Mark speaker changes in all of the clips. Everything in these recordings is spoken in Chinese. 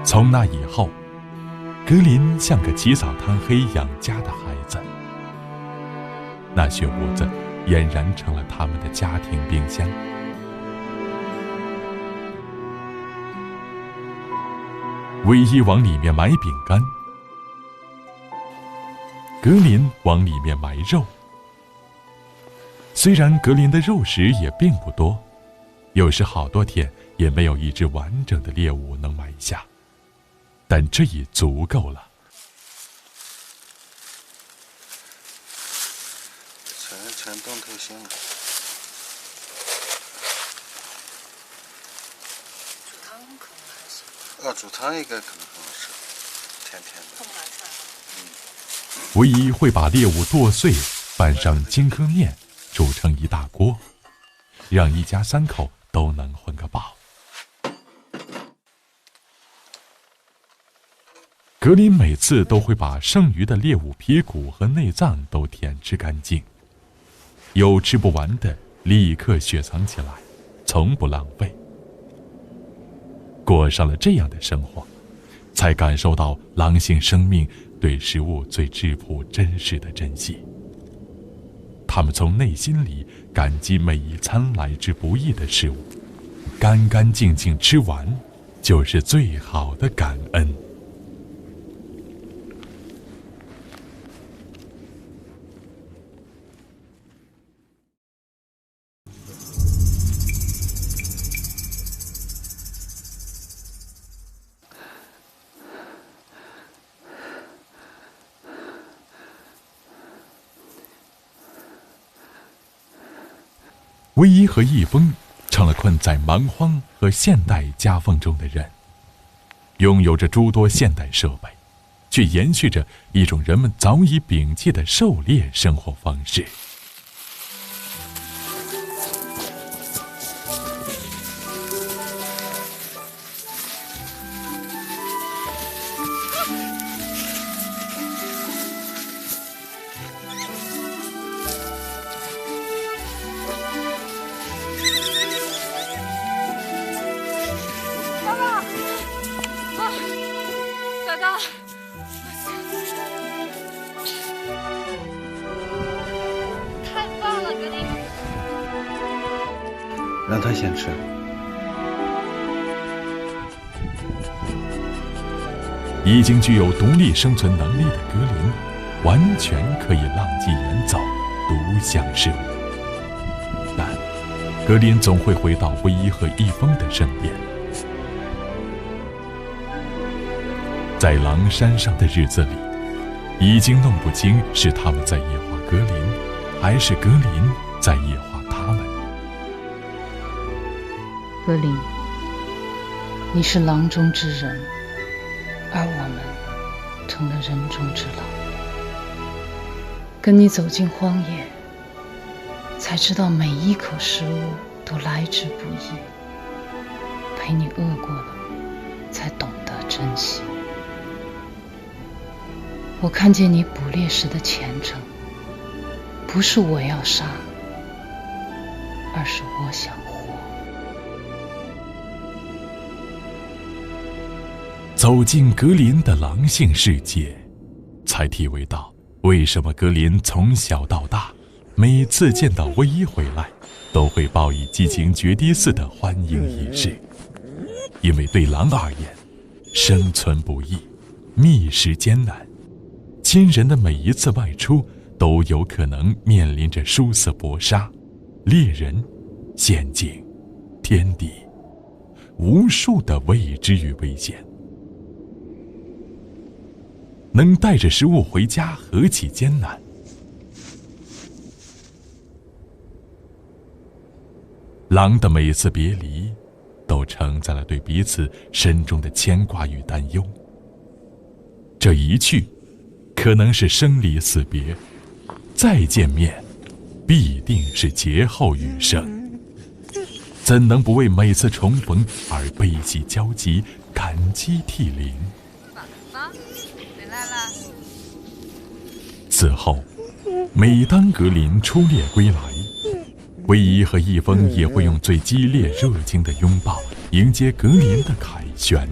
Speaker 1: 从那以后，格林像个起早贪黑养家的孩子，那血屋子俨然成了他们的家庭冰箱。唯一往里面埋饼干，格林往里面埋肉。虽然格林的肉食也并不多，有时好多天也没有一只完整的猎物能埋下，但这已足够了。
Speaker 2: 全动头行了。
Speaker 3: 煮汤可能还行。
Speaker 2: 煮汤应该可能很好吃，甜甜的。
Speaker 3: 碰不来菜。
Speaker 1: 唯一会把猎物剁碎，拌上金糠面，煮成一大锅，让一家三口都能混个饱。格林每次都会把剩余的猎物皮骨和内脏都舔吃干净，有吃不完的立刻雪藏起来，从不浪费。过上了这样的生活，才感受到狼性生命对食物最质朴真实的珍惜。他们从内心里感激每一餐来之不易的食物，干干净净吃完，就是最好的感恩。唯一和易峰成了困在蛮荒和现代夹缝中的人，拥有着诸多现代设备，却延续着一种人们早已摒弃的狩猎生活方式。
Speaker 2: 让他先吃。
Speaker 1: 已经具有独立生存能力的格林，完全可以浪迹远走，独享事物。但格林总会回到唯一和易峰的身边。在狼山上的日子里，已经弄不清是他们在野化格林，还是格林在野化他们。
Speaker 3: 格林，你是狼中之人，而我们成了人中之狼。跟你走进荒野，才知道每一口食物都来之不易。陪你饿过了，才懂得珍惜。我看见你捕猎时的虔诚，不是我要杀，而是我想活。
Speaker 1: 走进格林的狼性世界，才体味到为什么格林从小到大，每次见到唯一回来，都会报以激情决堤似的欢迎仪式。因为对狼而言，生存不易，觅食艰难，亲人的每一次外出都有可能面临着殊死搏杀、猎人、陷阱、天敌，无数的未知与危险。能带着食物回家何其艰难！狼的每一次别离，都承载了对彼此深重的牵挂与担忧。这一去，可能是生离死别；再见面，必定是劫后余生。怎能不为每次重逢而悲喜交集、感激涕零？此后，每当格林出猎归来，唯一和易峰也会用最激烈热情的拥抱迎接格林的凯旋。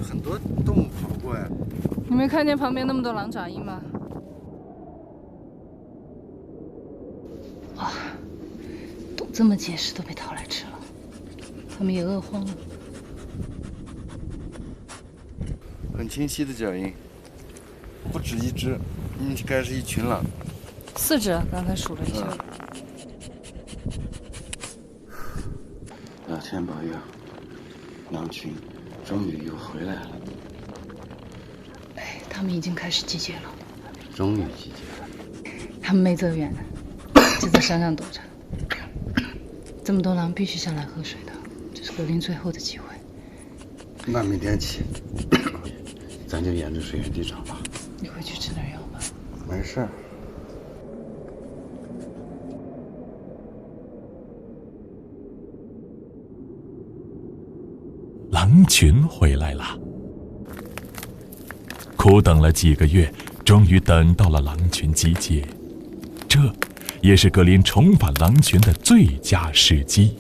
Speaker 2: 很多动物跑过呀。
Speaker 3: 你没看见旁边那么多狼爪印吗？哇，洞这么结实都被掏来吃了，它们也饿慌了。
Speaker 2: 很清晰的脚印，不止一只，应该是一群狼。
Speaker 3: 4只，刚才数了一下。
Speaker 2: 老天保佑，狼群终于又回来了。
Speaker 3: 哎，他们已经开始集结了。
Speaker 2: 终于集结了。
Speaker 3: 他们没走远，就在山上躲着。这么多狼必须下来喝水的，这是格林最后的机会。
Speaker 2: 那明天起，咱就沿着水源地找吧。
Speaker 3: 你回去吃点药吧。
Speaker 2: 没事。
Speaker 1: 狼群回来了，苦等了几个月，终于等到了狼群集结，这也是格林重返狼群的最佳时机。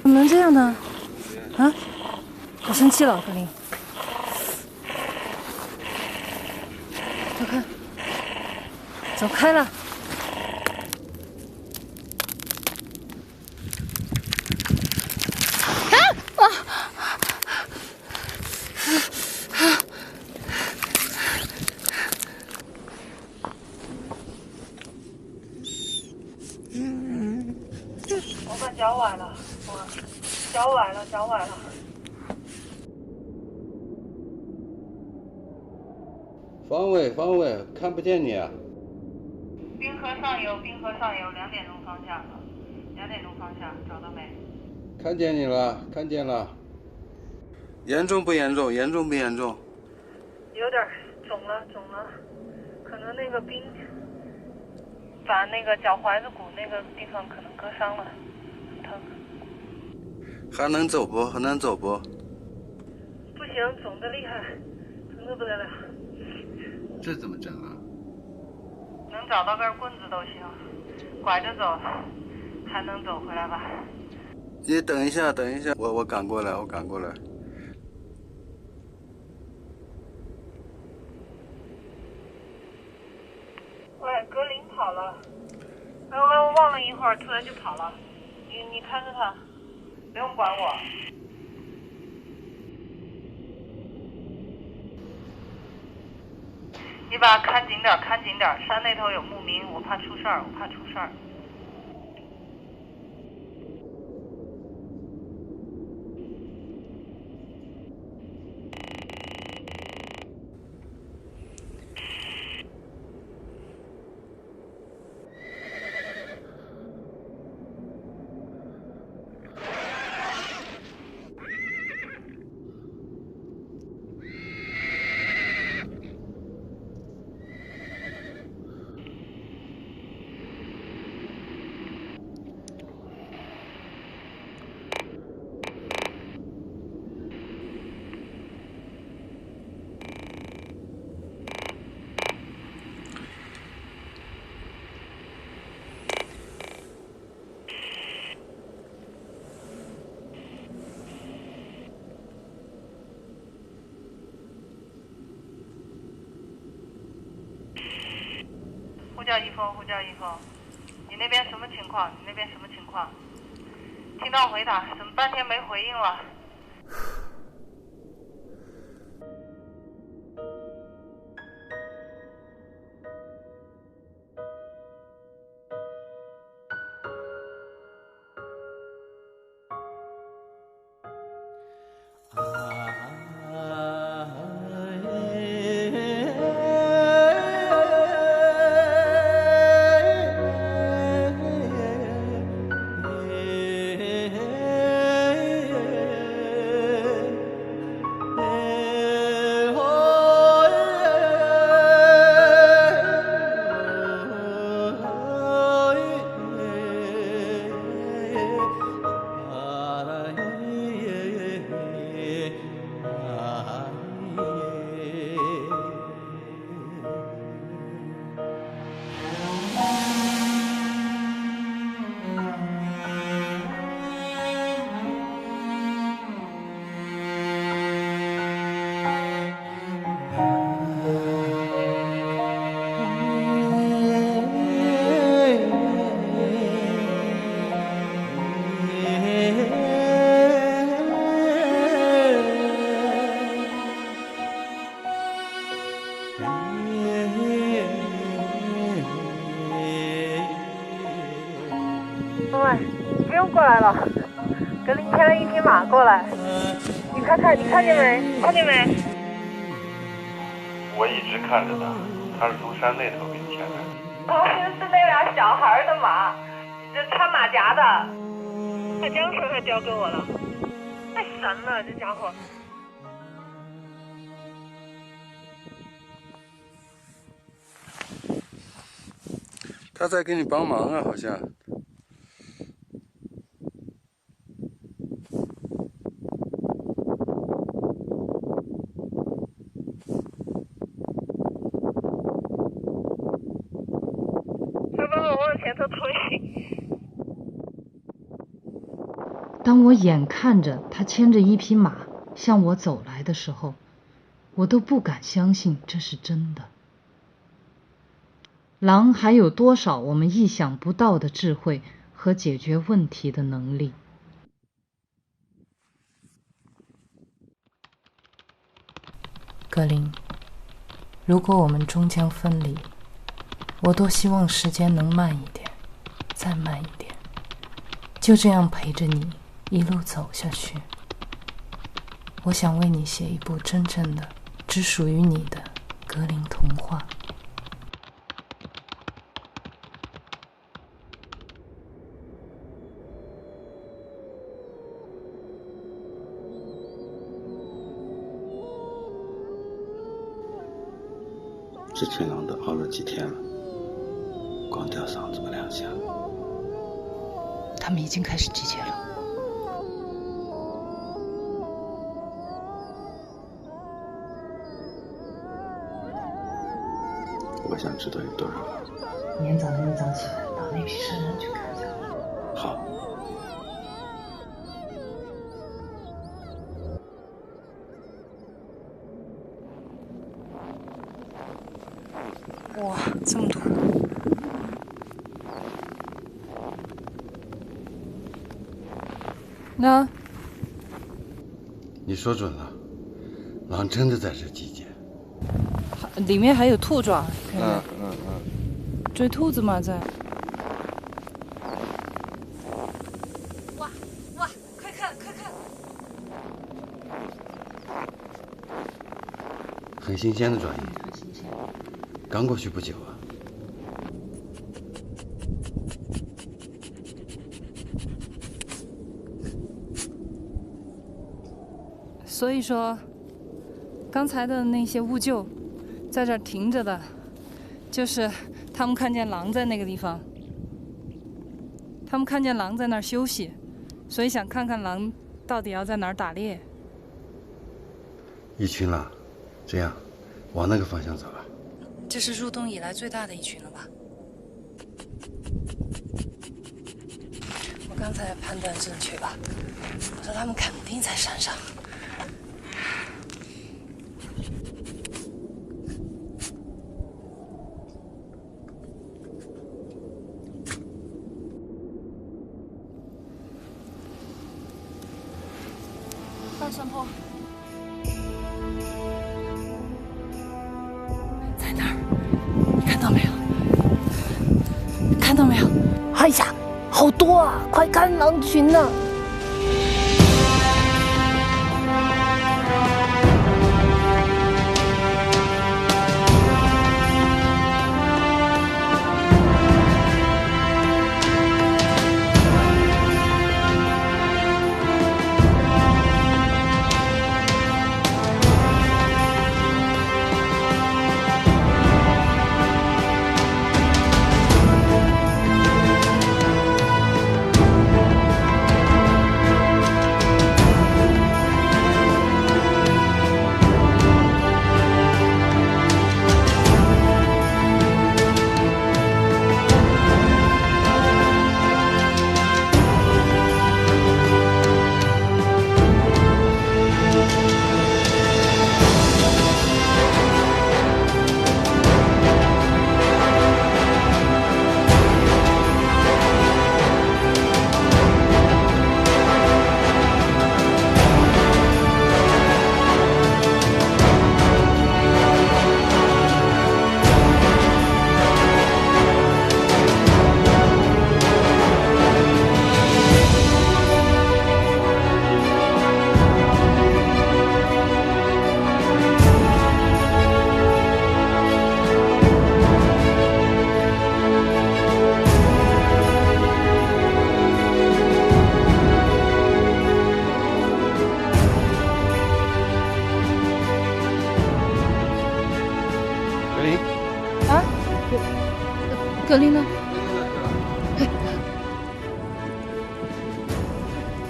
Speaker 3: 怎么能这样呢？啊！我生气了，格林。走开！走开了！
Speaker 4: 我把脚崴了，脚崴了。
Speaker 2: 方位，看不见你啊！
Speaker 4: 滨河上游，2点钟方向找到没？
Speaker 2: 看见你了，看见了。严重不严重？严重不严重？
Speaker 4: 有点肿了，可能那个冰把那个脚踝子骨那个地方可能割伤了，很疼。
Speaker 2: 还能走不？
Speaker 4: 不行，肿得厉害，疼得不得了。
Speaker 2: 这怎么整啊？
Speaker 4: 能找到根棍子都行，拐着走，还能走回来吧？
Speaker 2: 你等一下，我赶过来。
Speaker 4: 喂，格林跑了。我忘了一会儿，突然就跑了。你看着他。不用管我。你把看紧点，看紧点，山那头有牧民，我怕出事儿，我怕出事儿。呼叫一峰，你那边什么情况？你那边什么情况？听到回答，怎么半天没回应了？喂，不用过来了，格林牵了一匹马过来，你看看，你看见没？你看见没？
Speaker 2: 我一直看着他，他是从山那头给你牵来的。
Speaker 4: 是那俩小孩的马，这穿马甲的。他江水还交给我了，太神了，这家伙。
Speaker 2: 他在给你帮忙啊，好像。
Speaker 4: 他帮我往前头推。
Speaker 3: 当我眼看着他牵着一匹马向我走来的时候，我都不敢相信这是真的。狼还有多少我们意想不到的智慧和解决问题的能力？格林，如果我们终将分离，我多希望时间能慢一点，再慢一点，就这样陪着你一路走下去。我想为你写一部真正的只属于你的格林童话。
Speaker 5: 这群狼都熬了几天了，光吊嗓子不两下。
Speaker 3: 他们已经开始集结了。
Speaker 5: 我想知道有多少狼。
Speaker 3: 明天早上一早起来，到那批山上去看一下。
Speaker 5: 好。
Speaker 3: 哇，这么多！那
Speaker 5: 你说准了，狼真的在这季节。
Speaker 3: 里面还有兔爪，
Speaker 2: 嗯，
Speaker 3: 追兔子嘛，在。哇，快看！
Speaker 5: 很新鲜的爪印，刚过去不久啊。
Speaker 3: 所以说，刚才的那些乌鹫，在这儿停着的，就是他们看见狼在那个地方，他们看见狼在那儿休息，所以想看看狼到底要在哪儿打猎。
Speaker 5: 一群狼，这样，往那个方向走啊。
Speaker 3: 这是入冬以来最大的一群了吧？我刚才判断正确吧？我说他们肯定在山上。半山坡，在那儿，你看到没有？看到没有？哎呀，好多啊！快看狼群呢！格林呢？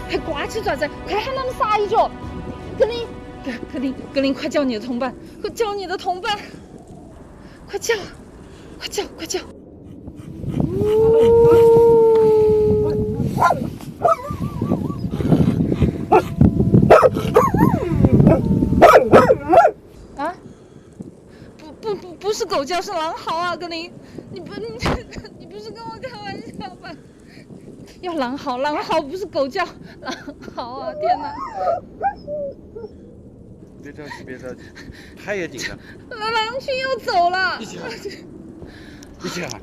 Speaker 3: 还挂起爪子，快喊他们撒一脚！格林，快叫你的同伴，快叫你的同伴，快叫！啊？不是狗叫，是狼嚎啊！格林，你不是跟我开玩笑吧？要狼嚎不是狗叫，狼嚎啊！天哪！
Speaker 2: 别着急，他也紧张。
Speaker 3: 狼群要走了。
Speaker 2: 一起喊。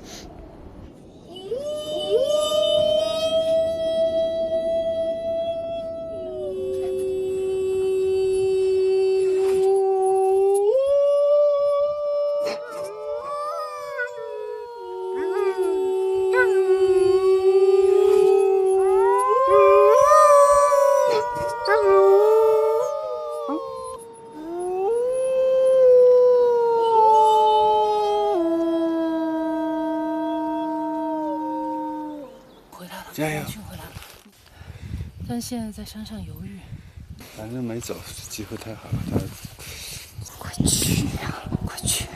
Speaker 2: 加油！
Speaker 3: 但现在在山上犹豫。
Speaker 2: 反正没走，机会太好了，
Speaker 3: 快去呀！快去！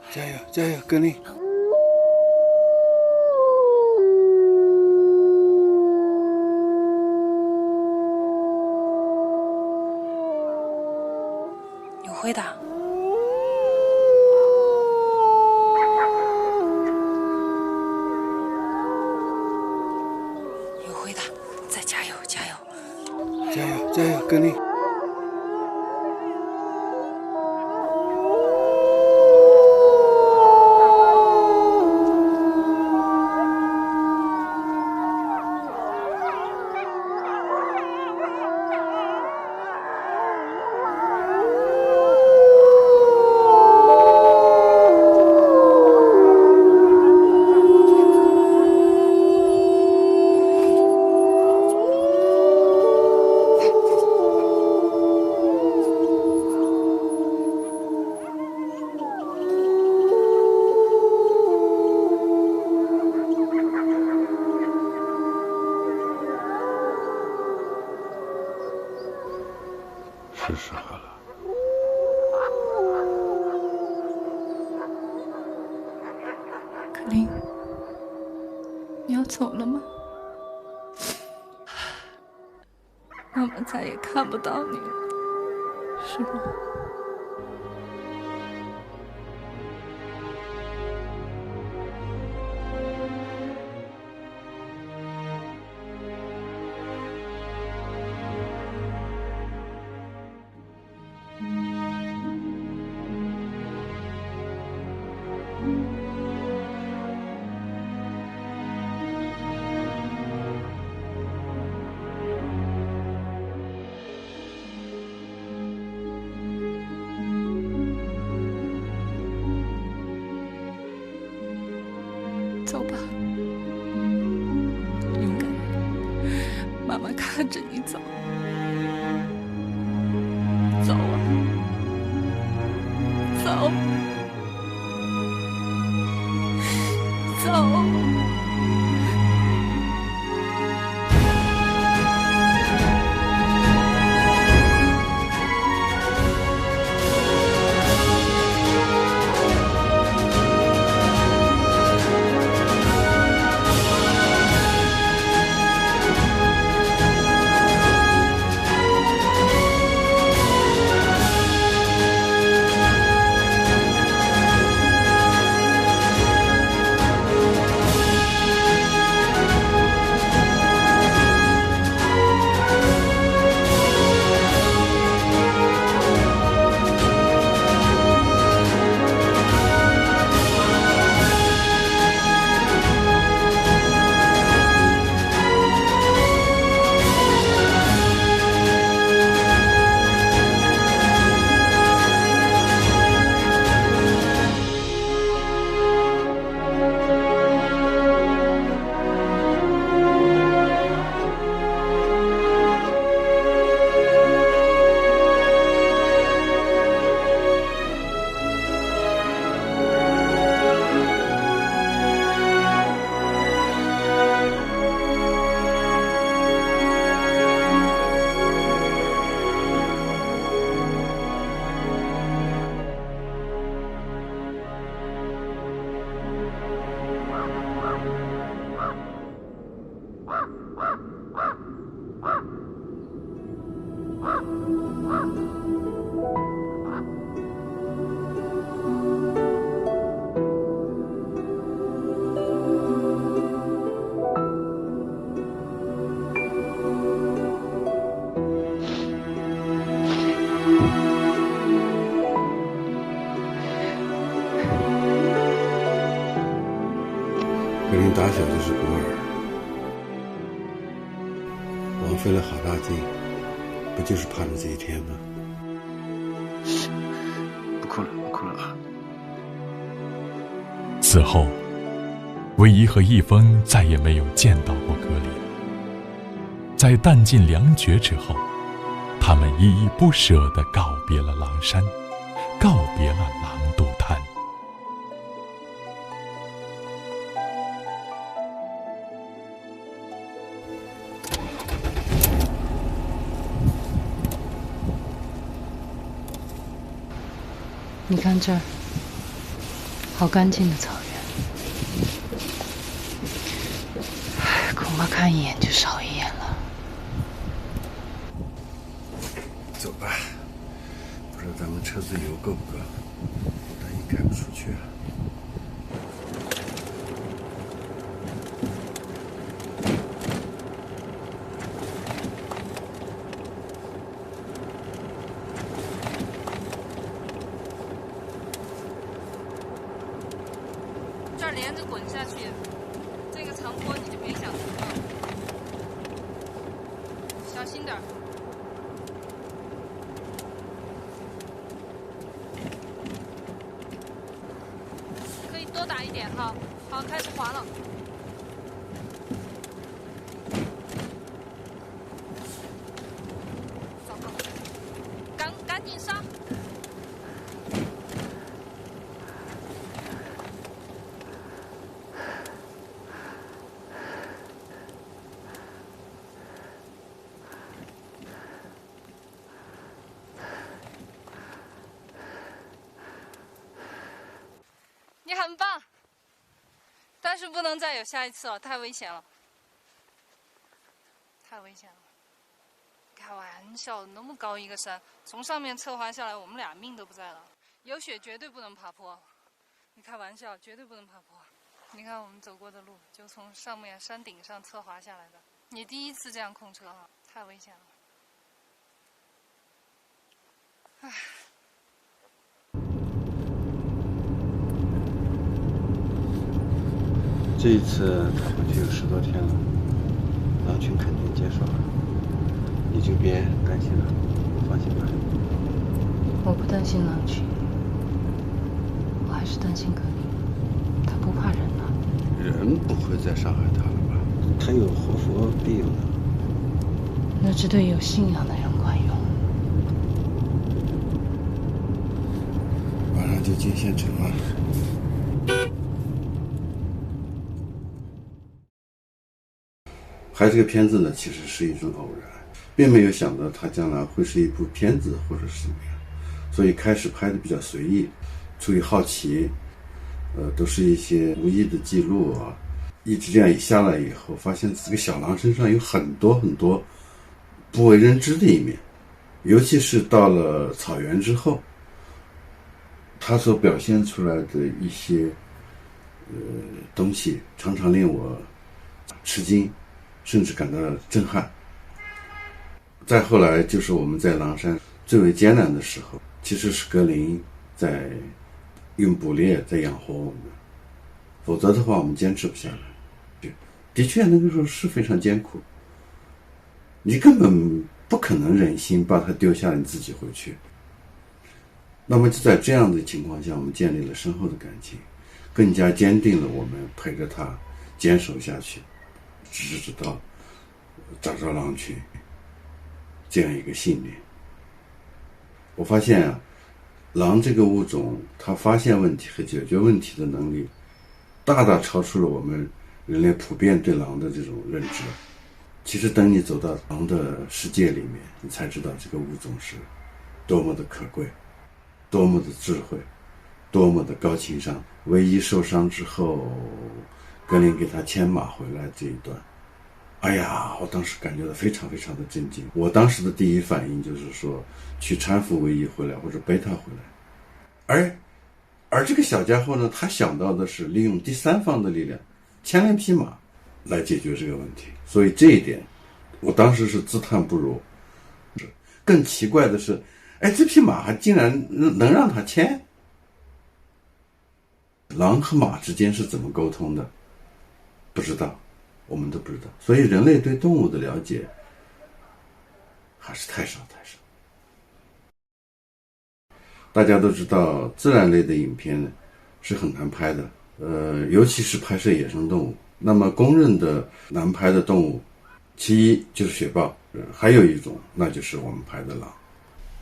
Speaker 2: 加油，格林！
Speaker 3: 有回答。再加油！
Speaker 2: 加油，加油，格林！
Speaker 5: 是时候了。
Speaker 3: 格林，你要走了吗？妈妈再也看不到你了，是吗？走吧，勇敢的，妈妈看着你走，走啊，走，走。
Speaker 6: 格林打小就是孤儿，枉费了好大劲，不就是盼着这一天吗？
Speaker 5: 不哭了，不哭了啊！
Speaker 1: 此后，唯一和一峰再也没有见到过格林。在弹尽粮绝之后，他们依依不舍地告别了狼山，告别了狼渡滩。
Speaker 3: 你看这儿，好干净的草原，恐怕看一眼就少一眼了。
Speaker 6: 走吧，不知道咱们车子油够不够，但也开不出去啊。
Speaker 4: 连着滚下去，这个长坡你就别想停了，小心点儿。可以多打一点哈。好，开始滑了。糟糕，赶紧刹！你很棒，但是不能再有下一次了，太危险了，太危险了！开玩笑，那么高一个山，从上面侧滑下来，我们俩命都不在了。有雪绝对不能爬坡，你开玩笑，绝对不能爬坡。你看我们走过的路，就从上面山顶上侧滑下来的。你第一次这样控车啊，太危险了。唉。
Speaker 5: 这一次他回去有10多天了，狼群肯定接手了，你就别担心了，放心吧。
Speaker 3: 我不担心狼群，我还是担心格林，他不怕人啊。
Speaker 5: 人不会再伤害他了吧？他有活佛庇佑呢。
Speaker 3: 那只对有信仰的人管用。
Speaker 6: 马上就进县城了。
Speaker 2: 拍这个片子呢，其实是一种偶然，并没有想到它将来会是一部片子或者是怎么样，所以开始拍的比较随意，出于好奇，都是一些无意的记录啊。一直这样一下来以后，发现这个小狼身上有很多很多不为人知的一面，尤其是到了草原之后，它所表现出来的一些东西，常常令我吃惊。甚至感到震撼。再后来就是我们在狼山最为艰难的时候，其实是格林在用捕猎在养活我们，否则的话我们坚持不下来。的确那个时候是非常艰苦，你根本不可能忍心把它丢下你自己回去。那么就在这样的情况下，我们建立了深厚的感情，更加坚定了我们陪着他坚守下去，直到找着狼群这样一个信念。我发现啊，狼这个物种它发现问题和解决问题的能力大大超出了我们人类普遍对狼的这种认知。其实等你走到狼的世界里面，你才知道这个物种是多么的可贵，多么的智慧，多么的高情商。唯一受伤之后，格林给他牵马回来这一段，哎呀，我当时感觉到非常非常的震惊。我当时的第一反应就是说，去搀扶唯一回来或者背他回来。而这个小家伙呢，他想到的是利用第三方的力量，牵了一匹马来解决这个问题。所以这一点，我当时是自叹不如。更奇怪的是，这匹马还竟然能让他牵。狼和马之间是怎么沟通的？不知道，我们都不知道。所以人类对动物的了解还是太少太少。大家都知道，自然类的影片呢是很难拍的，尤其是拍摄野生动物。那么公认的难拍的动物，其一就是雪豹，还有一种那就是我们拍的狼。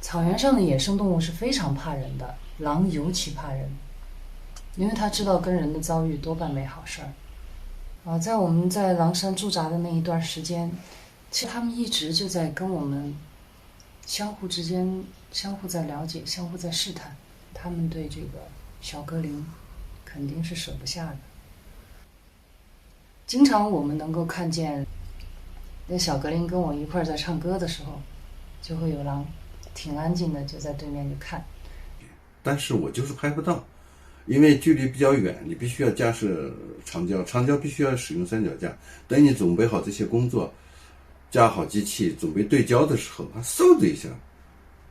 Speaker 3: 草原上的野生动物是非常怕人的，狼尤其怕人，因为他知道跟人的遭遇多半没好事儿。在我们在狼山驻扎的那一段时间，其实他们一直就在跟我们相互之间相互在了解，相互在试探。他们对这个小格林肯定是舍不下的。经常我们能够看见那小格林跟我一块在唱歌的时候，就会有狼挺安静的就在对面就看。
Speaker 2: 但是我就是拍不到，因为距离比较远，你必须要架设长焦，长焦必须要使用三脚架。等你准备好这些工作，架好机器，准备对焦的时候，它嗖的一下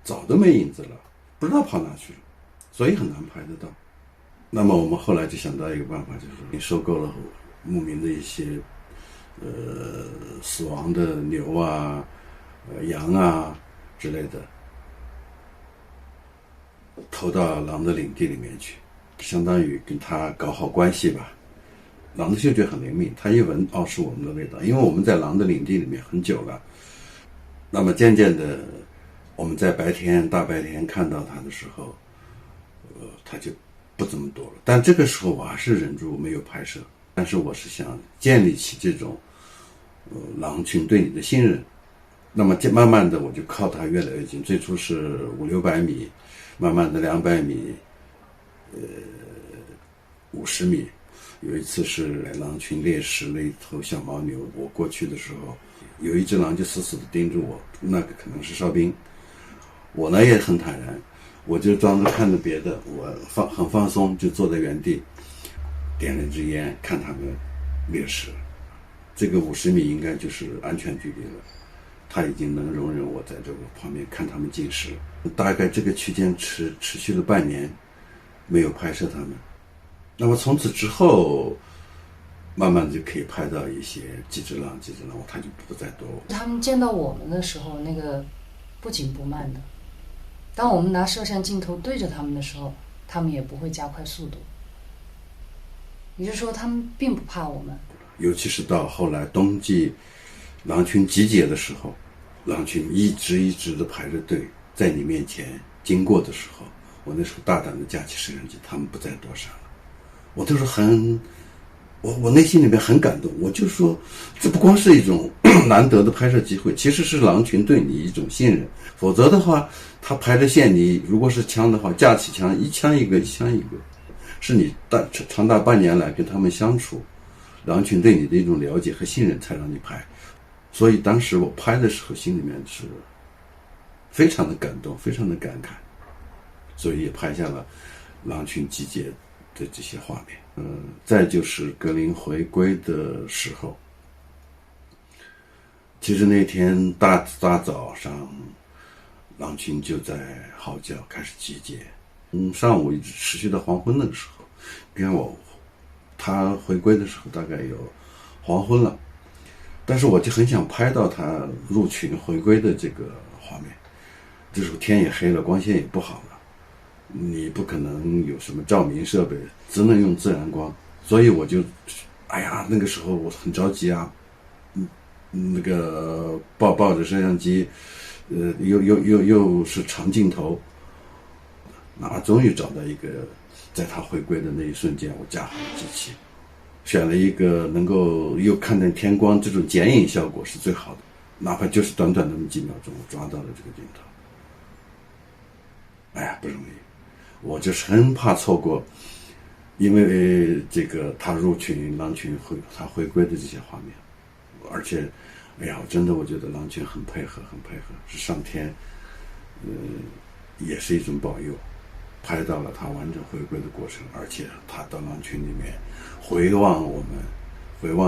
Speaker 2: 早都没影子了，不知道跑哪去了，所以很难拍得到。那么我们后来就想到一个办法，就是你收购了牧民的一些死亡的牛啊、羊啊之类的，投到狼的领地里面去，相当于跟他搞好关系吧。狼的嗅觉很灵敏，它一闻哦是我们的味道，因为我们在狼的领地里面很久了。那么渐渐的，我们在大白天看到它的时候，它就不怎么躲了。但这个时候我还是忍住没有拍摄，但是我是想建立起这种狼群对你的信任。那么慢慢的我就靠它越来越近，最初是500-600米，慢慢的200米，50米。有一次是狼群猎食了一头小牦牛，我过去的时候，有一只狼就死死地盯着我，那个可能是哨兵。我呢也很坦然，我就装着看着别的，我很放松，就坐在原地，点了一支烟，看他们猎食。这个50米应该就是安全距离了，他已经能容忍我在这个旁边看他们进食。大概这个区间持续了半年，没有拍摄他们。那么从此之后，慢慢就可以拍到一些几只狼，它就不再躲我。
Speaker 3: 他们见到我们的时候，那个不紧不慢的。当我们拿摄像镜头对着他们的时候，他们也不会加快速度。也就是说，他们并不怕我们。
Speaker 2: 尤其是到后来冬季，狼群集结的时候，狼群一直的排着队在你面前经过的时候，我那时候大胆的架起摄像机，他们不再躲闪了。我都是我内心里面很感动，我就说，这不光是一种难得的拍摄机会，其实是狼群对你一种信任。否则的话，他排着线，你如果是枪的话，架起枪，一枪一个，是你长达半年来跟他们相处，狼群对你的一种了解和信任才让你拍。所以当时我拍的时候，心里面是非常的感动，非常的感慨，所以也拍下了狼群集结的这些画面。再就是格林回归的时候，其实那天大早上，狼群就在嚎叫，开始集结。上午一直持续到黄昏那个时候，你看他回归的时候大概有黄昏了，但是我就很想拍到他入群回归的这个画面。这时候天也黑了，光线也不好了，你不可能有什么照明设备，只能用自然光。所以我就那个时候我很着急啊，那个抱着摄像机，又是长镜头，终于找到一个，在他回归的那一瞬间，我架好了机器，选了一个能够又看见天光，这种剪影效果是最好的，哪怕就是短短那么几秒钟，我抓到了这个镜头。不容易，我就是很怕错过，因为这个他入群狼群他回归的这些画面，而且我觉得狼群很配合，是上天也是一种保佑，拍到了他完整回归的过程，而且他到狼群里面回望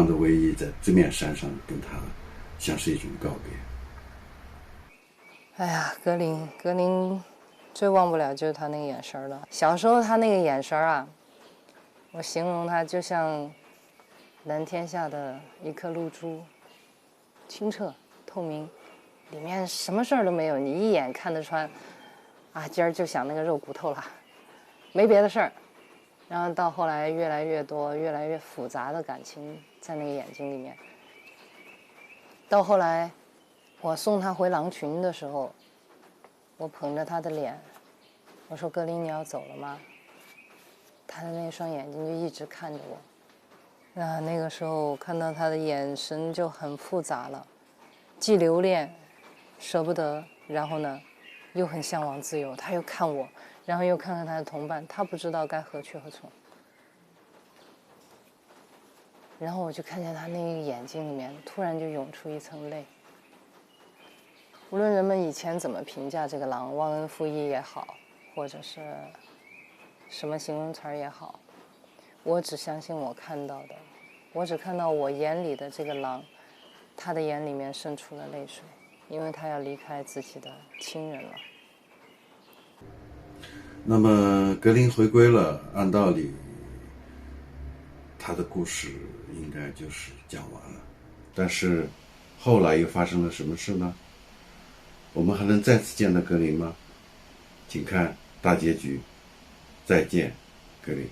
Speaker 2: 的唯一在这面山上跟他像是一种告别。
Speaker 3: 格林最忘不了就是他那个眼神了。小时候他那个眼神啊，我形容他就像蓝天下的一颗露珠，清澈透明，里面什么事儿都没有，你一眼看得穿。今儿就想那个肉骨头了，没别的事儿。然后到后来越来越多、越来越复杂的感情在那个眼睛里面。到后来，我送他回狼群的时候，我捧着他的脸，我说：“格林，你要走了吗？”他的那双眼睛就一直看着我。那个时候看到他的眼神就很复杂了，既留恋、舍不得，然后呢，又很向往自由。他又看我，然后又看看他的同伴，他不知道该何去何从。然后我就看见他那个眼睛里面突然就涌出一层泪。无论人们以前怎么评价这个狼，忘恩负义也好，或者是什么形容词也好，我只相信我看到的，我只看到我眼里的这个狼，他的眼里面渗出了泪水，因为他要离开自己的亲人了。
Speaker 2: 那么格林回归了，按道理他的故事应该就是讲完了。但是后来又发生了什么事呢？我们还能再次见到格林吗？请看大结局，再见格林。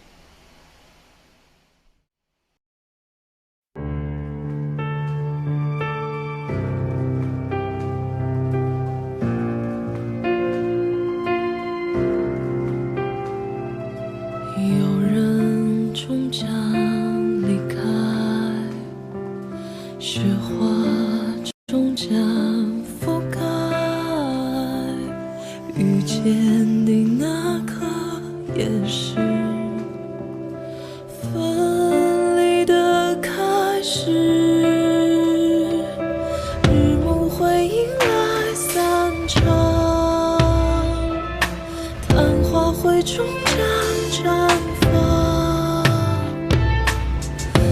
Speaker 7: 有人终将离开，雪花终将覆盖，遇见的那刻也是分离的开始，日暮会迎来散场，昙花会终将绽放，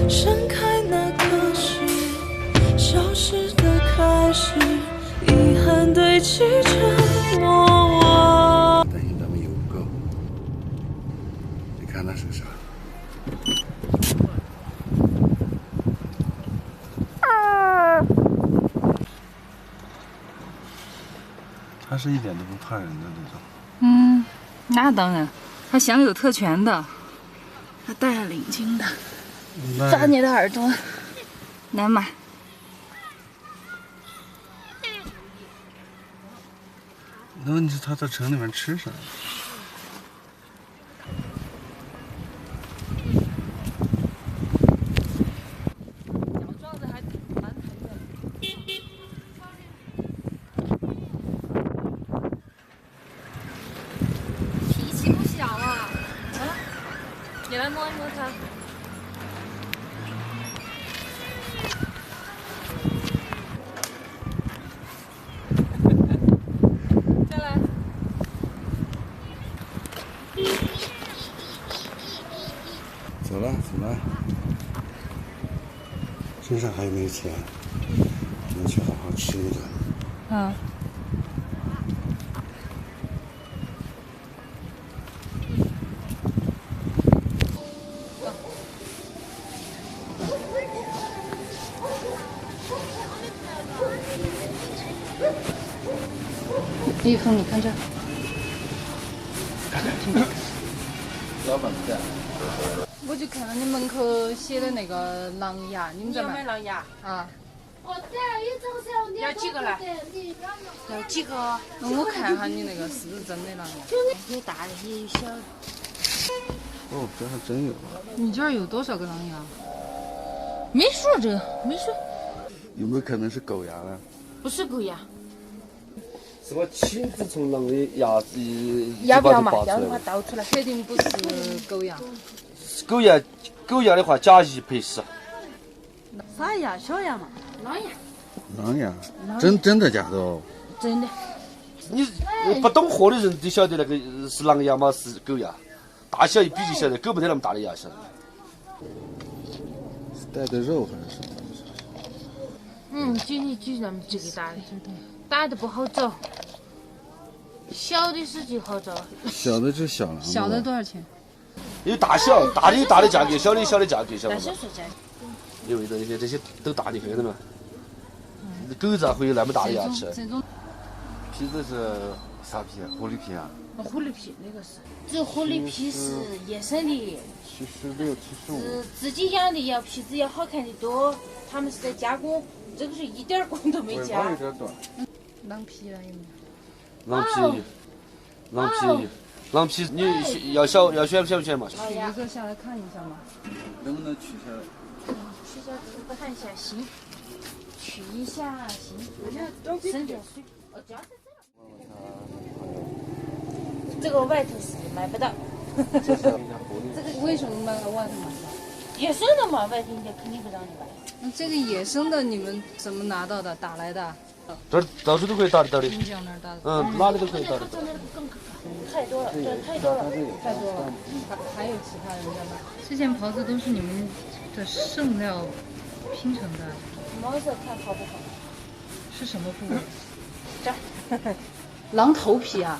Speaker 7: 盛开那刻是消失的开始，遗憾堆砌成莫忘。
Speaker 6: 担心咱们油不够。你看那是个啥？他是一点都不怕人的那种。
Speaker 4: 嗯，那当然，他享有特权的，他戴了领巾的，扎你的耳朵，来嘛。
Speaker 6: 那问题是他在城里面吃啥？
Speaker 4: 脾气不小啊！你来摸一摸它。再来。
Speaker 6: 走了走了，身上还有没有钱？能去好好吃一顿。
Speaker 4: 嗯。一峰，你看这。
Speaker 6: 老板在。
Speaker 4: 我就看到你门口写的那个狼牙，你们在买
Speaker 8: 狼牙
Speaker 4: 啊？
Speaker 8: 要几个来？要几个？
Speaker 4: 那我看下你那个是不是真的狼牙？
Speaker 8: 有大的也有小的。
Speaker 6: 哦，这还真有。
Speaker 4: 你这儿有多少个狼牙？
Speaker 8: 没说这个，没说。
Speaker 6: 有没有可能是狗牙呢？
Speaker 8: 不是狗牙。
Speaker 9: 是我亲自从狼的牙子
Speaker 8: 要不要嘛？
Speaker 9: 拔出来
Speaker 8: 要的话倒出来。
Speaker 4: 确定不是狗牙？
Speaker 9: 狗牙的话，假一赔10。
Speaker 8: 啥牙？小牙嘛？狼牙。
Speaker 6: 狼牙？真的假的哦？
Speaker 8: 真的。
Speaker 9: 你不懂货的人都晓得那个是狼牙吗？是狗牙，大小一比就晓得，狗没得那么大的牙晓得。
Speaker 6: 是带的肉还是什么？
Speaker 8: 举那么这个大的，大的不好找，小的是就好找。
Speaker 6: 小的是小狼。
Speaker 4: 小的多少钱？
Speaker 9: 有大小，大的有大的价格，小的有小的价格，晓得吗？
Speaker 8: 大小是价格。
Speaker 9: 因为这些都大的，看到吗？狗咋会有那么大的牙齿？
Speaker 4: 这种
Speaker 6: 皮子是啥皮？狐狸皮啊？
Speaker 8: 狐狸皮那个是，这狐狸皮是野生的
Speaker 6: 76、75。
Speaker 8: 自己养的要皮子要好看的多，他们是在加工，这个是一点工都没加。
Speaker 6: 有点短。
Speaker 4: 狼皮了有没
Speaker 9: 狼皮，你要选不选嘛？
Speaker 4: 有？一个下来看一下嘛。
Speaker 6: 能不能取下来？
Speaker 8: 取下来看一下，行。取一下行，省点水。加在这了。这个外头是买不到。
Speaker 4: 这个为什么卖到外头买？
Speaker 8: 野生的嘛，外头人家肯定不让你买。
Speaker 4: 那这个野生的你们怎么拿到的？打来的？
Speaker 9: 这儿到处都可以打的。
Speaker 4: 滨江那儿打的？
Speaker 9: 哪里都可以打的。
Speaker 8: 太多了，这太多了，
Speaker 4: 太多了。还有其他人在卖？这件袍子都是你们的剩料拼成的。
Speaker 8: 毛色看好不好？
Speaker 4: 是什么部位？
Speaker 8: 这儿。
Speaker 4: 狼头皮啊。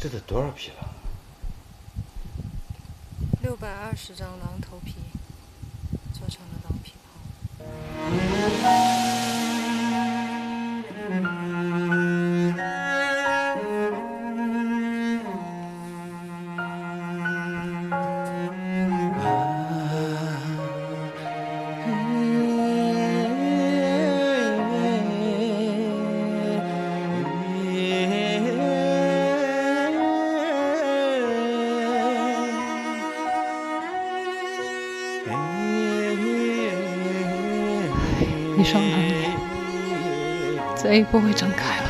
Speaker 5: 这得多少匹了
Speaker 4: ？620张狼头皮做成的狼皮袍。
Speaker 3: 一双狼眼再也不会睁开了。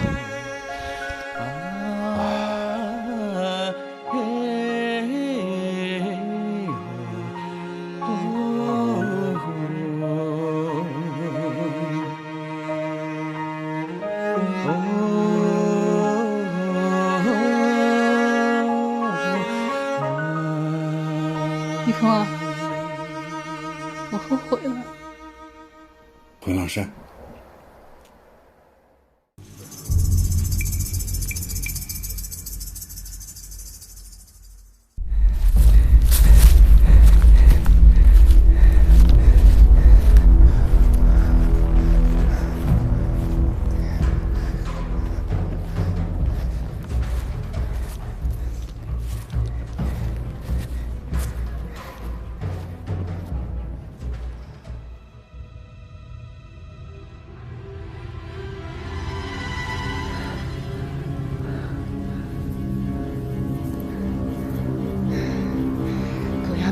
Speaker 3: 一峰啊，我后悔了。
Speaker 2: 回狼山。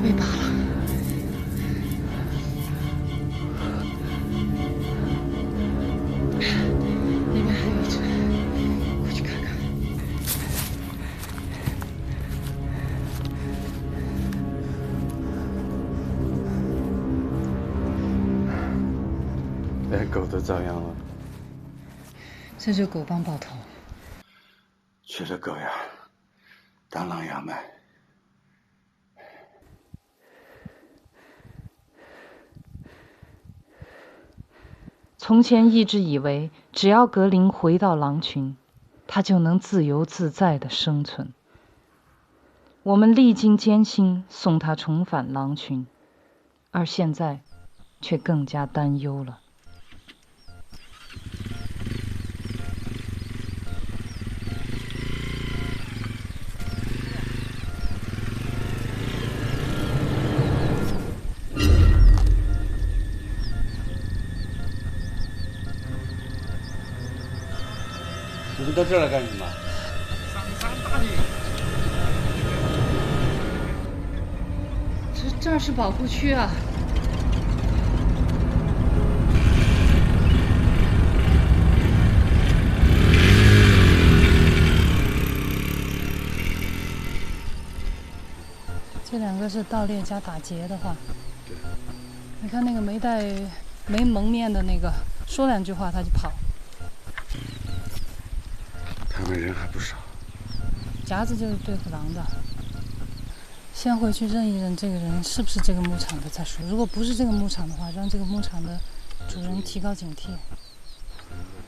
Speaker 3: 被拔了，那边还有一只，过去看看。
Speaker 5: 连狗都遭殃了。
Speaker 3: 这就狗帮爆头。
Speaker 5: 去了狗呀，当狼牙卖。
Speaker 3: 从前一直以为，只要格林回到狼群，他就能自由自在地生存。我们历经艰辛送他重返狼群，而现在却更加担忧了。
Speaker 5: 你们到这儿来干什么？
Speaker 6: 上山打猎。
Speaker 3: 这儿是保护区啊。这两个是盗猎加打劫的话。
Speaker 5: 对。
Speaker 3: 你看那个没蒙面的那个，说两句话他就跑。
Speaker 5: 他们人还不少。
Speaker 3: 夹子就是对付狼的。先回去认一认这个人是不是这个牧场的再说。如果不是这个牧场的话，让这个牧场的主人提高警惕。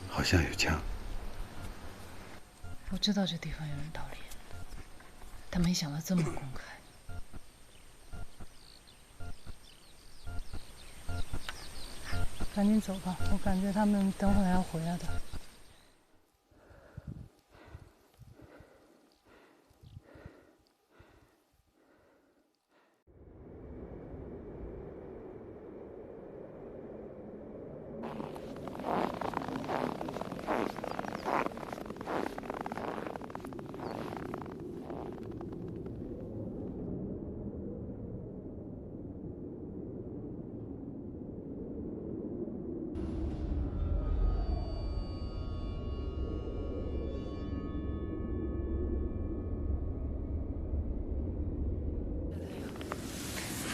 Speaker 5: 好像有枪。
Speaker 3: 我知道这地方有人盗猎，但没想到这么公开。赶紧走吧，我感觉他们等会儿要回来的。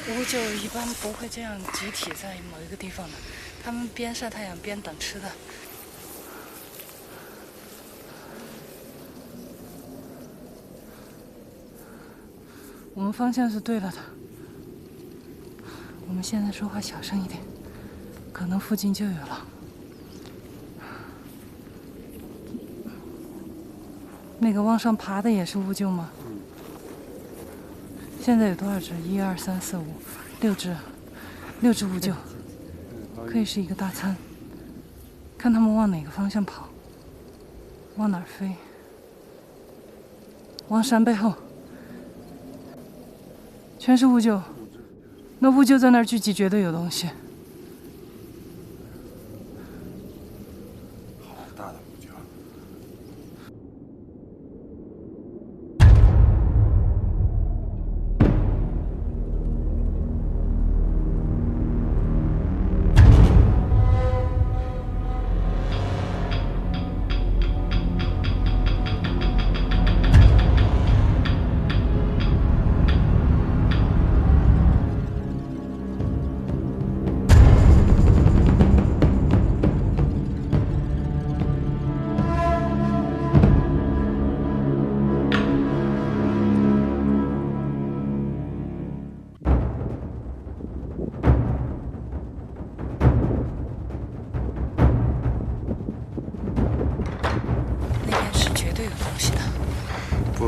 Speaker 3: 乌鹫一般不会这样集体在某一个地方的，他们边晒太阳边等吃的。我们方向是对了的，我们现在说话小声一点，可能附近就有了。那个往上爬的也是乌鹫吗？现在有多少只？1、2、3、4、5，6只，6只乌鹫，可以是一个大餐。看他们往哪个方向跑，往哪儿飞？往山背后，全是乌鹫。那乌鹫在那儿聚集，绝对有东西。
Speaker 6: 好大的乌鹫。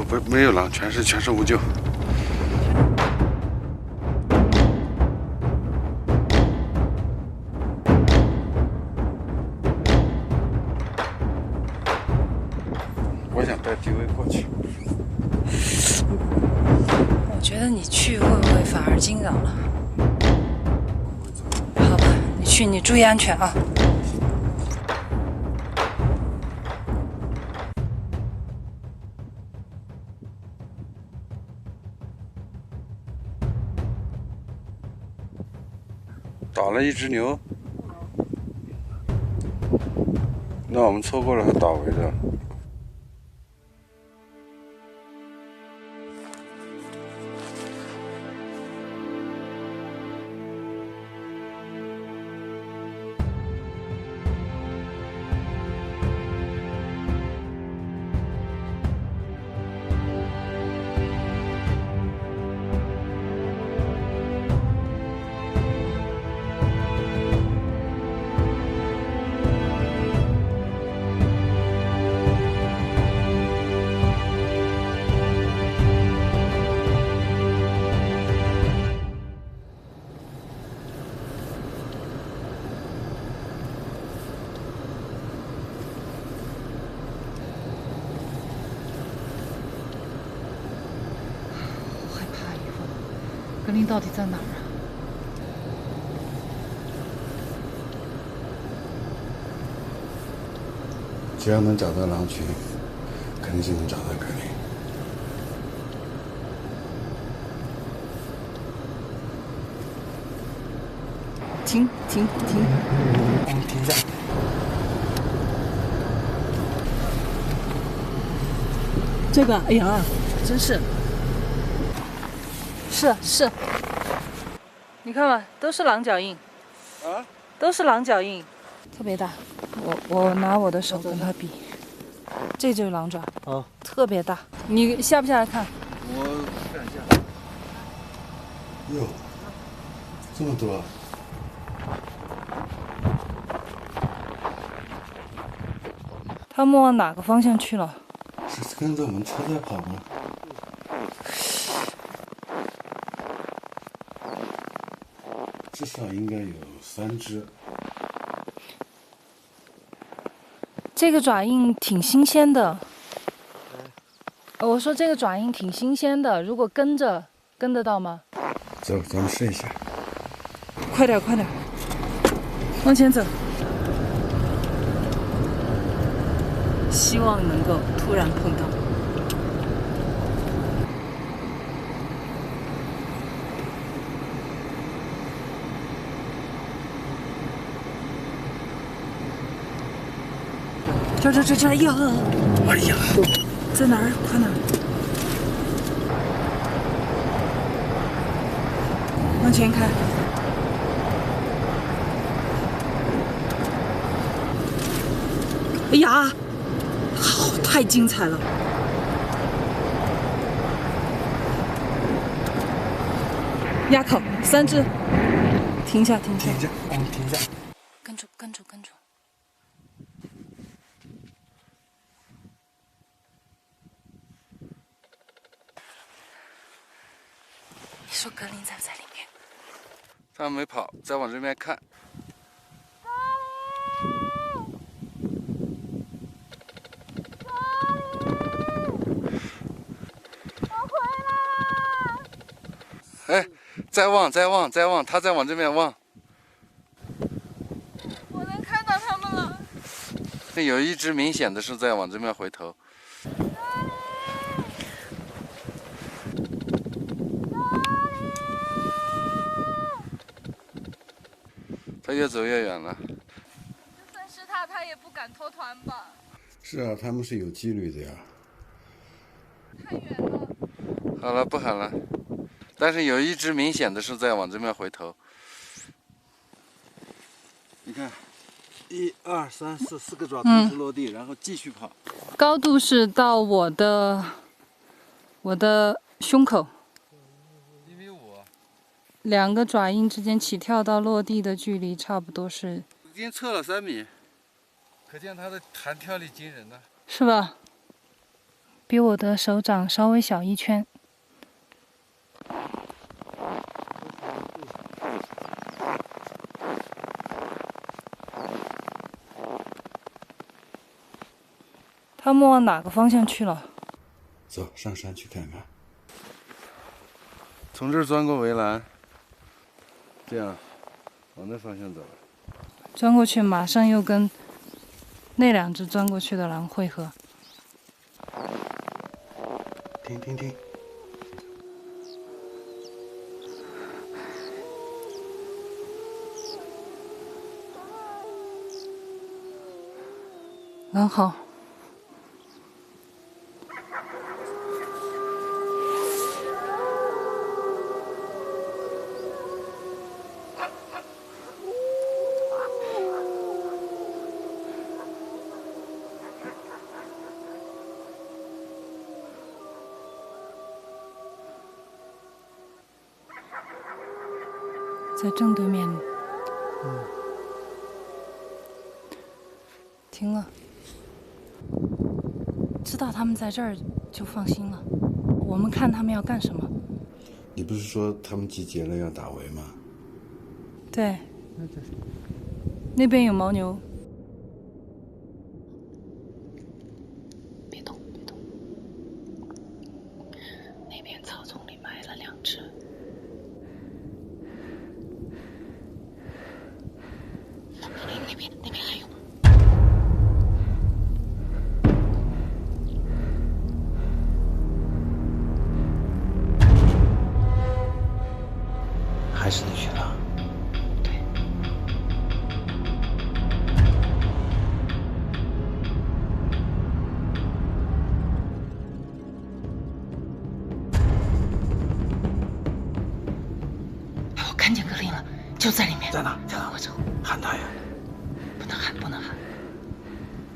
Speaker 6: 不，没有狼，全是乌鹫。我想带 DV 过去。
Speaker 3: 我觉得你去会不会反而惊扰了？好吧，你去，你注意安全啊。
Speaker 6: 倒了一只牛，那我们错过了它倒围的。
Speaker 3: 格林到底在哪儿啊？
Speaker 2: 只要能找到狼群，肯定是能找到格林。
Speaker 3: 停！
Speaker 9: 我们停下。
Speaker 3: 这个，哎呀，真是。是，你看嘛，都是狼脚印，
Speaker 6: 啊，
Speaker 3: 都是狼脚印，特别大。我拿我的手跟它比，这就是狼爪，特别大。你下不下来看？
Speaker 6: 我看一下。哟，这么多。
Speaker 3: 他们往哪个方向去了？
Speaker 2: 是跟着我们车在跑吗？至少应该有3只。
Speaker 3: 这个爪印挺新鲜的。我说这个爪印挺新鲜的，如果跟得到吗？
Speaker 2: 走，咱们试一下。
Speaker 3: 快点，往前走。希望能够突然碰到。这，哎呀，在哪儿？快哪儿？往前开。哎呀，好，太精彩了！鸭口3只，停下，
Speaker 9: 我们停下。
Speaker 3: 跟住。说格林在不在里面？
Speaker 6: 他没跑，再往这边看。哎，再望，他再往这边望。
Speaker 4: 我能看到他们了。
Speaker 6: 那有一只明显的是在往这边回头。他越走越远了。
Speaker 4: 就算是他也不敢脱团吧？
Speaker 2: 是啊，他们是有纪律的呀。
Speaker 4: 太远了。
Speaker 6: 好了，不喊了。但是有一只明显的是在往这边回头。
Speaker 2: 你看，1、2、3、4个爪同时落地，然后继续跑。
Speaker 4: 高度是到我的胸口。
Speaker 6: 1.5米。
Speaker 4: 两个爪印之间起跳到落地的距离差不多是。
Speaker 6: 已经测了3米，可见它的弹跳力惊人呢。
Speaker 4: 是吧？比我的手掌稍微小一圈。他们往哪个方向去了？
Speaker 2: 走上山去看看。
Speaker 6: 从这儿钻过围栏，这样往那方向走。
Speaker 4: 钻过去，马上又跟那2只钻过去的狼汇合。
Speaker 2: 停！
Speaker 4: 狼好。在正对面。停了。知道他们在这儿就放心了。我们看他们要干什么。
Speaker 2: 你不是说他们集结了要打围吗？
Speaker 4: 对。那边有牦牛。
Speaker 3: 别动！那边草丛里埋了2只。那边还有。
Speaker 5: 还是那群狼。
Speaker 3: 对。我看见格林了，就在里面。
Speaker 5: 在哪？
Speaker 3: 我走。
Speaker 5: 喊他呀！
Speaker 3: 不能喊，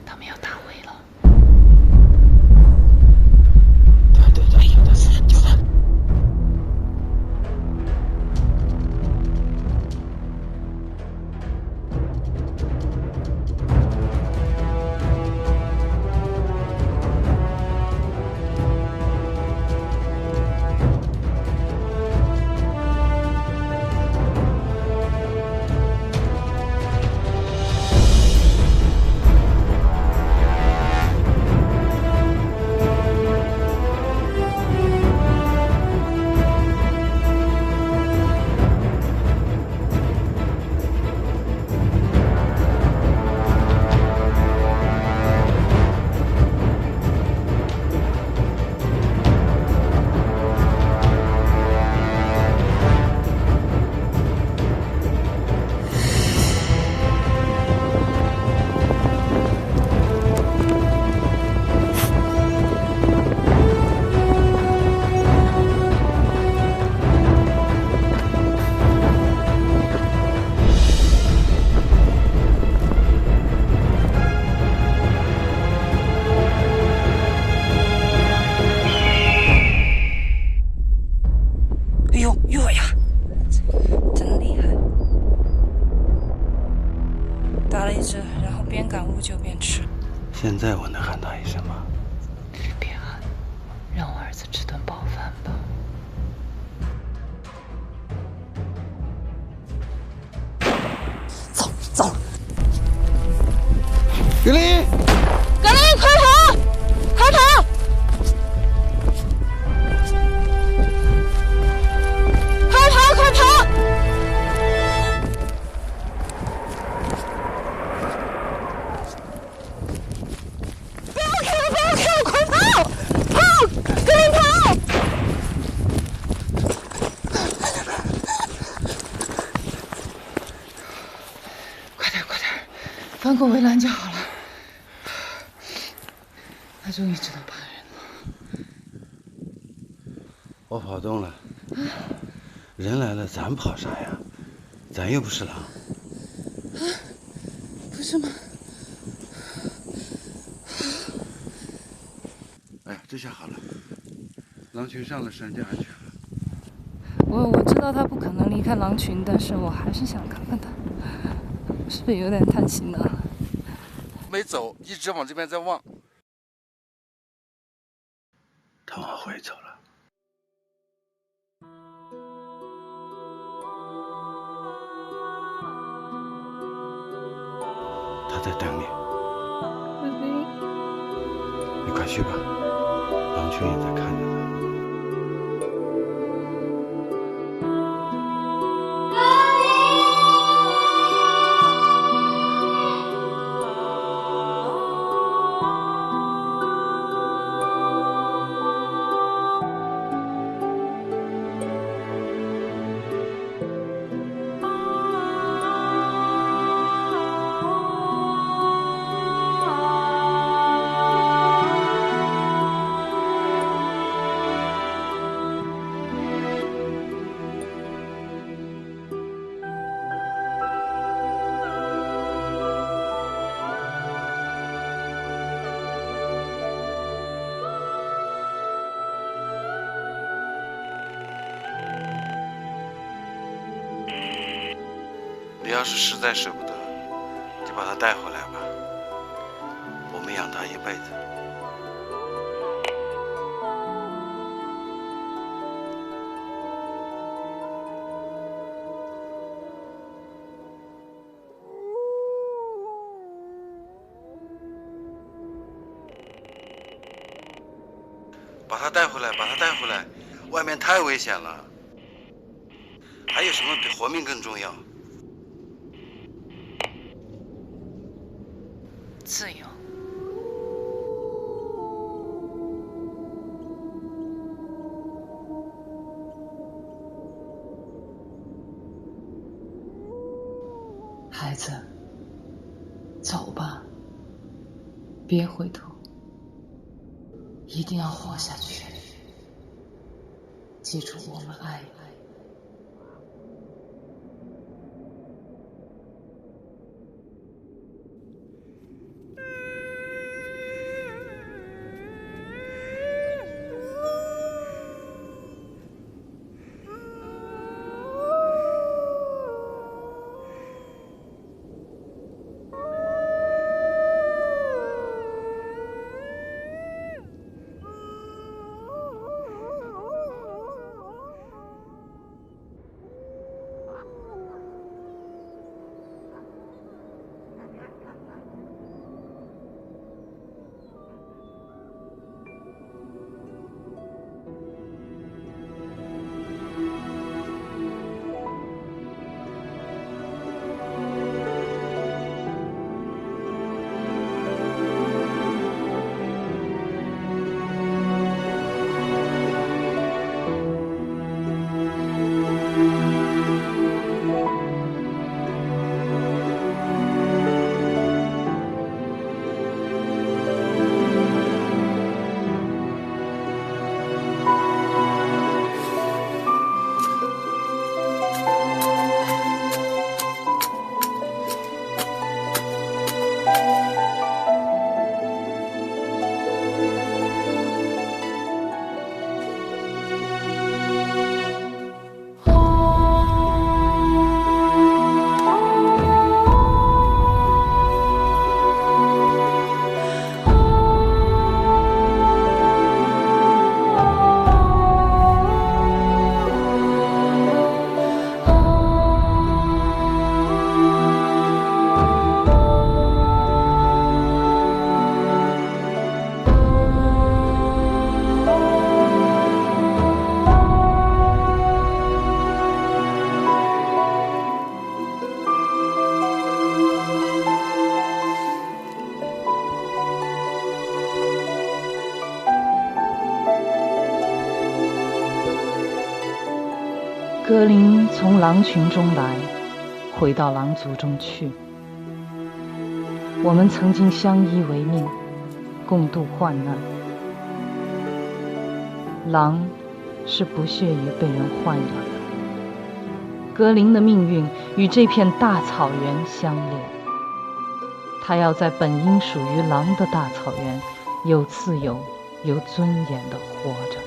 Speaker 3: 他们要打围了。
Speaker 5: 对，有的是，就他。
Speaker 3: 哟呀，真厉害！打了1只，然后边赶乌就边吃。
Speaker 5: 现在我能喊他一声吗？
Speaker 3: 别喊，让我儿子吃顿饱饭吧。
Speaker 6: 格林，
Speaker 8: 格林，快跑！快跑！快跑！快跑！不要看了，不要看了，快跑！跑！格林跑！快点，快点，翻过围栏就好了。他终于知道怕人了。
Speaker 6: 我跑动了。人来了，咱跑啥呀？咱又不是狼。
Speaker 8: 不是吗？
Speaker 6: 哎，这下好了，狼群上了山就安全了。
Speaker 4: 我知道他不可能离开狼群，但是我还是想看看他，是不是有点贪心呢？
Speaker 9: 没走，一直往这边在望。
Speaker 6: 他往回走了。他在等你。你快去吧，狼群也在看着他。你要是实在舍不得，就把它带回来吧，我们养它一辈子。把它带回来，把它带回来，外面太危险了。还有什么比活命更重要？
Speaker 3: 自由。孩子，走吧，别回头，一定要活下去。记住，我们爱你。格林从狼群中来，回到狼族中去。我们曾经相依为命，共度患难。狼是不屑于被人豢养的。格林的命运与这片大草原相连，他要在本应属于狼的大草原有自由、有尊严地活着。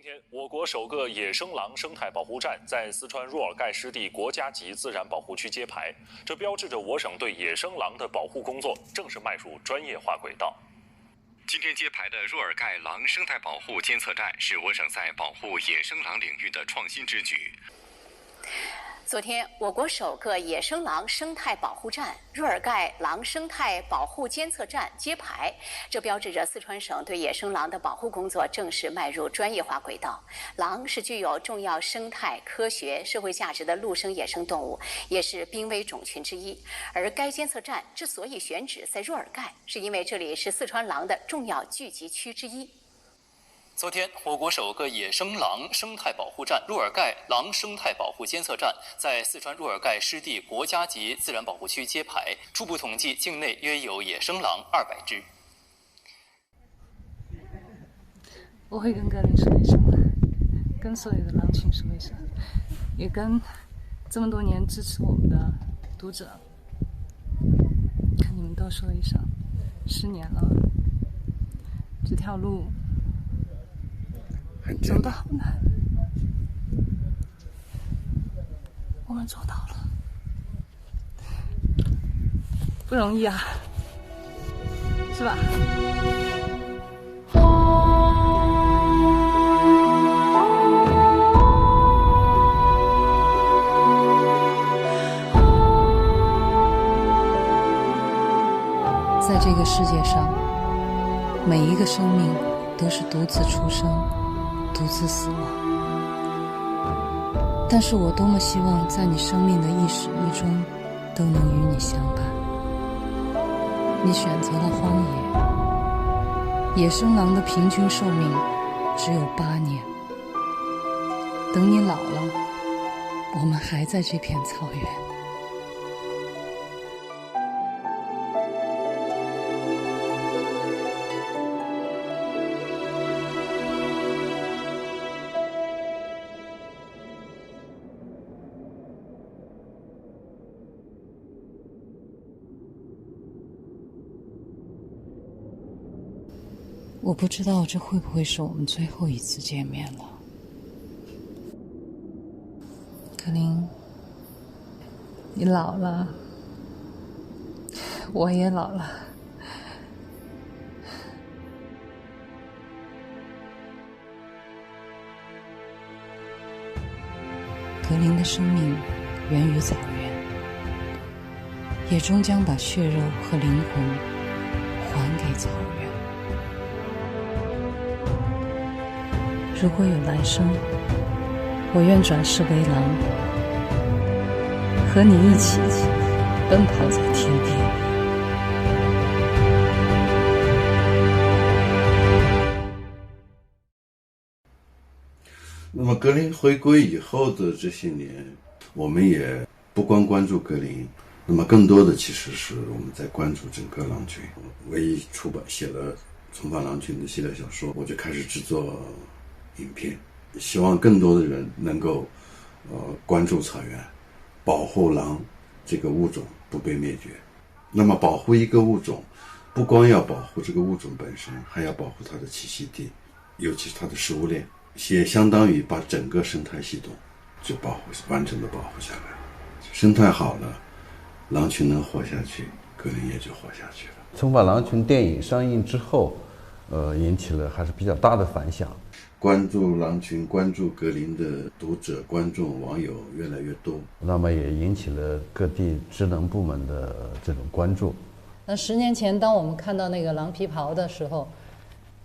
Speaker 10: 天，我国首个野生狼生态保护站在四川若尔盖湿地国家级自然保护区揭牌，这标志着我省对野生狼的保护工作正式迈入专业化轨道。
Speaker 11: 今天揭牌的若尔盖狼生态保护监测站是我省在保护野生狼领域的创新之举。
Speaker 12: 昨天，我国首个野生狼生态保护站若尔盖狼生态保护监测站揭牌，这标志着四川省对野生狼的保护工作正式迈入专业化轨道。狼是具有重要生态、科学、社会价值的陆生野生动物，也是濒危种群之一。而该监测站之所以选址在若尔盖，是因为这里是四川狼的重要聚集区之一。
Speaker 13: 昨天，我国首个野生狼生态保护站若尔盖狼生态保护监测站在四川若尔盖湿地国家级自然保护区揭牌，初步统计境内约有野生狼200只。
Speaker 3: 我会跟格林说一声，跟所有的狼群说一声，也跟这么多年支持我们的读者，跟你们都说一声，10年了，这条路走得好难，我们做到了，不容易啊，是吧？在这个世界上，每一个生命都是独自出生，独自死亡，但是我多么希望在你生命的一始一终都能与你相伴。你选择了荒野，野生狼的平均寿命只有8年。等你老了，我们还在这片草原。我不知道这会不会是我们最后一次见面了，格林，你老了，我也老了。格林的生命源于草原，也终将把血肉和灵魂还给草原。如果有来生，我愿转世为狼，和你一起奔跑在天边。
Speaker 2: 那么格林回归以后的这些年，我们也不光关注格林，那么更多的其实是我们在关注整个狼群。唯一出版写了重返狼群的系列小说，我就开始制作影片，希望更多的人能够关注草原，保护狼这个物种不被灭绝。那么保护一个物种，不光要保护这个物种本身，还要保护它的栖息地，尤其是它的食物链，也相当于把整个生态系统就完整的保护下来了。生态好了，狼群能活下去，格林也就活下去了。
Speaker 5: 重返狼群电影上映之后，引起了还是比较大的反响。
Speaker 2: 关注狼群、关注格林的读者、观众、网友越来越多，
Speaker 5: 那么也引起了各地职能部门的这种关注。
Speaker 3: 那10年前，当我们看到那个狼皮袍的时候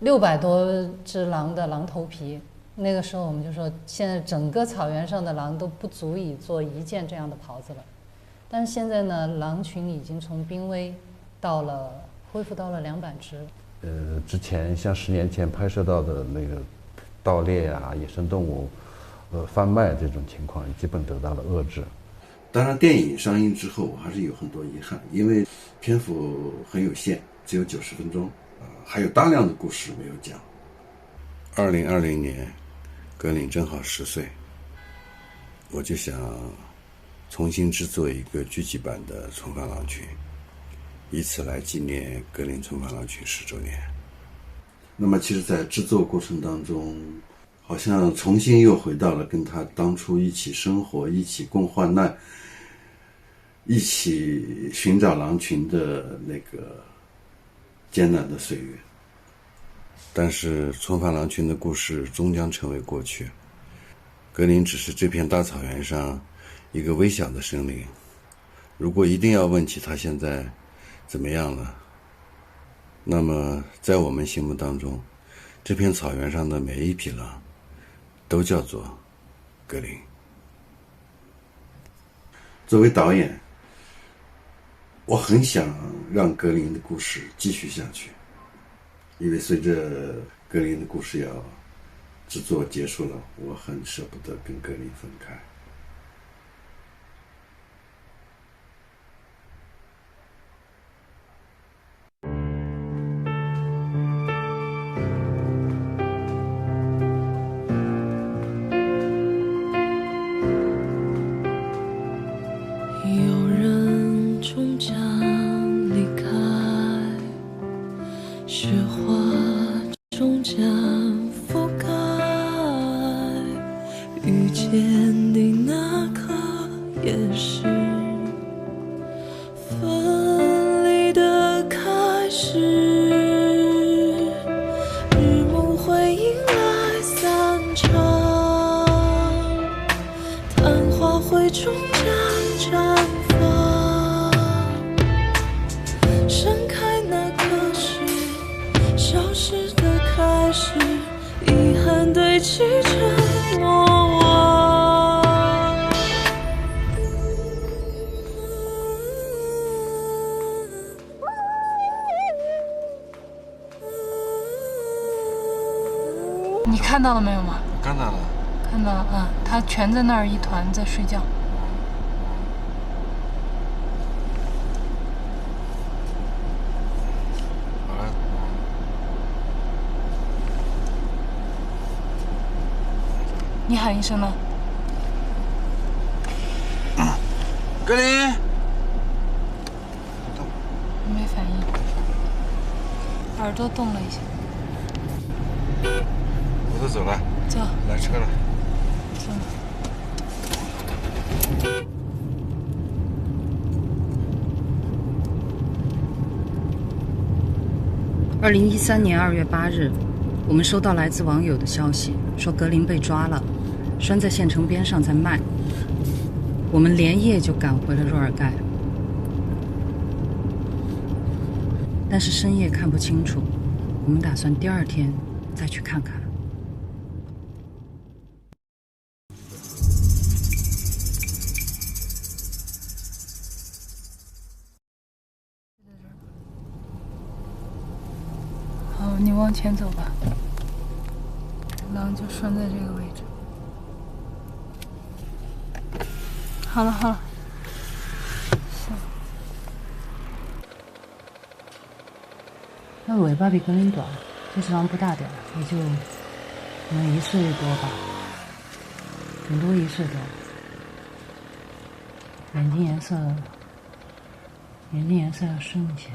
Speaker 3: ，600多只狼的狼头皮，那个时候我们就说，现在整个草原上的狼都不足以做一件这样的袍子了。但是现在呢，狼群已经从濒危恢复到了200只。
Speaker 5: 之前像10年前拍摄到的那个盗猎啊、野生动物贩卖这种情况，基本得到了遏制。
Speaker 2: 当然，电影上映之后，我还是有很多遗憾，因为篇幅很有限，只有90分钟，还有大量的故事没有讲。2020年，格林正好10岁，我就想重新制作一个剧集版的《重返狼群》，以此来纪念格林重返狼群10周年。那么，其实，在制作过程当中，好像重新又回到了跟他当初一起生活、一起共患难、一起寻找狼群的那个艰难的岁月。但是重返狼群的故事终将成为过去，格林只是这片大草原上一个微小的生灵。如果一定要问起他现在怎么样了，那么在我们心目当中，这片草原上的每一匹狼都叫做格林。作为导演，我很想让格林的故事继续下去，因为随着格林的故事要制作结束了，我很舍不得跟格林分开。
Speaker 7: 有人终将离开，雪花终将覆盖，遇见你那刻也是分离的开始，日暮会迎来散场，昙花会终将绽放，盛开那刻是消失的开始，遗憾堆积着过往。
Speaker 4: 你看到了没有吗？
Speaker 6: 看到了。
Speaker 4: 看到了啊，它全在那儿一团在睡觉。你喊一声呢？
Speaker 6: 格林，
Speaker 4: 没反应，耳朵动了一下。
Speaker 6: 我都走了。
Speaker 4: 走。
Speaker 6: 来车了。
Speaker 4: 走。
Speaker 14: 2013年2月8日，我们收到来自网友的消息，说格林被抓了，拴在县城边上在卖。我们连夜就赶回了若尔盖，但是深夜看不清楚，我们打算第二天再去看看。
Speaker 4: 好，你往前走吧，狼就拴在这个位置。好了好了，行。
Speaker 3: 它尾巴比格林短，这只狼不大点，也就可能1岁多吧，顶多1岁多。眼睛颜色要深一些。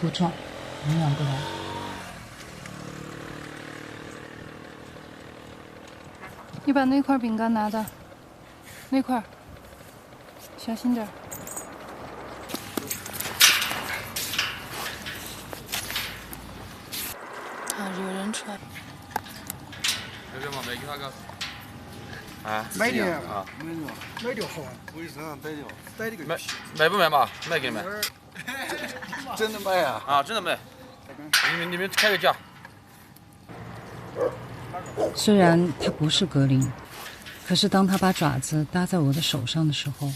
Speaker 3: 不壮，营养不良。
Speaker 4: 你把那块饼干拿着，那块，小心点。啊，有人出来。
Speaker 9: 啊，
Speaker 15: 买点
Speaker 9: 啊，
Speaker 15: 买点好啊，
Speaker 9: 我身上带掉，
Speaker 15: 带这个
Speaker 9: 卖不卖嘛？卖给你们。
Speaker 15: 真的卖啊！
Speaker 9: 啊，真的卖。你们开个价。
Speaker 14: 虽然他不是格林，可是当他把爪子搭在我的手上的时候，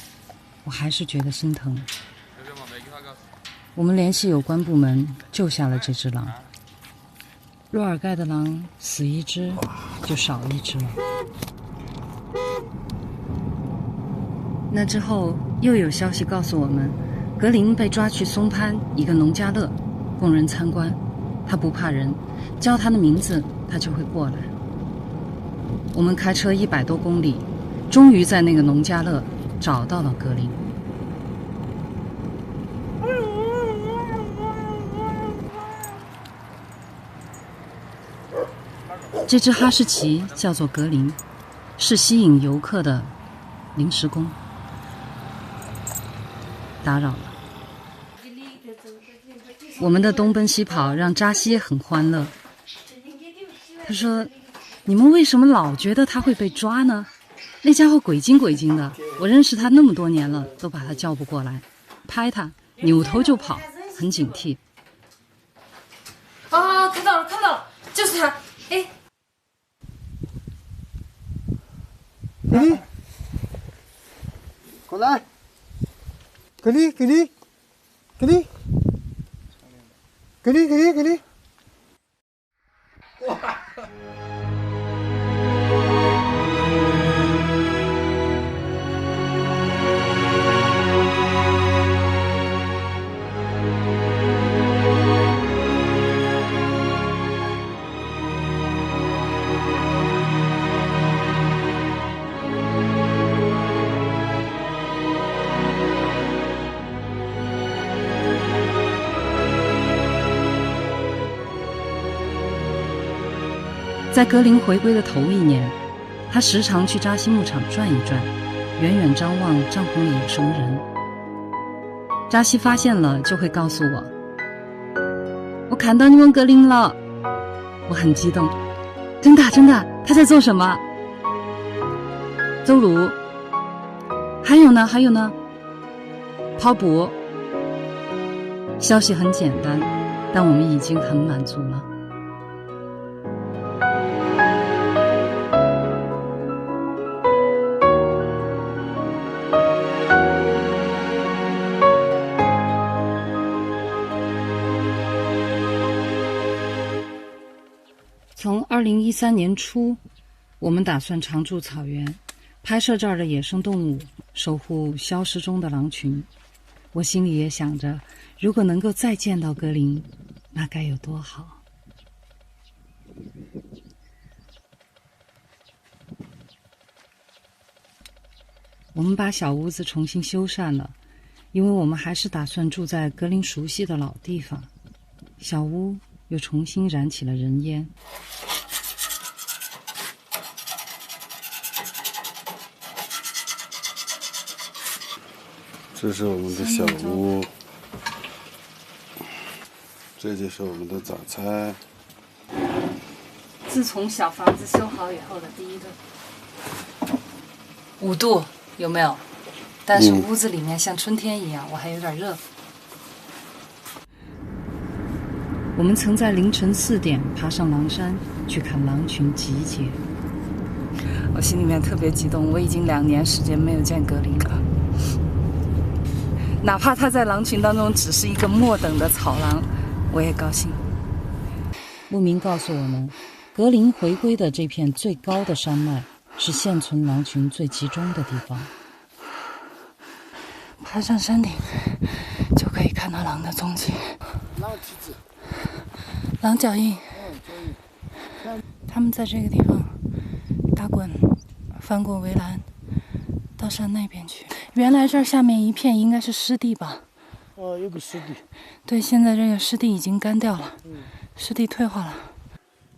Speaker 14: 我还是觉得心疼。我们联系有关部门，救下了这只狼。若尔盖的狼死一只，就少一只了。那之后又有消息告诉我们。 格林被抓去松潘一个农家乐，供人参观。他不怕人，叫他的名字，他就会过来。我们开车100多公里，终于在那个农家乐找到了格林。这只哈士奇叫做格林，是吸引游客的临时工。打扰了。我们的东奔西跑让扎西很欢乐。他说：“你们为什么老觉得他会被抓呢？那家伙鬼精鬼精的，我认识他那么多年了，都把他叫不过来，拍他扭头就跑，很警惕。”
Speaker 8: 啊，看到了，看到了，就是他！哎，
Speaker 15: 给你，过来，给你，给你，给你，给你，给你，给你。哇！
Speaker 14: 在格林回归的头1年，他时常去扎西牧场转一转，远远张望帐篷里有什么人。扎西发现了就会告诉我：“我看到你们格林了。”我很激动，真的真的，他在做什么？走路。还有呢，还有呢，跑步。消息很简单，但我们已经很满足了。从2013年初，我们打算常驻草原，拍摄这儿的野生动物，守护消失中的狼群。我心里也想着，如果能够再见到格林，那该有多好。我们把小屋子重新修缮了，因为我们还是打算住在格林熟悉的老地方。小屋又重新燃起了人烟。
Speaker 2: 这是我们的小屋，这就是我们的早餐。
Speaker 3: 自从小房子修好以后的第一顿，5度有没有？但是屋子里面像春天一样，我还有点热。
Speaker 14: 我们曾在凌晨4点爬上狼山去看狼群集结。
Speaker 3: 我心里面特别激动，我已经2年时间没有见格林了。哪怕他在狼群当中只是一个末等的草狼，我也高兴。
Speaker 14: 牧民告诉我们，格林回归的这片最高的山脉是现存狼群最集中的地方。
Speaker 3: 爬上山顶就可以看到狼的踪迹，
Speaker 15: 狼体质，
Speaker 3: 狼脚印。他们在这个地方打滚，翻过围栏，到山那边去。原来这儿下面一片应该是湿地吧？
Speaker 15: 哦，有个湿地。
Speaker 3: 对，现在这个湿地已经干掉了，湿地退化了。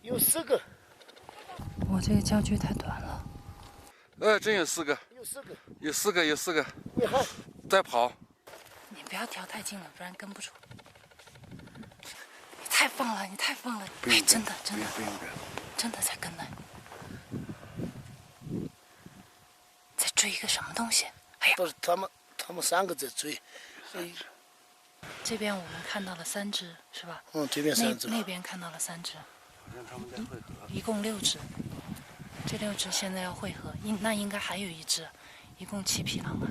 Speaker 15: 有4个。
Speaker 3: 我这个焦距太短了。
Speaker 6: 真有4个。
Speaker 15: 有4个。
Speaker 6: 有4个，有4个。
Speaker 15: 你还
Speaker 6: 在跑。
Speaker 3: 你不要调太近了，不然跟不住。你太放了，你太放了！哎，真的，真的，真的在跟来。在追一个什么东西？哎呀！
Speaker 15: 不是他们3个在追。
Speaker 3: 这边我们看到了3只，是吧？
Speaker 15: 这边3只。
Speaker 3: 那边看到了3只。一共6只。这6只现在要汇合，那应该还有1只，一共7匹狼啊！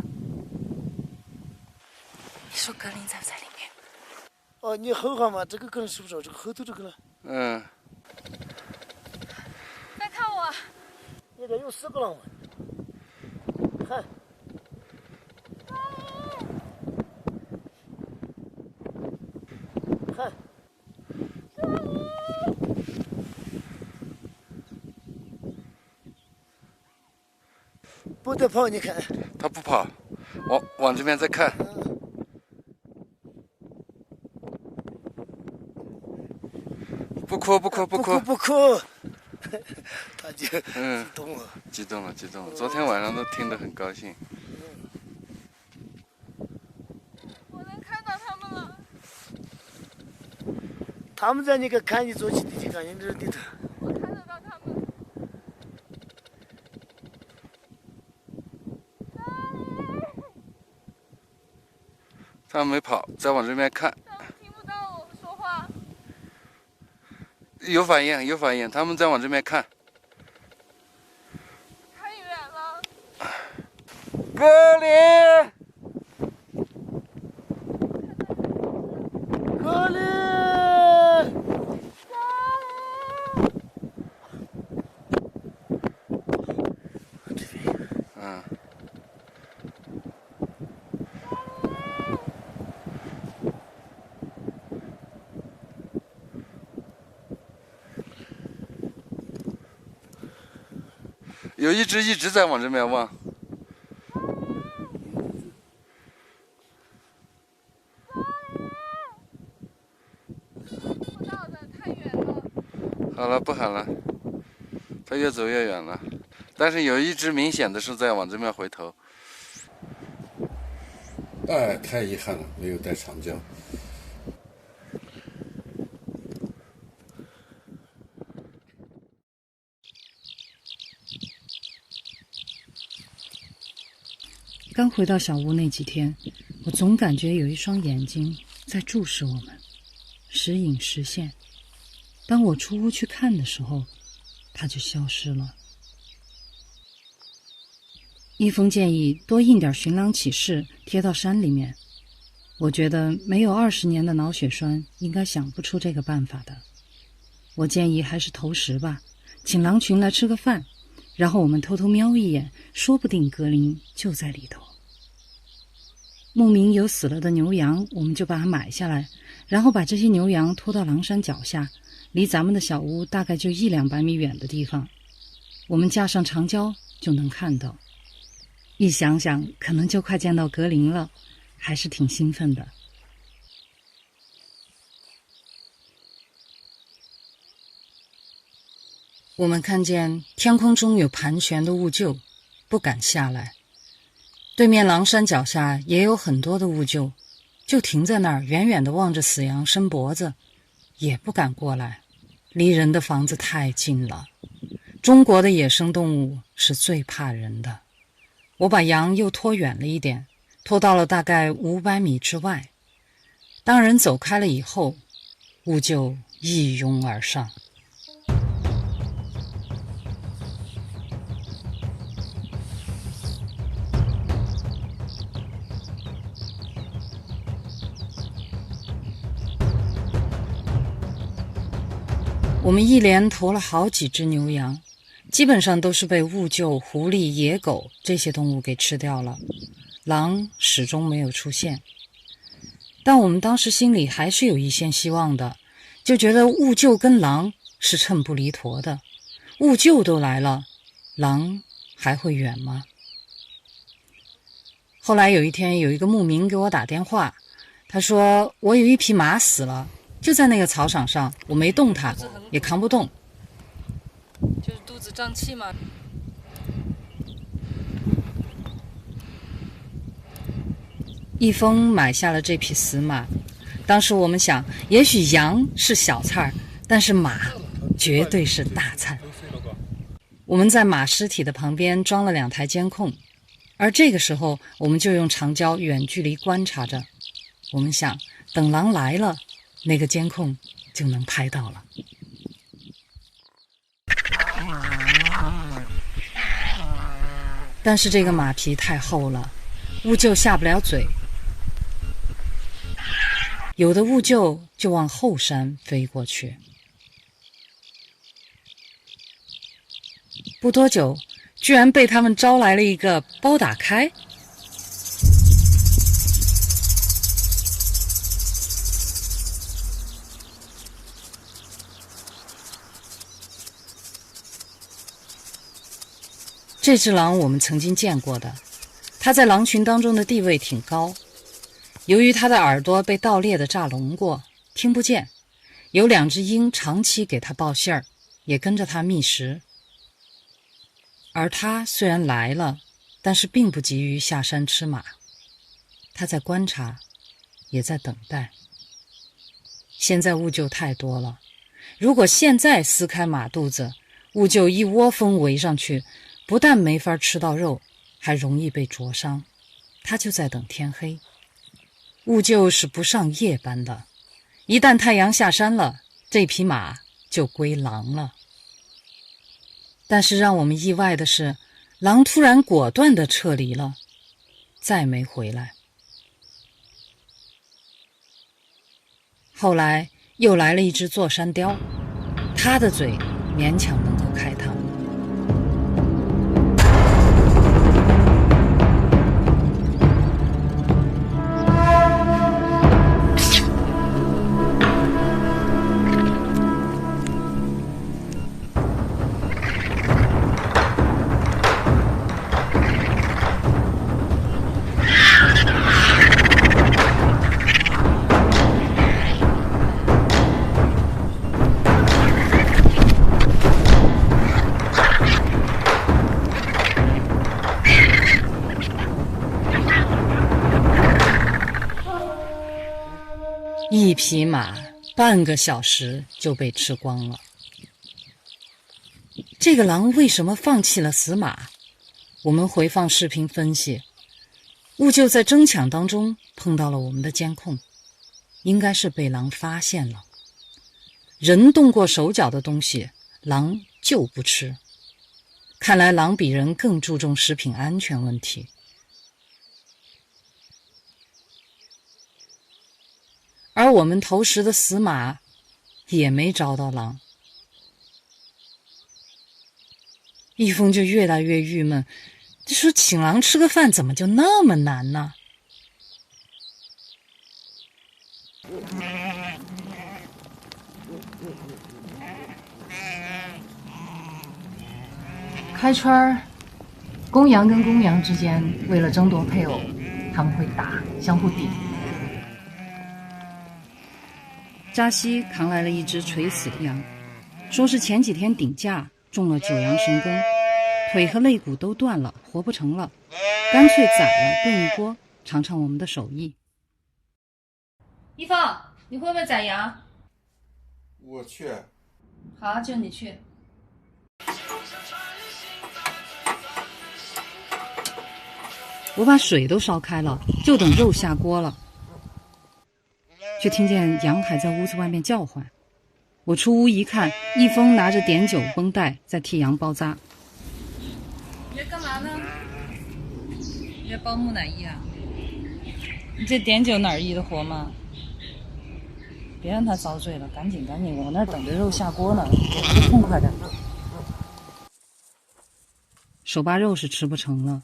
Speaker 3: 你说格林在不在里面？
Speaker 15: 哦，你后哈嘛，这个格林是不是这个后头这个呢？
Speaker 8: 来看我。
Speaker 15: 那个有4个狼嘛？看。看。不得跑，你看。
Speaker 6: 他不跑，往这边再看。不哭，不哭，不哭，
Speaker 15: 不哭。
Speaker 9: 他就激动了。激动了。昨天晚上都听得很高兴。
Speaker 4: 我能看到他们了。
Speaker 9: 他们在那个看你坐起的去看你这里头。
Speaker 4: 我看得到他们。
Speaker 9: 他们没跑，在往这边看。
Speaker 4: 他们听不到我说话。
Speaker 9: 有反应，他们在往这边看。
Speaker 4: 太远了。
Speaker 9: 格林，格林，有一只一直在往这边望。好了，不喊了，它越走越远了。但是有一只明显的是在往这边回头。
Speaker 2: 哎，太遗憾了，没有带长焦。
Speaker 14: 刚回到小屋那几天，我总感觉有一双眼睛在注视我们，时隐时现。当我出屋去看的时候，它就消失了。一峰建议多印点寻狼启事贴到山里面，我觉得没有20年的脑血栓应该想不出这个办法的。我建议还是投食吧，请狼群来吃个饭，然后我们偷偷瞄一眼，说不定格林就在里头。牧民有死了的牛羊，我们就把它买下来，然后把这些牛羊拖到狼山脚下，离咱们的小屋大概就100-200米远的地方，我们架上长焦就能看到。一想想可能就快见到格林了，还是挺兴奋的。我们看见天空中有盘旋的兀鹫，不敢下来。对面狼山脚下也有很多的兀鹫，就停在那儿远远地望着死羊伸脖子，也不敢过来，离人的房子太近了。中国的野生动物是最怕人的。我把羊又拖远了一点，拖到了大概500米之外。当人走开了以后，兀鹫一拥而上。我们一连投了好几只牛羊，基本上都是被兀鹫、狐狸、野狗这些动物给吃掉了，狼始终没有出现。但我们当时心里还是有一线希望的，就觉得兀鹫跟狼是秤不离砣的。兀鹫都来了，狼还会远吗？后来有一天，有一个牧民给我打电话，他说我有一匹马死了，就在那个草场上，我没动它，也扛不动。
Speaker 4: 就是肚子胀气嘛。
Speaker 14: 一峰买下了这匹死马，当时我们想，也许羊是小菜，但是马绝对是大菜。我们在马尸体的旁边装了2台监控，而这个时候我们就用长焦远距离观察着。我们想，等狼来了，那个监控就能拍到了。但是这个马皮太厚了，兀鹫下不了嘴，有的兀鹫就往后山飞过去。不多久，居然被他们招来了一个包打开。这只狼我们曾经见过的，它在狼群当中的地位挺高。由于它的耳朵被盗猎的炸聋过，听不见，有2只鹰长期给它报信儿，也跟着他觅食。而他虽然来了，但是并不急于下山吃马，他在观察，也在等待。现在兀鹫太多了，如果现在撕开马肚子，兀鹫一窝蜂围上去，不但没法吃到肉，还容易被灼伤。他就在等天黑。兀鹫是不上夜班的，一旦太阳下山了，这匹马就归狼了。但是让我们意外的是，狼突然果断地撤离了，再没回来。后来又来了一只座山雕，它的嘴勉强能够开膛。一匹马半个小时就被吃光了。这个狼为什么放弃了死马？我们回放视频分析，兀鹫在争抢当中碰到了我们的监控，应该是被狼发现了。人动过手脚的东西，狼就不吃。看来狼比人更注重食品安全问题。而我们投食的死马也没找到狼。一峰就越来越郁闷，就说请狼吃个饭怎么就那么难呢？
Speaker 3: 开圈，公羊跟公羊之间为了争夺配偶，他们会打，相互顶。
Speaker 14: 扎西扛来了一只垂死的羊，说是前几天顶架中了九阳神功，腿和肋骨都断了，活不成了，干脆宰了炖一锅，尝尝我们的手艺。一峰，你会不会宰羊？
Speaker 2: 我去。
Speaker 14: 好，就你去。我把水都烧开了，就等肉下锅了。却听见羊还在屋子外面叫唤。我出屋一看，一峰拿着碘酒绷带在替羊包扎。
Speaker 3: 你在干嘛呢？
Speaker 14: 你在包木乃伊啊？你这碘酒哪儿医的活吗？别让他遭罪了，赶紧，我那儿等着肉下锅呢，给他痛快点。手扒肉是吃不成了，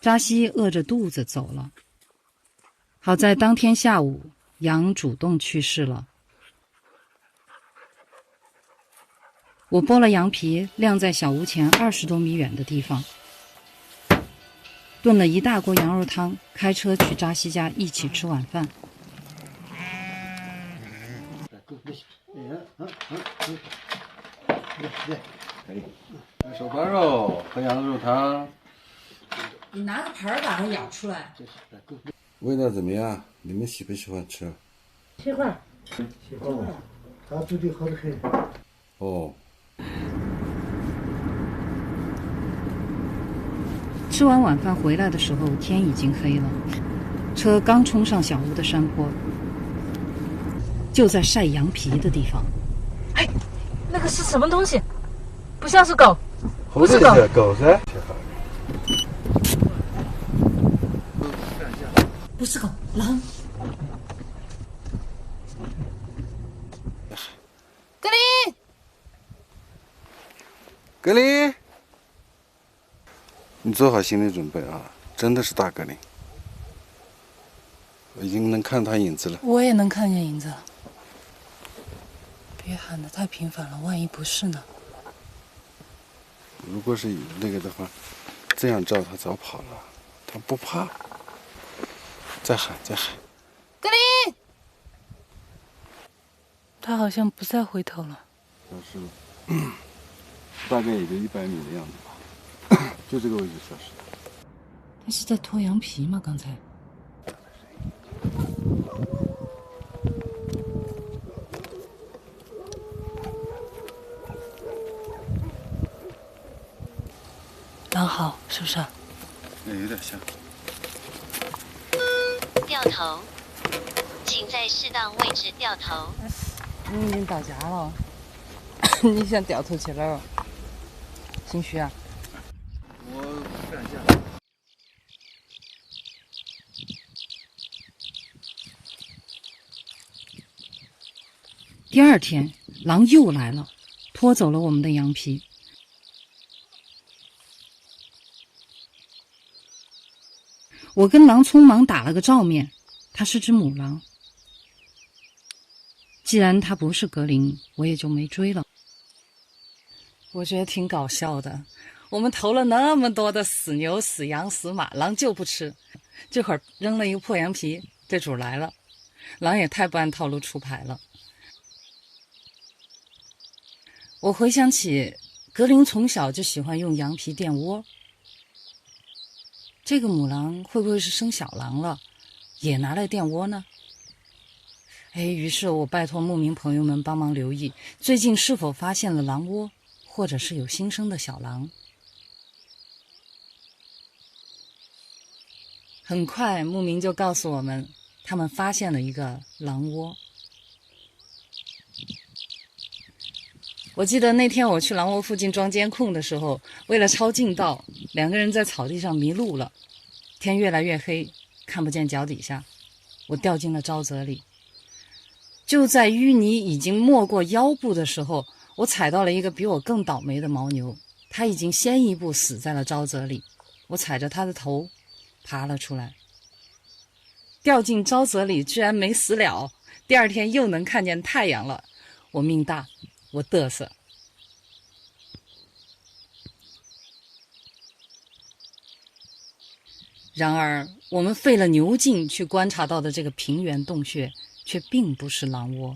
Speaker 14: 扎西饿着肚子走了。好在当天下午羊主动去世了。我剥了羊皮，晾在小屋前20多米远的地方，炖了一大锅羊肉汤，开车去扎西家一起吃晚饭。
Speaker 5: 手扒肉和羊肉汤。
Speaker 14: 你拿个盆把它舀出来。
Speaker 2: 味道怎么样？你们喜不喜欢吃？
Speaker 15: 喜欢，他煮的好得很。
Speaker 2: 哦。
Speaker 14: 吃完晚饭回来的时候，天已经黑了，车刚冲上小屋的山坡，就在晒羊皮的地方。
Speaker 3: 哎，那个是什么东西？不像是狗，
Speaker 2: 不是狗，狗噻。
Speaker 3: 不是狗，狼。
Speaker 2: 格林，格林，你做好心理准备啊！真的是大格林，我已经能看他影子了。
Speaker 3: 我也能看见影子。别喊得太频繁了，万一不是呢？
Speaker 2: 如果是那个的话，这样照他早跑了，他不怕。再喊，
Speaker 3: 格林！他好像不再回头了。
Speaker 2: 大概也就100米的样子吧，就这个位置消失的。
Speaker 14: 他是在脱羊皮吗？刚才？狼嚎是不是？
Speaker 2: 有点像。
Speaker 16: 掉头，请在适当位置掉头。
Speaker 14: 你已经到家了，你想掉头去哪儿？心虚啊？
Speaker 2: 我不敢下。
Speaker 14: 第二天，狼又来了，拖走了我们的羊皮。我跟狼匆忙打了个照面，它是只母狼。既然它不是格林，我也就没追了。我觉得挺搞笑的，我们投了那么多的死牛、死羊、死马，狼就不吃。这会儿扔了一个破羊皮，这主来了，狼也太不按套路出牌了。我回想起格林从小就喜欢用羊皮垫窝，这个母狼会不会是生小狼了，也拿来垫窝呢？于是我拜托牧民朋友们帮忙留意，最近是否发现了狼窝，或者是有新生的小狼。很快牧民就告诉我们，他们发现了一个狼窝。我记得那天我去狼窝附近装监控的时候，为了抄近道，2个人在草地上迷路了。天越来越黑，看不见脚底下，我掉进了沼泽里。就在淤泥已经没过腰部的时候，我踩到了一个比我更倒霉的牦牛，它已经先一步死在了沼泽里。我踩着它的头爬了出来，掉进沼泽里居然没死了。第二天又能看见太阳了，我命大，我嘚瑟。然而我们费了牛劲去观察到的这个平原洞穴却并不是狼窝，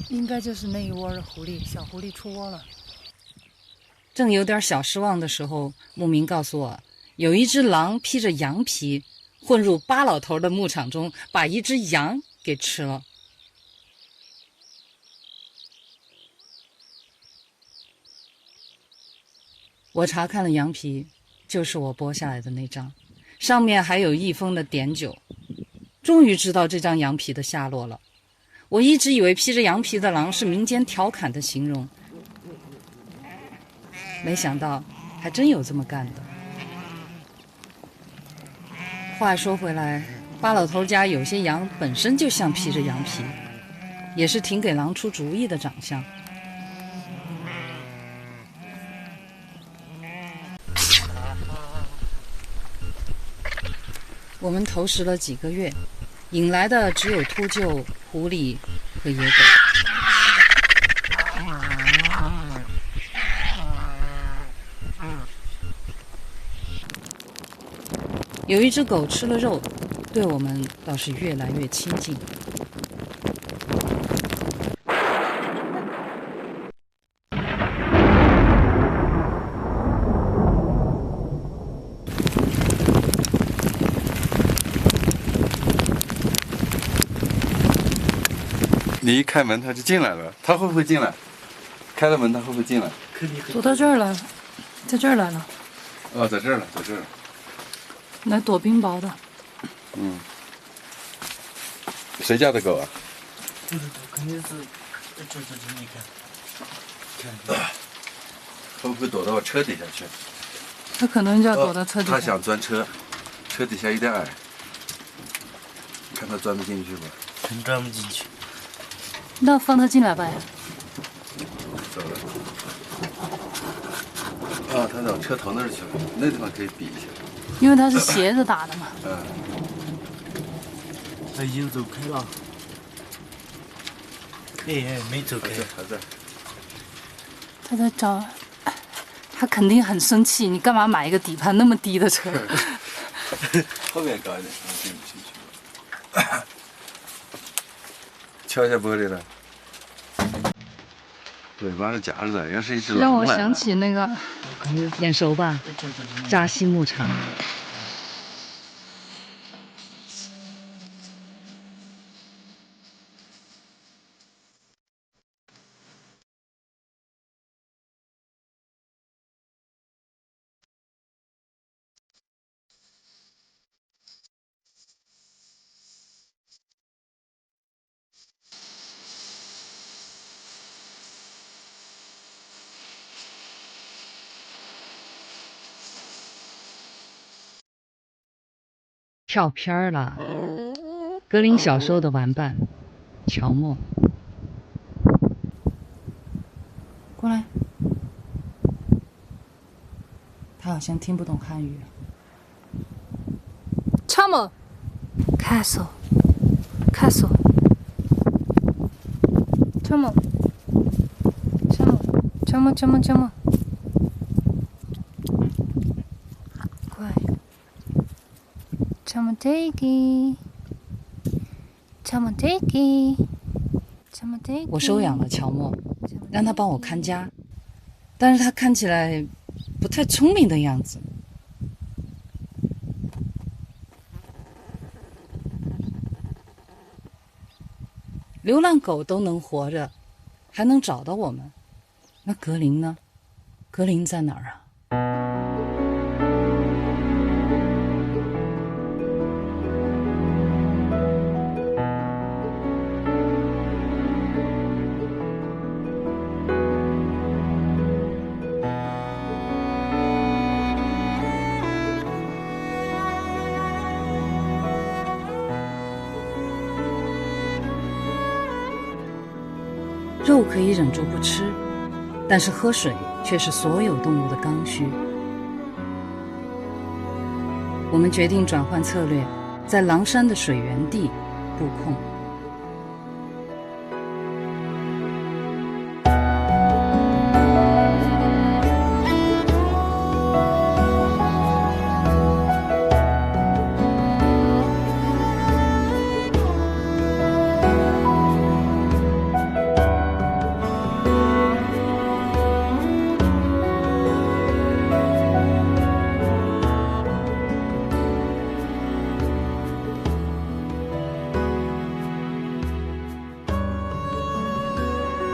Speaker 3: 应该就是那一窝的狐狸，小狐狸出窝了。
Speaker 14: 正有点小失望的时候，牧民告诉我，有一只狼披着羊皮混入巴老头的牧场中，把一只羊给吃了。我查看了羊皮，就是我剥下来的那张，上面还有一封的碘酒。终于知道这张羊皮的下落了。我一直以为披着羊皮的狼是民间调侃的形容，没想到还真有这么干的。话说回来，巴老头家有些羊本身就像披着羊皮，也是挺给狼出主意的长相。我们投食了几个月，引来的只有秃鹫、狐狸和野狗。有一只狗吃了肉，对我们倒是越来越亲近。
Speaker 2: 你一开门它就进来了，它会不会进来？开了门它会不会进来？
Speaker 3: 躲到这儿来了，在这儿来了。
Speaker 2: 哦，在这儿了，在这儿了。
Speaker 3: 来躲冰雹的。
Speaker 2: 嗯。谁家的狗啊？
Speaker 17: 这个狗肯定是这你看，
Speaker 2: 会不会躲到我车底下去？
Speaker 3: 它可能就要躲到车底下。
Speaker 2: 它想钻车，车底下有点矮，看它钻得进去吧。
Speaker 17: 真钻不进去。
Speaker 3: 那放它进来吧。
Speaker 2: 走了。啊，它到车头那儿去了，那地方可以比一下。
Speaker 3: 因为它是斜着打的嘛。
Speaker 2: 嗯。
Speaker 17: 它已经走开了。哎，没走开，
Speaker 2: 还在。
Speaker 3: 他在找，他肯定很生气。你干嘛买一个底盘那么低的车？
Speaker 2: 后面高一点，进不进去？敲一下玻璃了。
Speaker 6: 嘴巴是夹着的，原来是一只狼。
Speaker 3: 让我想起那个
Speaker 14: 眼熟吧，扎西牧场。跳片儿了，格林小时候的玩伴，乔默。
Speaker 3: 过来。他好像听不懂汉语。
Speaker 4: 乔默
Speaker 3: Castle。
Speaker 4: 乔默。
Speaker 3: 乖。Chamadegi。我收养了乔默，让他帮我看家，但是他看起来不太聪明的样子。流浪狗都能活着，还能找到我们，那格林呢？格林在哪儿啊？肉可以忍住不吃，但是喝水却是所有动物的刚需。我们决定转换策略，在狼山的水源地布控。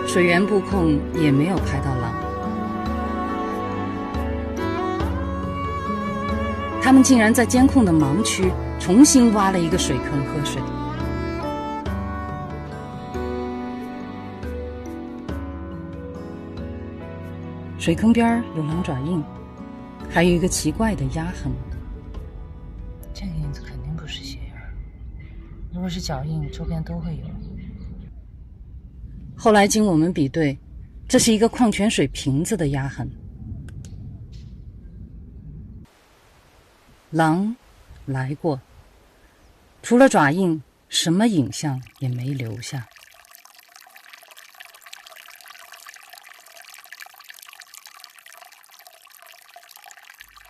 Speaker 3: 水源布控也没有拍到狼，他们竟然在监控的盲区重新挖了一个水坑喝水。水坑边有狼爪印，还有一个奇怪的压痕。这个印子肯定不是鞋印，如果是脚印，周边都会有。后来经我们比对，这是一个矿泉水瓶子的压痕。狼来过，除了爪印，什么影像也没留下。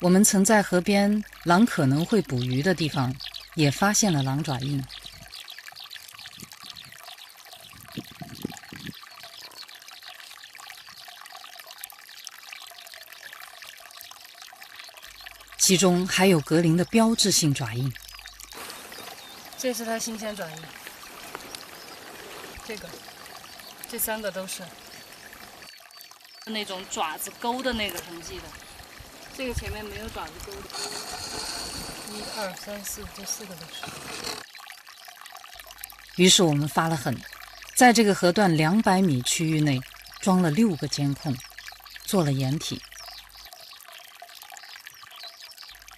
Speaker 3: 我们曾在河边狼可能会捕鱼的地方，也发现了狼爪印。其中还有格林的标志性爪印，这是它新鲜爪印，
Speaker 4: 这3个都是那种爪子勾的那个痕迹的，这个前面没有爪子勾的。1、2、3、4，这4个都是。
Speaker 14: 于是我们发了狠，在这个河段200米区域内装了6个监控，做了掩体。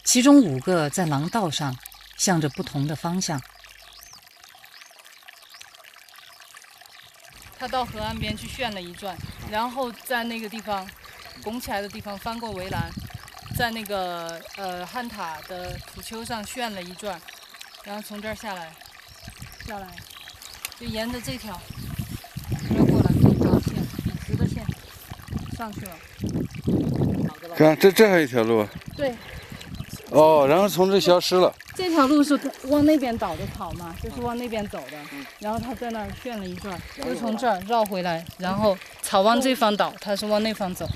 Speaker 14: 其中5个在廊道上，向着不同的方向。
Speaker 4: 他到河岸边去旋了一转，然后在那个地方拱起来的地方翻过围栏，在那个旱塔的土丘上旋了一转，然后从这儿下来，就沿着这条绕过来这条线，笔直的线上去了。
Speaker 6: 看，这还有一条路。
Speaker 4: 对。
Speaker 6: 哦，然后从这消失了。
Speaker 4: 这条路是往那边倒的草嘛，就是往那边走的。然后他在那儿旋了一转，又从这儿绕回来，然后
Speaker 3: 草往这方倒，它是往那方走。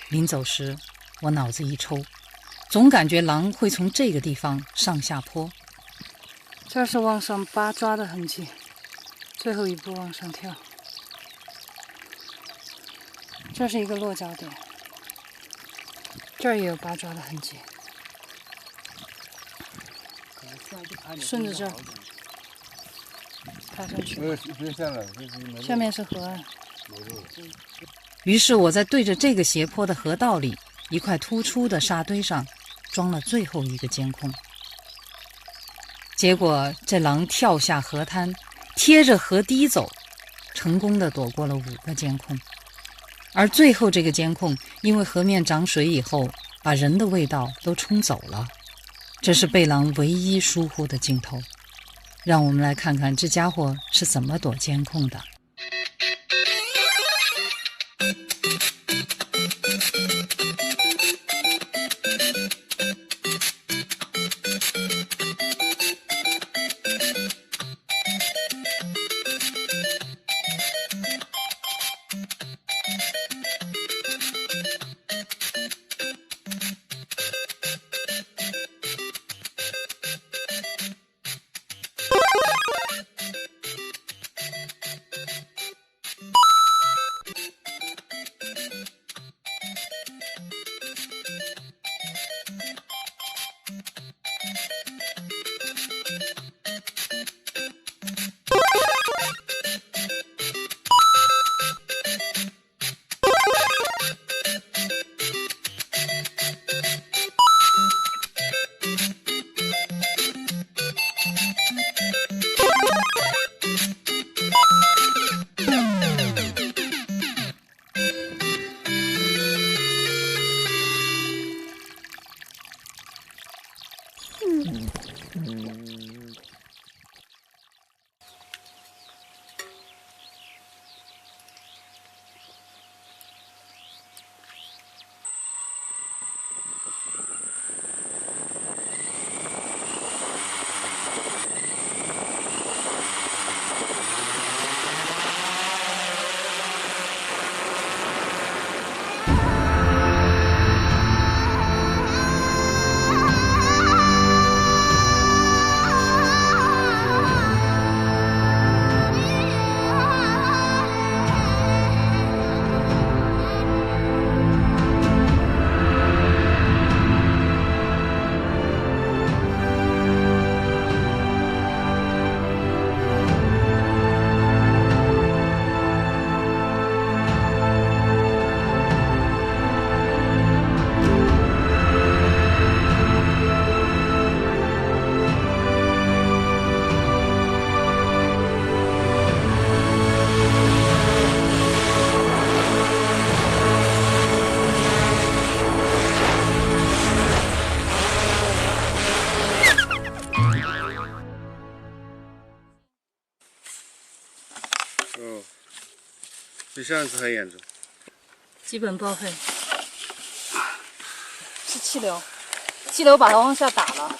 Speaker 14: 临走时，我脑子一抽，总感觉狼会从这个地方上下坡。
Speaker 3: 这是往上八抓的痕迹，最后一步往上跳。这是一个落脚点，这儿也有八抓的痕迹。顺着这儿爬上去，下面是河岸。
Speaker 14: 于是我在对着这个斜坡的河道里一块突出的沙堆上装了最后一个监控。结果这狼跳下河滩，贴着河堤走，成功地躲过了5个监控。而最后这个监控因为河面涨水以后把人的味道都冲走了，这是被狼唯一疏忽的镜头。让我们来看看这家伙是怎么躲监控的。
Speaker 2: 比上次还严重，
Speaker 3: 基本报废。是气流，气流把它往下打了。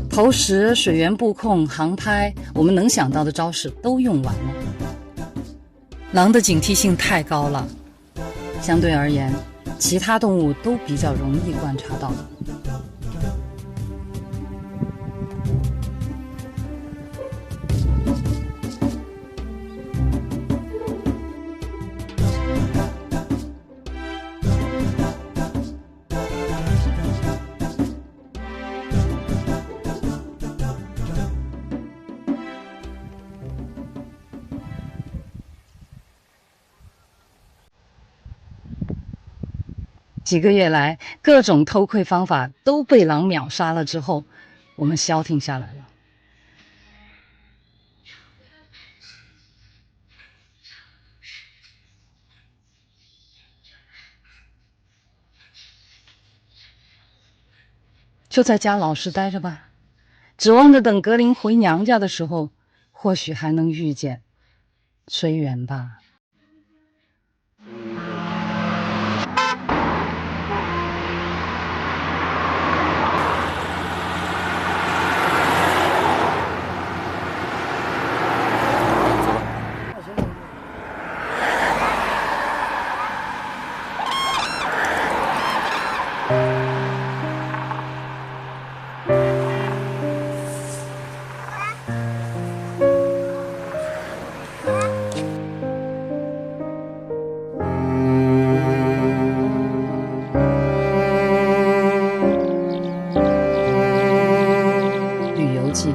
Speaker 14: 投石、水源布控、航拍，我们能想到的招式都用完了。狼的警惕性太高了，相对而言，其他动物都比较容易观察到。几个月来，各种偷窥方法都被狼秒杀了之后，我们消停下来了。就在家老实待着吧，指望着等格林回娘家的时候，或许还能遇见，随缘吧。游记，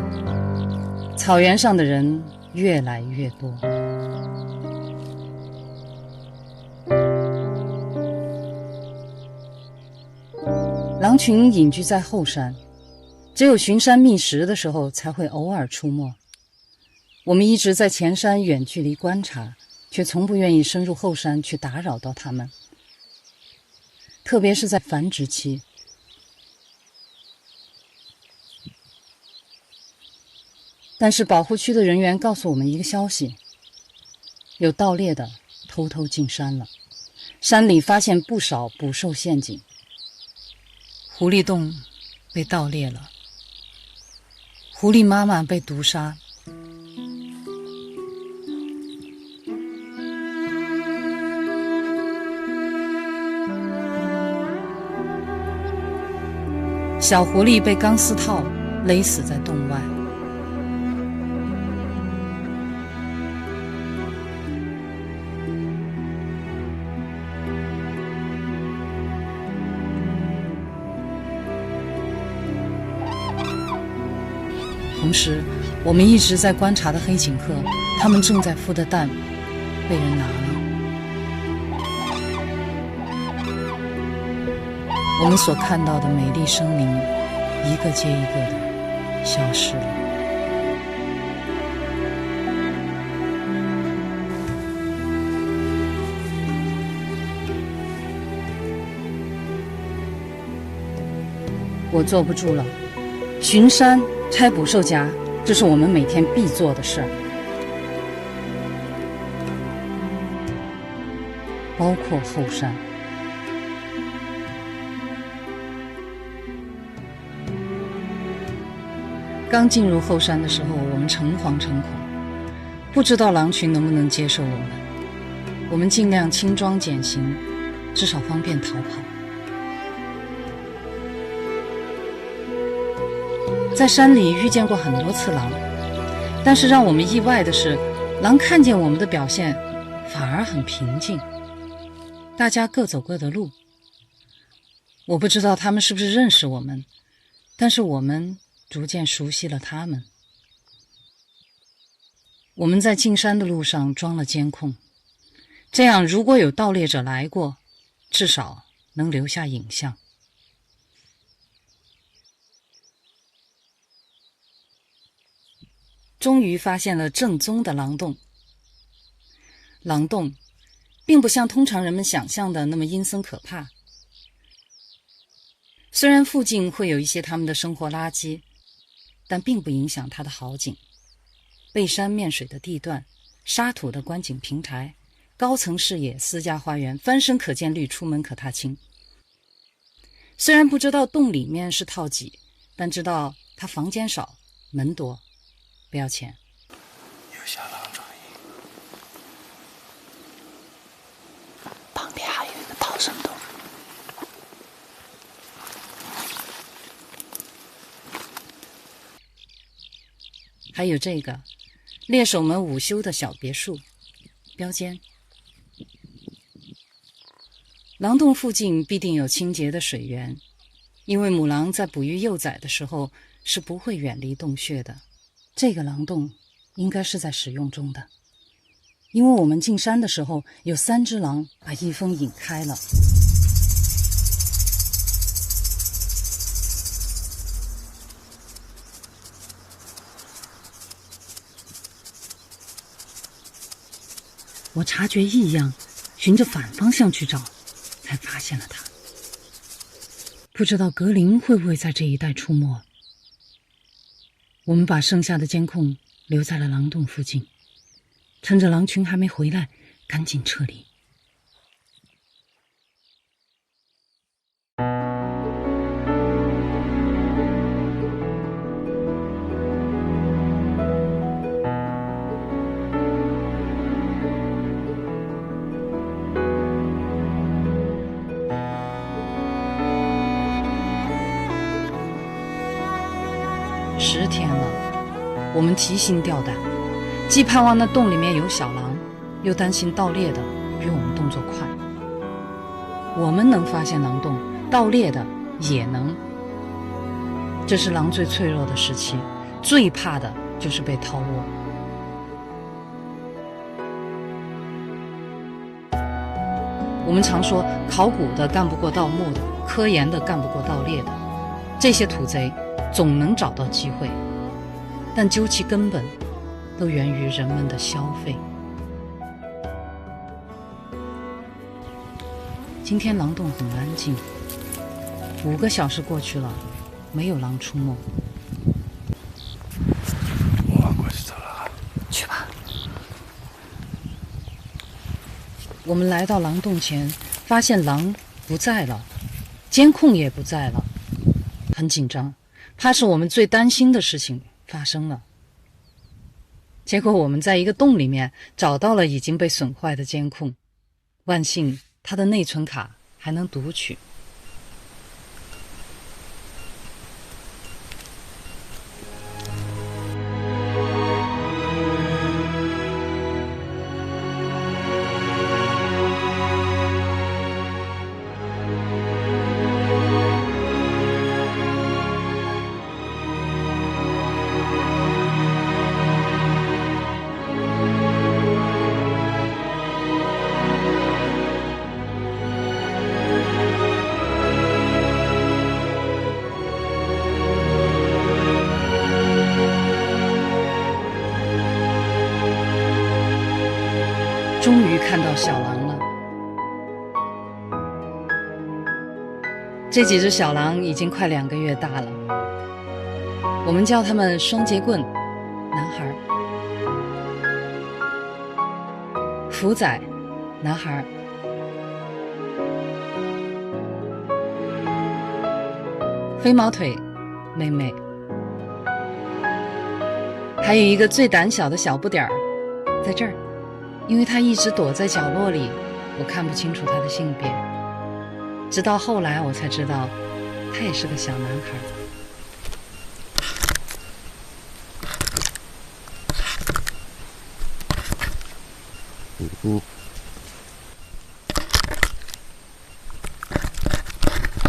Speaker 14: 草原上的人越来越多。狼群隐居在后山，只有巡山觅食的时候才会偶尔出没。我们一直在前山远距离观察，却从不愿意深入后山去打扰到它们，特别是在繁殖期。但是保护区的人员告诉我们一个消息，有盗猎的偷偷进山了，山里发现不少捕兽陷阱。狐狸洞被盗猎了，狐狸妈妈被毒杀。小狐狸被钢丝套勒死在洞外。同时，我们一直在观察的黑颈鹤，它们正在孵的蛋被人拿了。我们所看到的美丽生灵，一个接一个的消失了。我坐不住了，巡山、拆捕兽夹，这是我们每天必做的事儿，包括后山。刚进入后山的时候，我们诚惶诚恐，不知道狼群能不能接受我们。我们尽量轻装简行，至少方便逃跑。在山里遇见过很多次狼，但是让我们意外的是，狼看见我们的表现反而很平静，大家各走各的路。我不知道他们是不是认识我们，但是我们逐渐熟悉了他们。我们在进山的路上装了监控，这样如果有盗猎者来过，至少能留下影像。终于发现了正宗的狼洞。狼洞并不像通常人们想象的那么阴森可怕，虽然附近会有一些他们的生活垃圾，但并不影响它的好景。背山面水的地段，沙土的观景平台，高层视野，私家花园，翻身可见绿，出门可踏青。虽然不知道洞里面是套几，但知道它房间少，门多，不要钱。
Speaker 17: 有小狼转移，
Speaker 3: 旁边还有一个逃生洞。
Speaker 14: 还有这个猎手们午休的小别墅，标间。狼洞附近必定有清洁的水源，因为母狼在哺育幼崽的时候是不会远离洞穴的。这个狼洞应该是在使用中的，因为我们进山的时候有3只狼把一峰引开了。我察觉异样，循着反方向去找，才发现了它。不知道格林会不会在这一带出没。我们把剩下的监控留在了狼洞附近，趁着狼群还没回来，赶紧撤离。10天了，我们提心吊胆，既盼望那洞里面有小狼，又担心盗猎的比我们动作快。我们能发现狼洞，盗猎的也能。这是狼最脆弱的时期，最怕的就是被掏窝。我们常说考古的干不过盗墓的，科研的干不过盗猎的，这些土贼总能找到机会，但究其根本，都源于人们的消费。今天狼洞很安静，5个小时过去了，没有狼出没。
Speaker 1: 我过去走了，
Speaker 14: 去吧。我们来到狼洞前，发现狼不在了，监控也不在了，很紧张，怕是我们最担心的事情发生了。结果我们在一个洞里面找到了已经被损坏的监控，万幸它的内存卡还能读取。终于看到小狼了。这几只小狼已经快2个月大了，我们叫它们双节棍男孩，福仔男孩，飞毛腿妹妹，还有一个最胆小的小不点儿在这儿，因为他一直躲在角落里，我看不清楚他的性别，直到后来我才知道他也是个小男孩。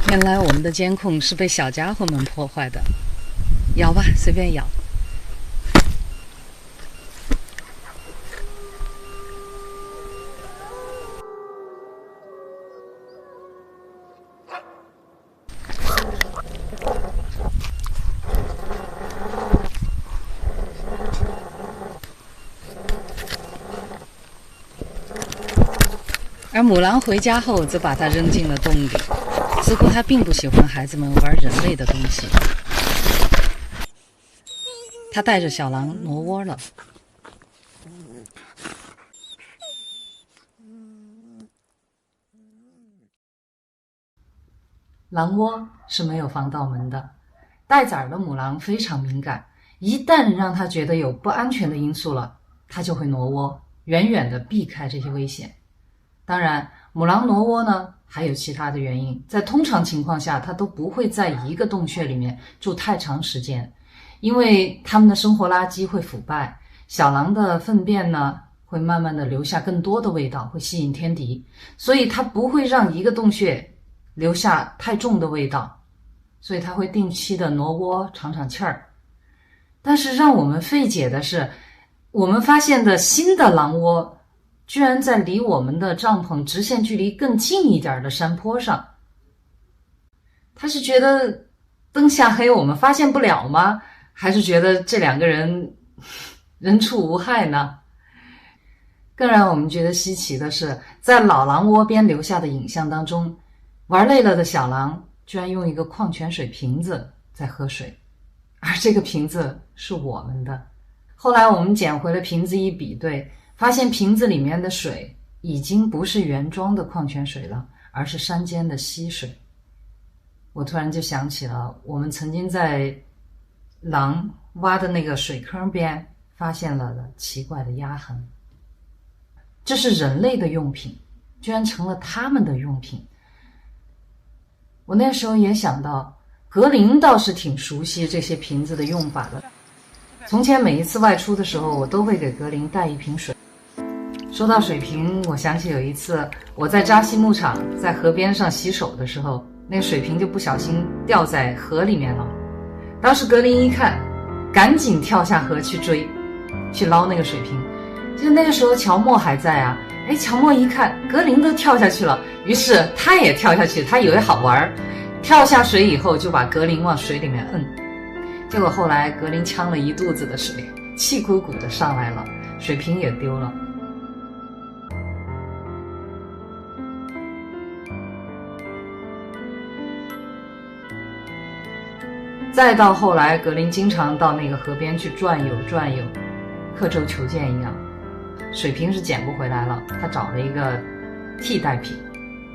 Speaker 14: 原来我们的监控是被小家伙们破坏的，咬吧，随便咬。而母狼回家后则把它扔进了洞里，似乎它并不喜欢孩子们玩人类的东西。它带着小狼挪窝了。狼窝是没有防盗门的，带崽儿的母狼非常敏感，一旦让它觉得有不安全的因素了，它就会挪窝，远远地避开这些危险。当然，母狼挪窝呢，还有其他的原因。在通常情况下，它都不会在一个洞穴里面住太长时间，因为它们的生活垃圾会腐败，小狼的粪便呢，会慢慢的留下更多的味道，会吸引天敌，所以它不会让一个洞穴留下太重的味道，所以它会定期的挪窝喘喘气儿。但是让我们费解的是，我们发现的新的狼窝居然在离我们的帐篷直线距离更近一点的山坡上。他是觉得灯下黑我们发现不了吗？还是觉得这2个人人畜无害呢？更让我们觉得稀奇的是，在老狼窝边留下的影像当中，玩累了的小狼居然用一个矿泉水瓶子在喝水，而这个瓶子是我们的。后来我们捡回了瓶子一比对，发现瓶子里面的水已经不是原装的矿泉水了，而是山间的溪水。我突然就想起了我们曾经在狼挖的那个水坑边发现了奇怪的压痕。这是人类的用品，居然成了他们的用品。我那时候也想到，格林倒是挺熟悉这些瓶子的用法的。从前每一次外出的时候，我都会给格林带一瓶水。说到水瓶，我想起有一次我在扎西牧场在河边上洗手的时候，那个水瓶就不小心掉在河里面了。当时格林一看，
Speaker 3: 赶紧跳下河去追，去捞那个水瓶。就那个时候乔默还在啊，哎，乔默一看格林都跳下去了，于是他也跳下去，他以为好玩，跳下水以后就把格林往水里面摁，结果后来格林呛了一肚子的水，气鼓鼓的上来了，水瓶也丢了。再到后来，格林经常到那个河边去转悠转悠，刻舟求剑一样。水瓶是捡不回来了，他找了一个替代品，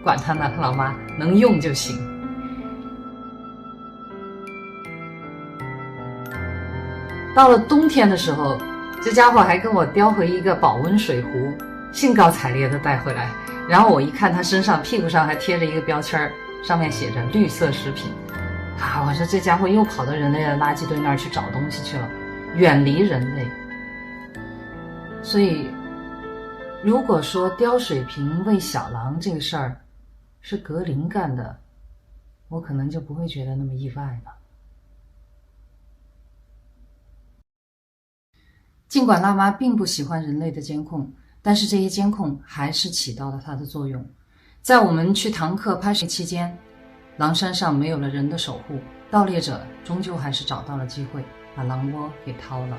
Speaker 3: 管他呢，老妈能用就行。到了冬天的时候，这家伙还跟我叼回一个保温水壶，兴高采烈地带回来。然后我一看他身上屁股上还贴着一个标签，上面写着绿色食品。啊，我说这家伙又跑到人类的垃圾堆那儿去找东西去了，远离人类。所以如果说叼水瓶喂小狼这个事儿是格林干的，我可能就不会觉得那么意外了。尽管辣妈并不喜欢人类的监控，但是这些监控还是起到了它的作用。在我们去唐克拍摄期间，狼山上没有了人的守护，盗猎者终究还是找到了机会，把狼窝给掏了。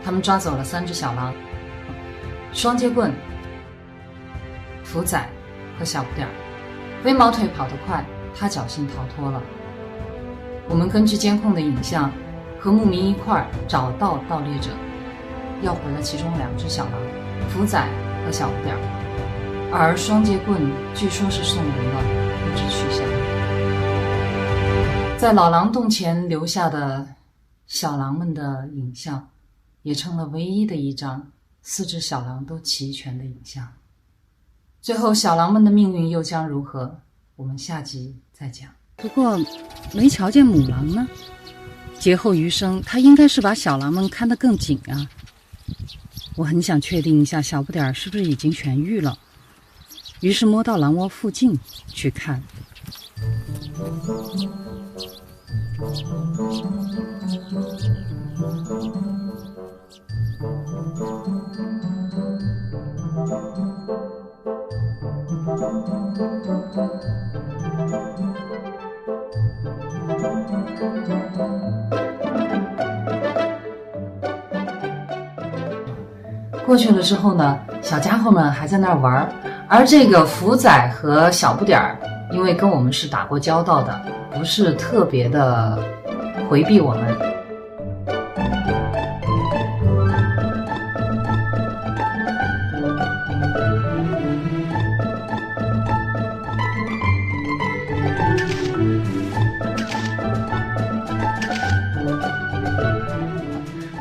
Speaker 3: 他们抓走了3只小狼，双截棍、福仔和小不点儿。飞毛腿跑得快，他侥幸逃脱了。我们根据监控的影像和牧民一块儿找到盗猎者，要回了其中2只小狼，福仔和小不点儿，而双截棍据说是送人了，不知去向。在老狼洞前留下的小狼们的影像，也成了唯一的一张4只小狼都齐全的影像。最后小狼们的命运又将如何，我们下集再讲。
Speaker 14: 不过没瞧见母狼呢，劫后余生他应该是把小狼们看得更紧啊。我很想确定一下小不点儿是不是已经痊愈了，于是摸到狼窝附近去看。
Speaker 3: 过去了之后呢，小家伙们还在那儿玩，而这个福仔和小不点儿，因为跟我们是打过交道的，不是特别的回避我们。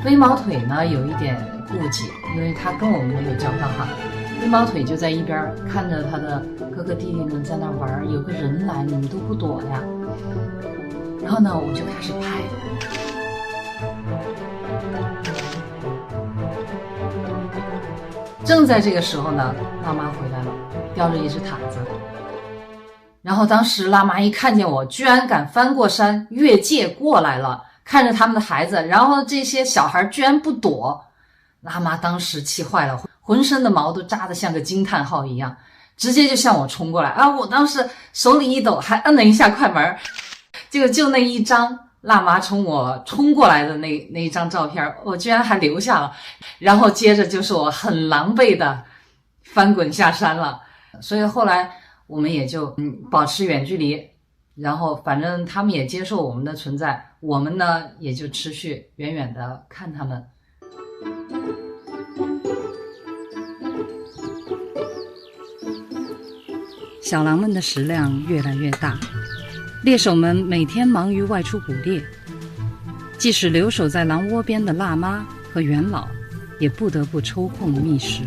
Speaker 3: 飞毛腿呢有一点顾忌，因为他跟我们没有交道哈。飞毛腿就在一边看着他的哥哥弟弟们在那玩，有个人来你们都不躲呀。然后呢我就开始拍，正在这个时候呢，辣妈回来了，叼着一只毯子。然后当时辣妈一看见我，居然敢翻过山越界过来了，看着他们的孩子，然后这些小孩居然不躲，辣妈当时气坏了，浑身的毛都扎得像个惊叹号一样，直接就向我冲过来啊！我当时手里一抖，还摁了一下快门，结果就那一张辣妈冲我冲过来的那一张照片，我居然还留下了。然后接着就是我很狼狈的翻滚下山了。所以后来我们也就保持远距离，然后反正他们也接受我们的存在，我们呢也就持续远远的看他们。
Speaker 14: 小狼们的食量越来越大，猎手们每天忙于外出捕猎，即使留守在狼窝边的辣妈和元老也不得不抽空觅食。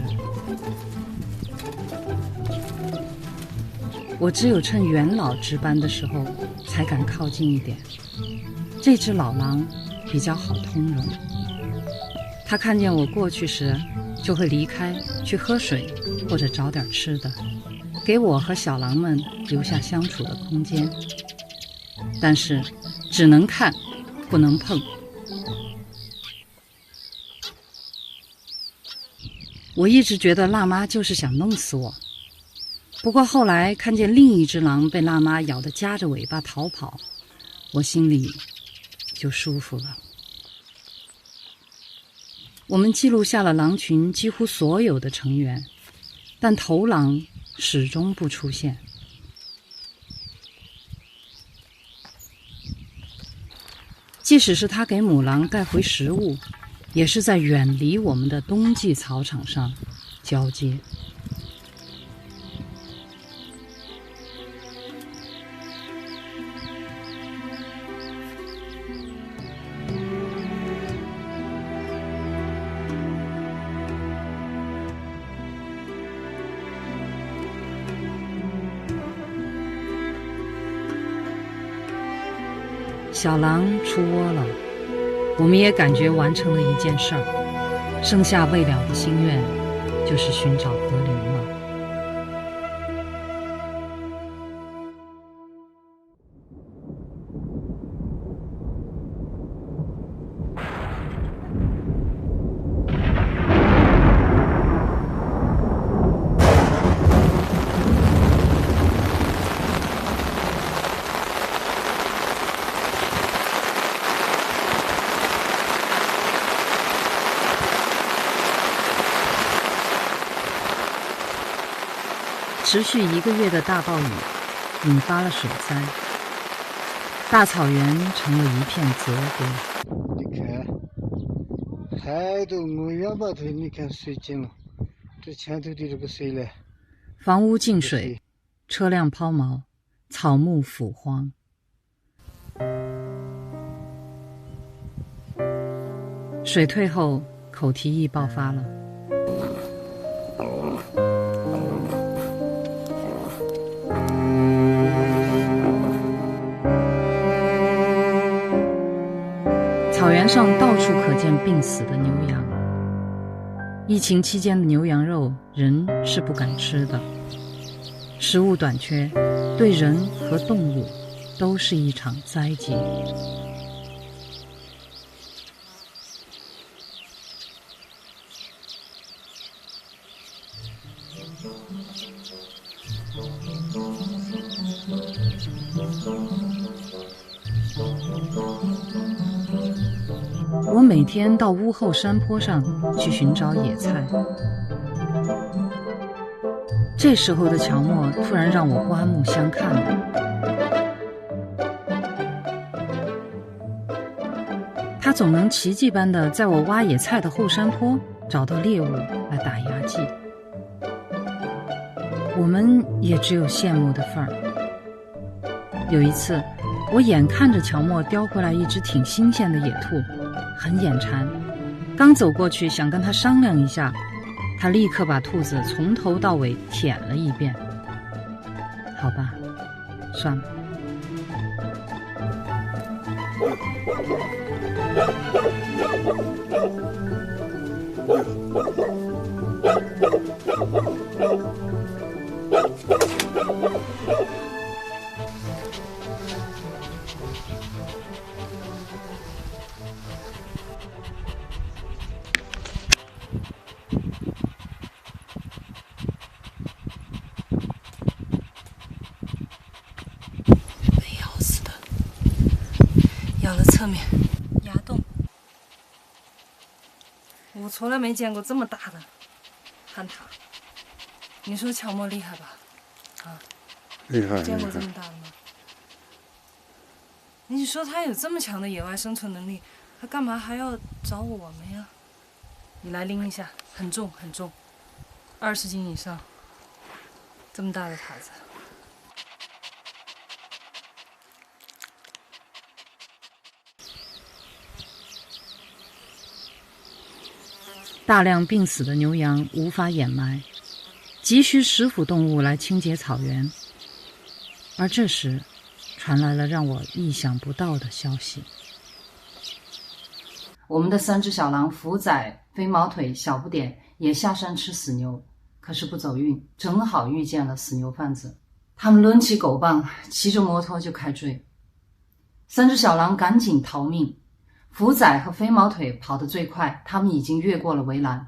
Speaker 14: 我只有趁元老值班的时候才敢靠近一点。这只老狼比较好通融，它看见我过去时就会离开去喝水或者找点吃的，给我和小狼们留下相处的空间。但是只能看不能碰，我一直觉得辣妈就是想弄死我，不过后来看见另一只狼被辣妈咬得夹着尾巴逃跑，我心里就舒服了。我们记录下了狼群几乎所有的成员，但头狼始终不出现。即使是他给母狼带回食物，也是在远离我们的冬季草场上交接。小狼出窝了，我们也感觉完成了一件事儿，剩下未了的心愿就是寻找格林了。持续1个月的大暴雨引发了水灾，大草原成了一片泽国。
Speaker 15: 你看，海都没远把头，你看水进了，这前头的这个水呢？
Speaker 14: 房屋进水，车辆抛锚，草木腐荒。水退后，口蹄疫爆发了。草原上到处可见病死的牛羊。疫情期间的牛羊肉，人是不敢吃的。食物短缺，对人和动物都是一场灾劫。我每天到屋后山坡上去寻找野菜，这时候的乔默突然让我刮目相看了。他总能奇迹般的在我挖野菜的后山坡找到猎物来打牙祭，我们也只有羡慕的份儿。有一次，我眼看着乔默叼回来一只挺新鲜的野兔，很眼馋，刚走过去想跟他商量一下，他立刻把兔子从头到尾舔了一遍。好吧，算了。
Speaker 4: 侧面牙洞，我从来没见过这么大的旱獭。你说乔默厉害吧？啊，
Speaker 2: 厉害！
Speaker 4: 见过这么大的吗？你说他有这么强的野外生存能力，他干嘛还要找我们呀？你来拎一下，很重很重，20斤以上，这么大的塔子。
Speaker 14: 大量病死的牛羊无法掩埋，急需食腐动物来清洁草原。而这时，传来了让我意想不到的消息。我们的3只小狼福仔、飞毛腿、小不点也下山吃死牛，可是不走运，正好遇见了死牛贩子。他们抡起狗棒，骑着摩托就开追。3只小狼赶紧逃命。福仔和飞毛腿跑得最快，他们已经越过了围栏。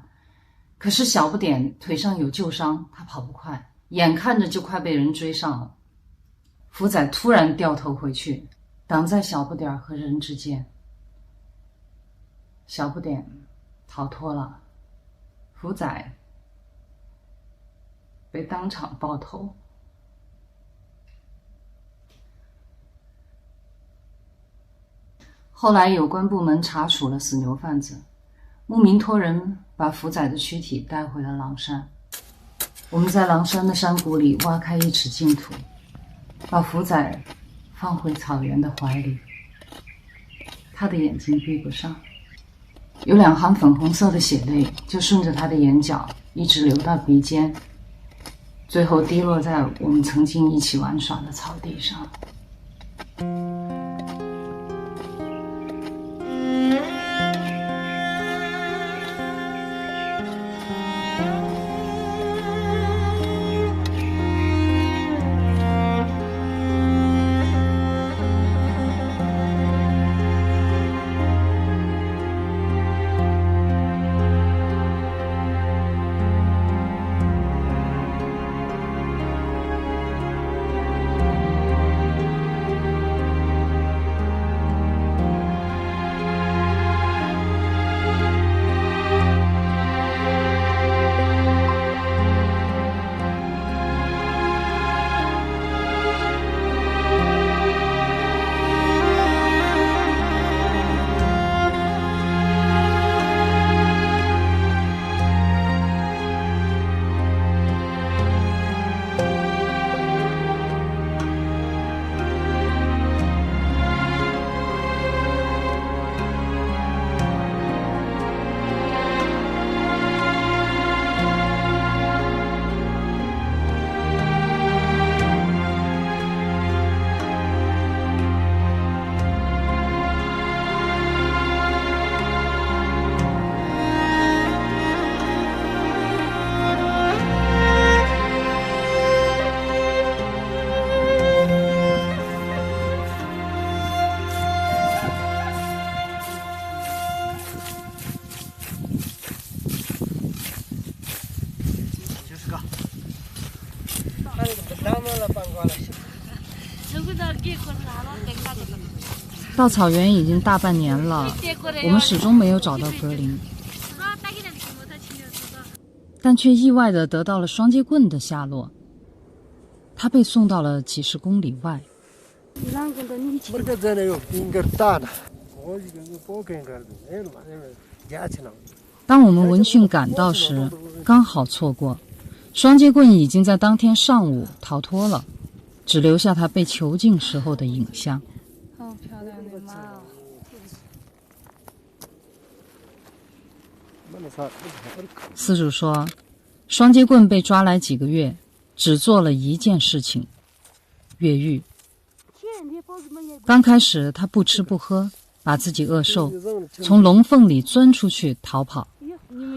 Speaker 14: 可可是小不点腿上有旧伤，他跑不快，眼看着就快被人追上了。福仔突然掉头回去，挡在小不点和人之间。小不点逃脱了，福仔被当场爆头。后来有关部门查处了死牛贩子，牧民托人把福仔的躯体带回了狼山。我们在狼山的山谷里挖开1尺净土，把福仔放回草原的怀里。他的眼睛闭不上，有2行粉红色的血泪就顺着他的眼角一直流到鼻尖，最后滴落在我们曾经一起玩耍的草地上。到草原已经大半年了，我们始终没有找到格林，但却意外地得到了双截棍的下落。他被送到了几10公里外。当我们闻讯赶到时，刚好错过，双截棍已经在当天上午逃脱了，只留下他被囚禁时候的影像。
Speaker 4: 好漂亮的马哦！
Speaker 14: 饲主说，双截棍被抓来几个月，只做了一件事情：越狱。刚开始他不吃不喝，把自己饿瘦，从龙缝里钻出去逃跑。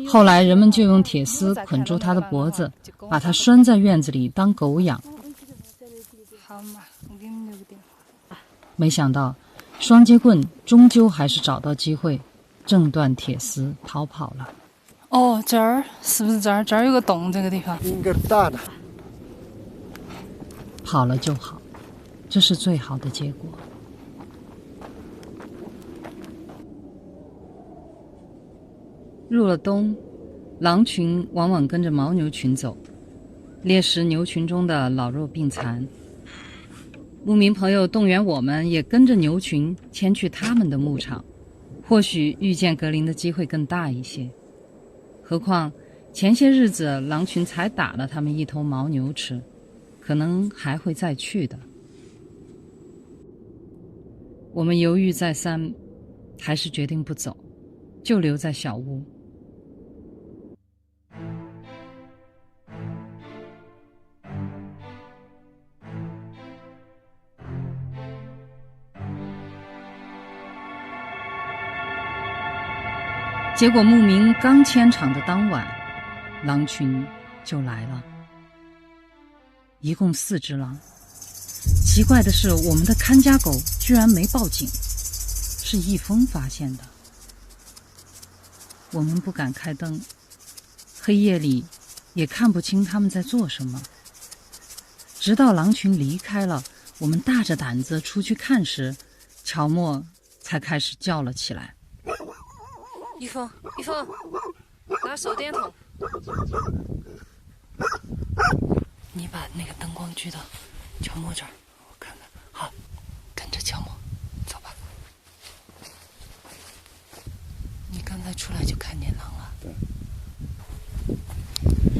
Speaker 14: 后来人们就用铁丝捆住他的脖子，把他拴在院子里当狗养。
Speaker 4: 好嘛，我给你留个电话。
Speaker 14: 没想到双截棍终究还是找到机会，挣断铁丝逃跑了。
Speaker 4: 哦，这儿是不是这儿？这儿有个洞，这个地方。应该大的。
Speaker 14: 跑了就好，这是最好的结果。入了冬，狼群往往跟着牦牛群走，猎食牛群中的老弱病残。牧民朋友动员我们也跟着牛群前去他们的牧场，或许遇见格林的机会更大一些。何况前些日子狼群才打了他们1头牦牛吃，可能还会再去的。我们犹豫再三，还是决定不走，就留在小屋。结果牧民刚牵场的当晚，狼群就来了，一共4只狼。奇怪的是，我们的看家狗居然没报警，是易峰发现的。我们不敢开灯，黑夜里也看不清他们在做什么。直到狼群离开了，我们大着胆子出去看时，乔默才开始叫了起来。
Speaker 4: 一峰，拿手电筒。
Speaker 3: 你把那个灯光举到乔默这儿，我看看。好，跟着乔默走吧。你刚才出来就看见狼了？
Speaker 2: 对。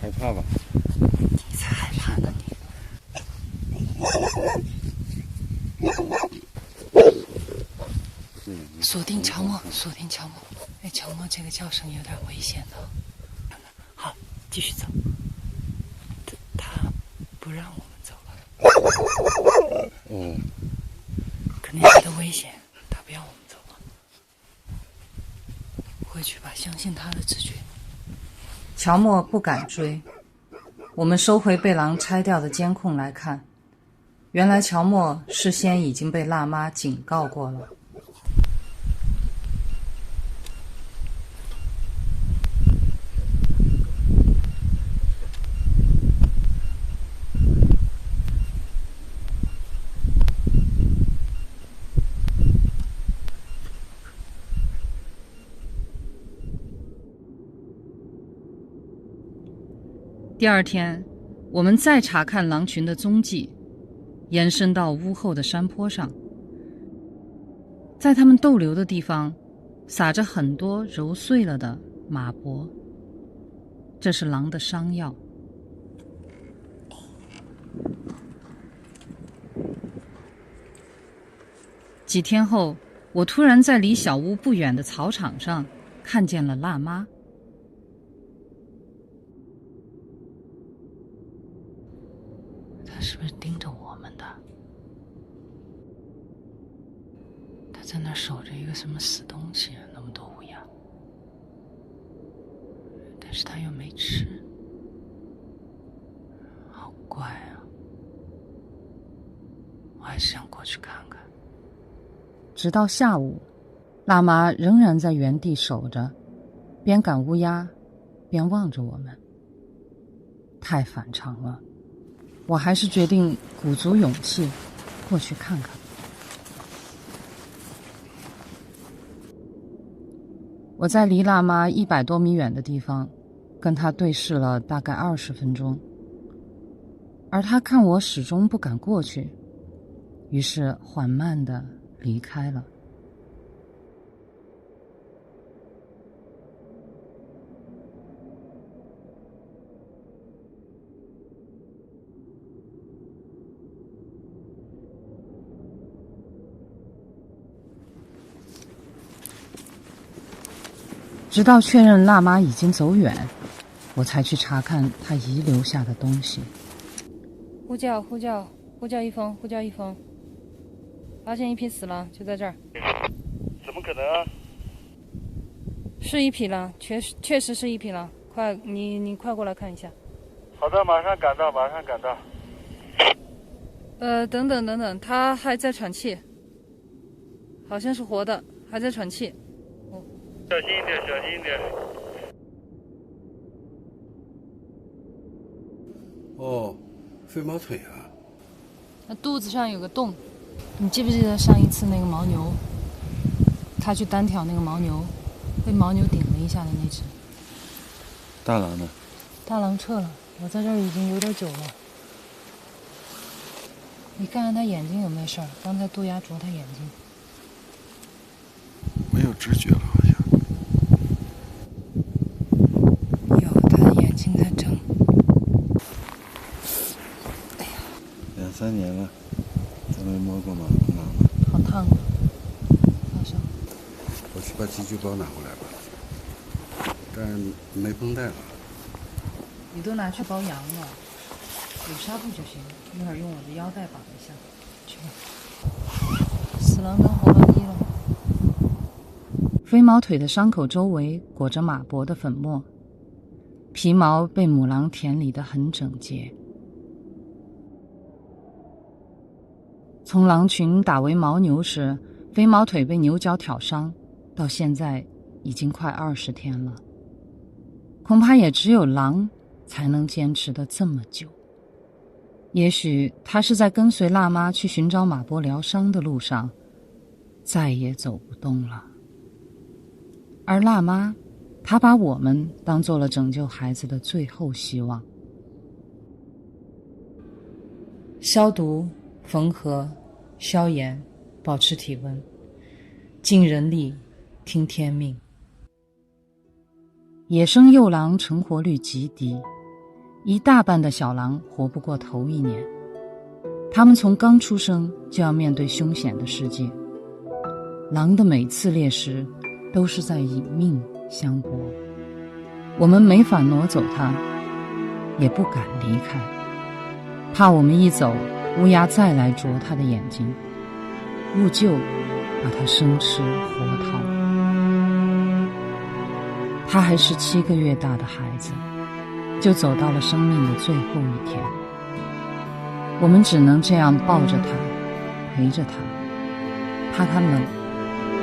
Speaker 2: 害怕吧？
Speaker 3: 你才害怕呢你。锁定乔默，锁定乔默。哎，乔默这个叫声有点危险的。好，继续走。他不让我们走了。
Speaker 2: 哦。
Speaker 3: 肯定觉得危险，他不要我们走了。回去吧，相信他的直觉。
Speaker 14: 乔默不敢追。我们收回被狼拆掉的监控来看，原来乔默事先已经被辣妈警告过了。第二天，我们再查看狼群的踪迹，延伸到屋后的山坡上。在它们逗留的地方，撒着很多揉碎了的马脖，这是狼的伤药。几天后，我突然在离小屋不远的草场上看见了辣妈。
Speaker 3: 他是不是盯着我们的？他在那儿守着一个什么死东西啊？那么多乌鸦，但是他又没吃，好怪啊！我还是想过去看看。
Speaker 14: 直到下午，辣妈仍然在原地守着，边赶乌鸦，边望着我们。太反常了。我还是决定鼓足勇气过去看看。我在离辣妈100多米远的地方跟她对视了大概20分钟，而她看我始终不敢过去，于是缓慢地离开了。直到确认辣妈已经走远，我才去查看她遗留下的东西。
Speaker 4: 呼叫一峰，发现一匹死狼，就在这儿。
Speaker 9: 怎么可能啊？
Speaker 4: 是一匹狼，确实是一匹狼。快，你快过来看一下。
Speaker 9: 好的，马上赶到。
Speaker 4: 等等，他还在喘气，好像是活的，还在喘气。
Speaker 9: 小心一点。
Speaker 2: 哦，飞毛腿啊！
Speaker 3: 那肚子上有个洞，你记不记得上一次那个牦牛，他去单挑那个牦牛，被牦牛顶了一下的那只？
Speaker 2: 大狼呢？
Speaker 3: 大狼撤了，我在这儿已经有点久了。你看看他眼睛有没有事儿？刚才渡鸦啄他眼睛。
Speaker 2: 没有知觉了，好像。
Speaker 3: 眼睛在睁。哎呀
Speaker 2: 2、3年了，都没摸过狼了。
Speaker 3: 好烫啊！好烧。
Speaker 2: 我去把急救包拿回来吧，但没绷带了。
Speaker 14: 你都拿去包羊了，有纱布就行，一会儿用我的腰带绑一下。去吧。
Speaker 3: 死狼当活狼医了。
Speaker 14: 飞毛腿的伤口周围裹着马脖的粉末。皮毛被母狼舔理得很整洁。从狼群打为牦牛时，飞毛腿被牛角挑伤，到现在已经快20天了。恐怕也只有狼才能坚持得这么久。也许他是在跟随辣妈去寻找马波疗伤的路上，再也走不动了。而辣妈，她把我们当做了拯救孩子的最后希望。消毒、缝合、消炎，保持体温，尽人力，听天命。野生幼狼成活率极低，一大半的小狼活不过头1年。它们从刚出生就要面对凶险的世界，狼的每次猎食都是在以命相搏。我们没法挪走它，也不敢离开，怕我们一走，乌鸦再来啄它的眼睛，兀鹫把它生吃活掏。它还是7个月大的孩子，就走到了生命的最后一天。我们只能这样抱着它，陪着它，怕它冷，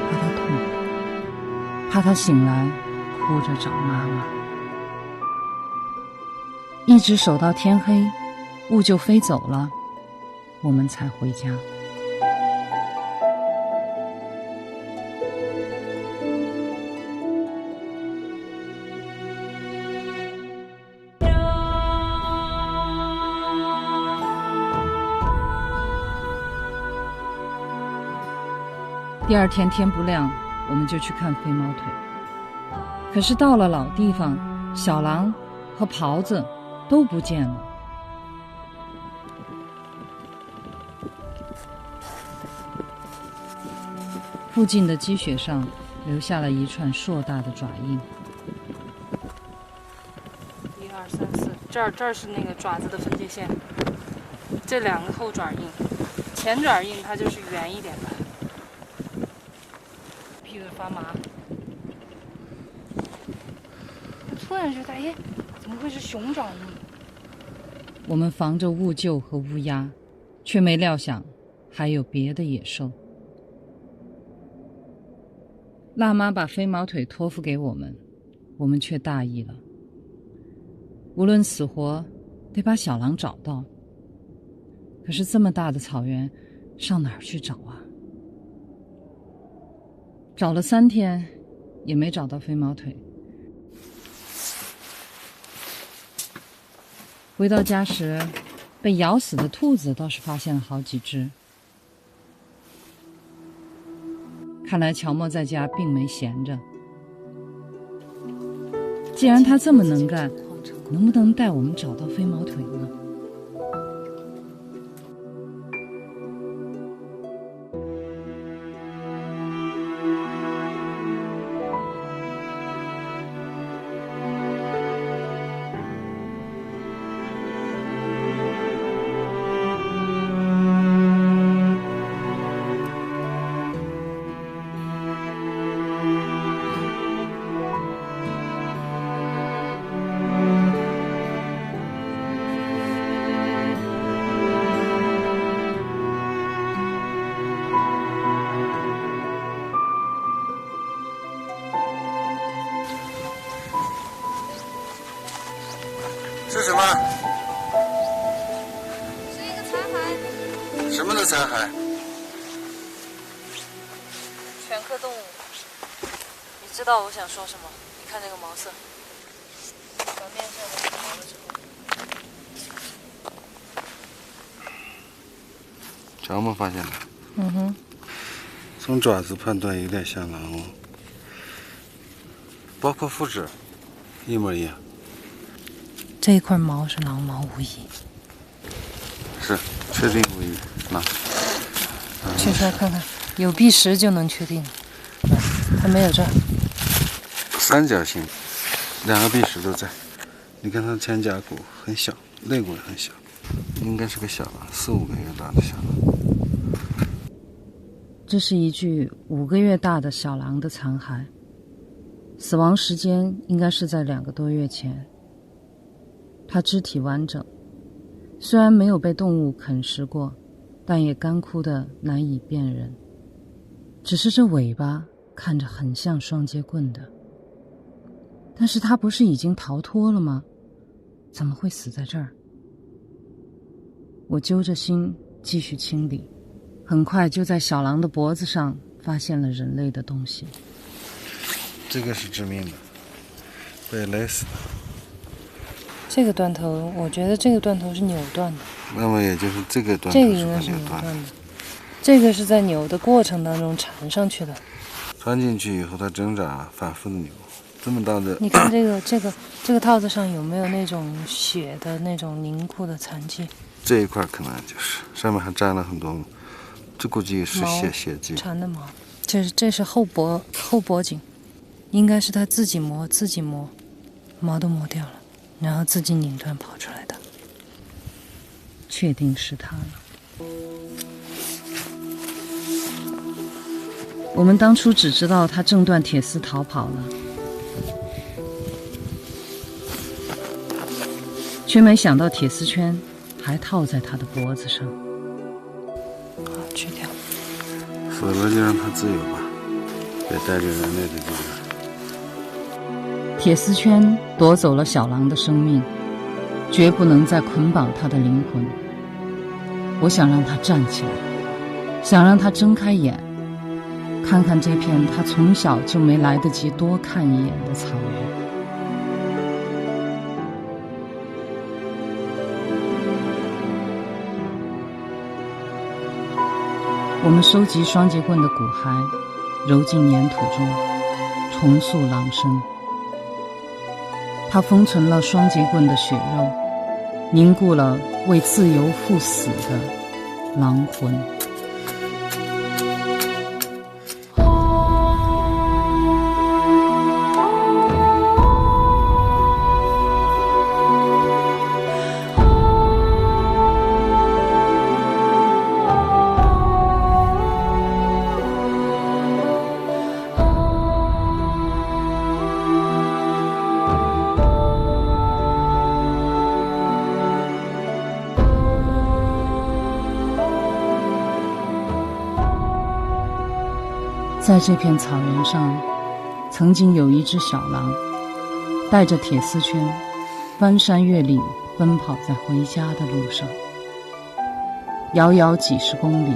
Speaker 14: 怕它痛，怕它醒来哭着找妈妈。一直守到天黑，兀鹫飞走了，我们才回家。第2天天不亮，我们就去看飞毛腿。可是到了老地方，小狼和狍子都不见了。附近的积雪上留下了一串硕大的爪印。
Speaker 4: 1、2、3、4，这儿是那个爪子的分界线，这2个后爪印，前爪印它就是圆一点的。屁股发麻，突然觉得，哎，怎么会是熊爪印？
Speaker 14: 我们防着兀鹫和乌鸦，却没料想还有别的野兽。辣妈把飞毛腿托付给我们，我们却大意了。无论死活，得把小狼找到。可是这么大的草原，上哪儿去找啊？找了3天，也没找到飞毛腿。回到家时，被咬死的兔子倒是发现了好几只。看来乔默在家并没闲着。既然他这么能干，能不能带我们找到飞毛腿呢？
Speaker 6: 是什么？
Speaker 4: 是一个残骸。
Speaker 6: 什么的残骸？
Speaker 3: 犬科动物。你知道我想说什么？你看这个毛色，表面上的毛了之后。
Speaker 2: 乔默发现的。
Speaker 3: 嗯哼。
Speaker 2: 从爪子判断有点像狼哦，包括肤质，一模一样。
Speaker 3: 这一块毛是狼毛无疑。
Speaker 2: 是，确定无疑。那，
Speaker 3: 取出来看看，有壁石就能确定。还没有这儿。
Speaker 2: 三角形，2个壁石都在。你看它的前胛骨很小，肋骨也很小，应该是个小狼，4、5个月大的小狼。
Speaker 14: 这是一具5个月大的小狼的残骸，死亡时间应该是在2个多月前。它肢体完整，虽然没有被动物啃食过，但也干枯得难以辨认。只是这尾巴看着很像双节棍的。但是他不是已经逃脱了吗？怎么会死在这儿？我揪着心继续清理，很快就在小狼的脖子上发现了人类的东西。
Speaker 2: 这个是致命的，被勒死的。
Speaker 3: 这个断头，我觉得这个断头是扭断的。
Speaker 2: 那么也就是这个断头，
Speaker 3: 这个应该是扭断的，这个是在扭的过程当中缠上去的。
Speaker 2: 穿进去以后，它挣扎，反复的扭，这么大的。
Speaker 3: 你看这个套子上有没有那种血的那种凝固的残迹？
Speaker 2: 这一块可能就是上面还沾了很多，这估计是血迹。
Speaker 3: 缠的毛，这是后脖颈，应该是他自己磨，毛都磨掉了，然后自己拧断跑出来的。确定是他了。我们当初只知道他挣断铁丝逃跑了，却没想到铁丝圈还套在他的脖子上。好，去掉。
Speaker 2: 死了就让他自由吧，别带着人类的力量。
Speaker 14: 铁丝圈夺走了小狼的生命，绝不能再捆绑他的灵魂。我想让他站起来，想让他睁开眼，看看这片他从小就没来得及多看一眼的草原。我们收集双节棍的骨骸，揉进粘土中，重塑狼身。它封存了双节棍的血肉，凝固了为自由赴死的狼魂。在这片草原上，曾经有一只小狼，带着铁丝圈，翻山越岭，奔跑在回家的路上。遥遥几十公里，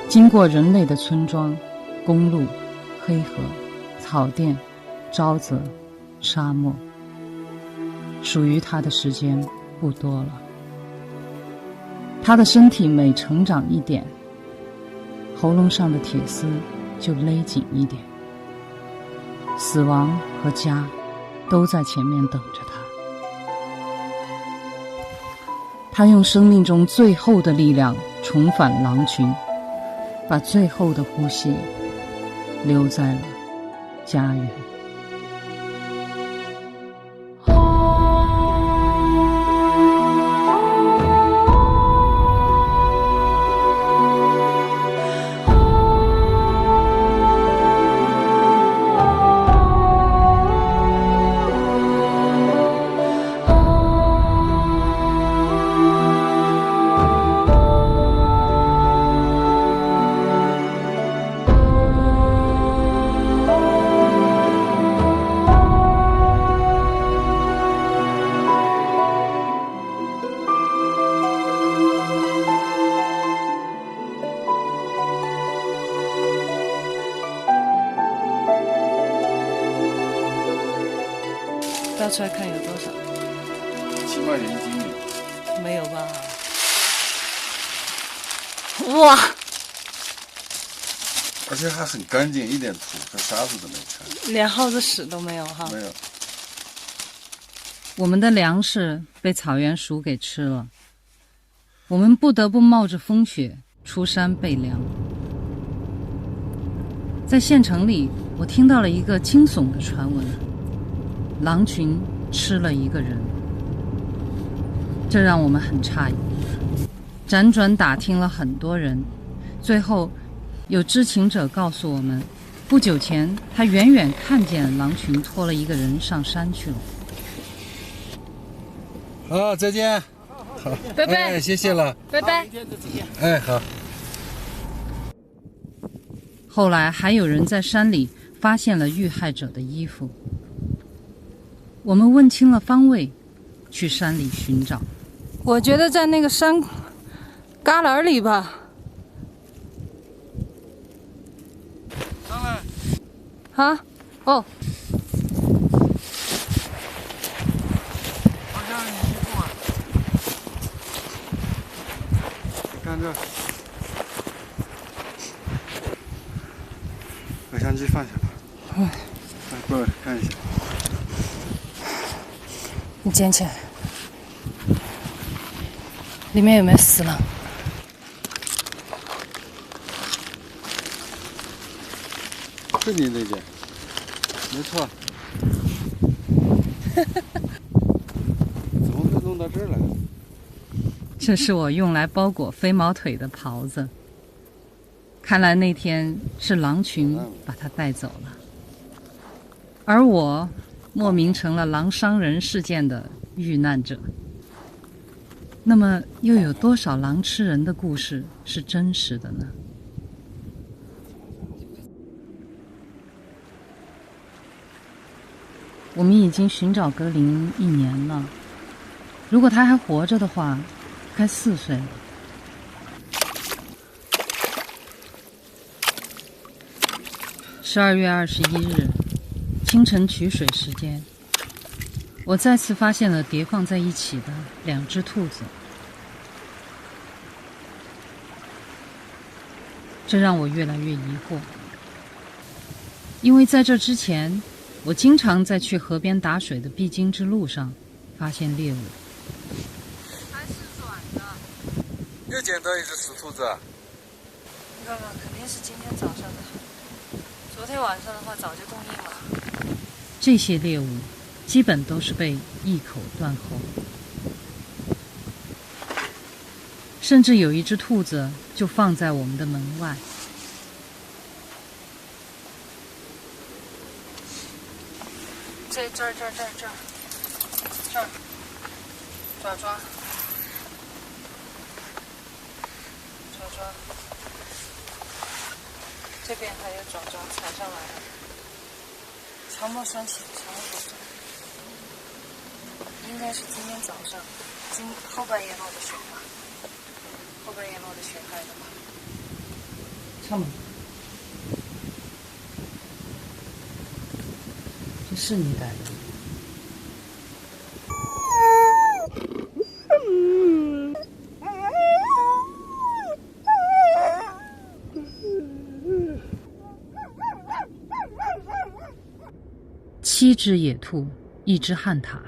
Speaker 14: 经过人类的村庄、公路、黑河、草甸、沼泽、沙漠，属于它的时间不多了。它的身体每成长一点，喉咙上的铁丝就勒紧一点，死亡和家都在前面等着他。他用生命中最后的力量重返狼群，把最后的呼吸留在了家园。
Speaker 3: 倒出来看有多少
Speaker 2: ？7块钱1斤米。
Speaker 3: 没有吧？哇！
Speaker 2: 而且还很干净，一点土和沙子都没看，
Speaker 3: 连耗子屎都没有哈。
Speaker 2: 没有。
Speaker 14: 我们的粮食被草原鼠给吃了，我们不得不冒着风雪出山备粮。在县城里，我听到了一个惊悚的传闻：狼群吃了一个人。这让我们很诧异，辗转打听了很多人，最后有知情者告诉我们，不久前他远远看见狼群拖了一个人上山去了。
Speaker 2: 好，再见。好，
Speaker 3: 拜拜。
Speaker 2: 哎，谢谢了。
Speaker 3: 拜拜。
Speaker 2: 哎，好。
Speaker 14: 后来还有人在山里发现了遇害者的衣服，我们问清了方位，去山里寻找。
Speaker 4: 我觉得在那个山旮旯里吧。
Speaker 15: 上来。
Speaker 4: 啊？哦。
Speaker 15: 放下你衣服啊！看这，把相机放下吧。来，过来看一下。
Speaker 3: 你捡起来，里面有没有死狼？
Speaker 15: 是你那件，没错。怎么会弄到这儿来？
Speaker 14: 这是我用来包裹飞毛腿的袍子。看来那天是狼群把它带走了，而我莫名成了狼伤人事件的遇难者。那么，又有多少狼吃人的故事是真实的呢？我们已经寻找格林1年了，如果他还活着的话，该4岁了。12月21日，清晨取水时间，我再次发现了叠放在一起的2只兔子，这让我越来越疑惑，因为在这之前，我经常在去河边打水的必经之路上发现猎物。
Speaker 4: 还是软的。
Speaker 15: 又捡到一只死兔子。
Speaker 4: 你看看，肯定是今天早上的。昨天晚上的话，早就冻硬了。
Speaker 14: 这些猎物基本都是被一口断后，甚至有一只兔子就放在我们的门外。
Speaker 4: 这儿，爪，这边还有爪踩上来了，乔木拴起，乔木手上，应该是今天早上，后半夜落的雪吧，后半夜落的雪带的吧。
Speaker 14: 上门。这是你带的？7只野兔，1只旱獭。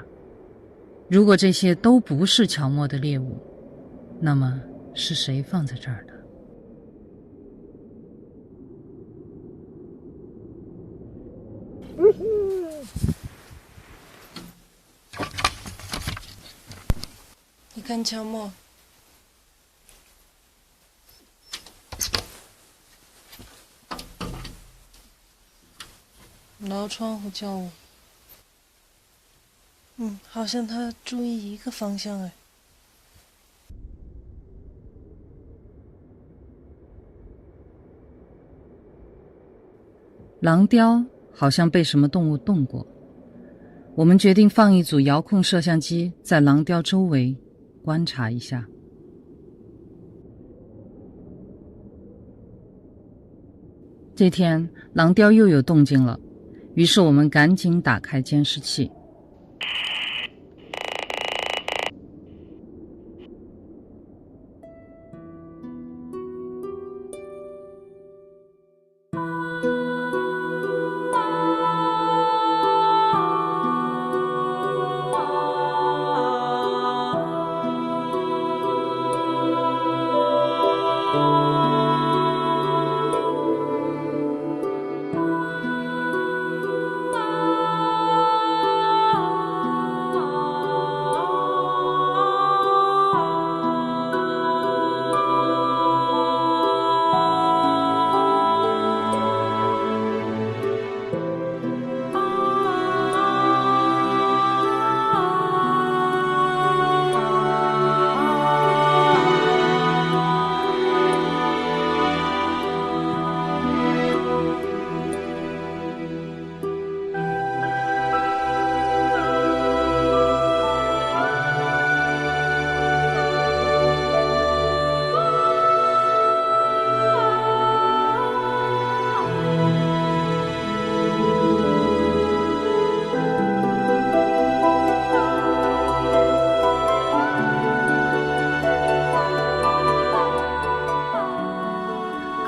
Speaker 14: 如果这些都不是乔莫的猎物，那么是谁放在这儿的？
Speaker 3: 你看乔莫，挠窗户叫我。好像他注意一个方向哎。
Speaker 14: 狼雕好像被什么动物动过，我们决定放一组遥控摄像机在狼雕周围观察一下。这天狼雕又有动静了，于是我们赶紧打开监视器。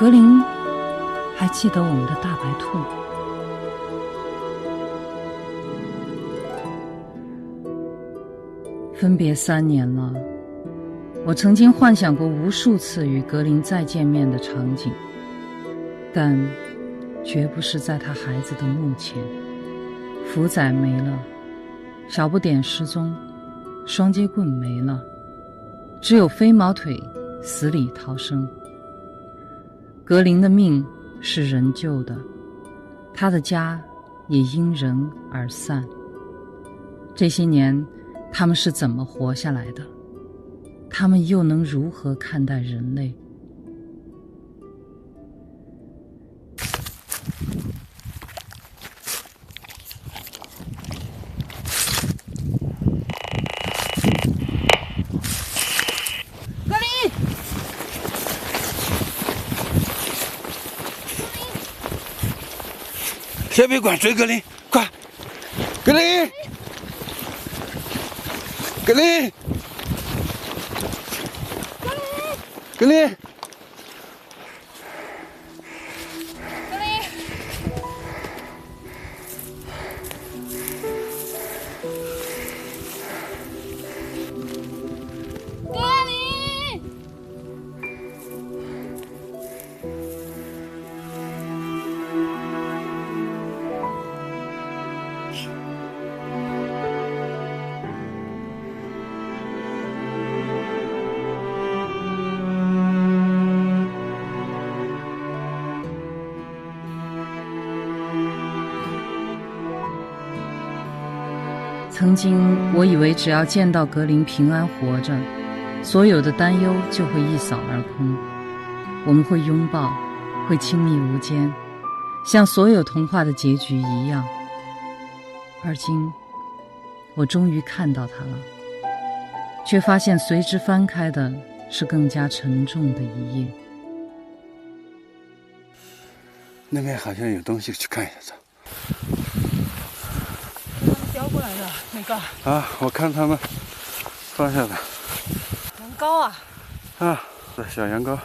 Speaker 14: 格林还记得我们的大白兔。分别3年了，我曾经幻想过无数次与格林再见面的场景，但绝不是在他孩子的墓前。福仔没了，小不点失踪，双截棍没了，只有飞毛腿死里逃生。格林的命是人救的，他的家也因人而散。这些年他们是怎么活下来的？他们又能如何看待人类？
Speaker 8: 格林，
Speaker 6: 先别管，追格林，快！格林，格林，格林。
Speaker 14: 曾经我以为只要见到格林平安活着，所有的担忧就会一扫而空，我们会拥抱，会亲密无间，像所有童话的结局一样。而今我终于看到他了，却发现随之翻开的是更加沉重的一页。
Speaker 6: 那边好像有东西，去看一下走。
Speaker 3: 叼过来的那个
Speaker 6: 啊，我看他们放下的
Speaker 3: 羊羔啊！
Speaker 6: 啊，小羊羔。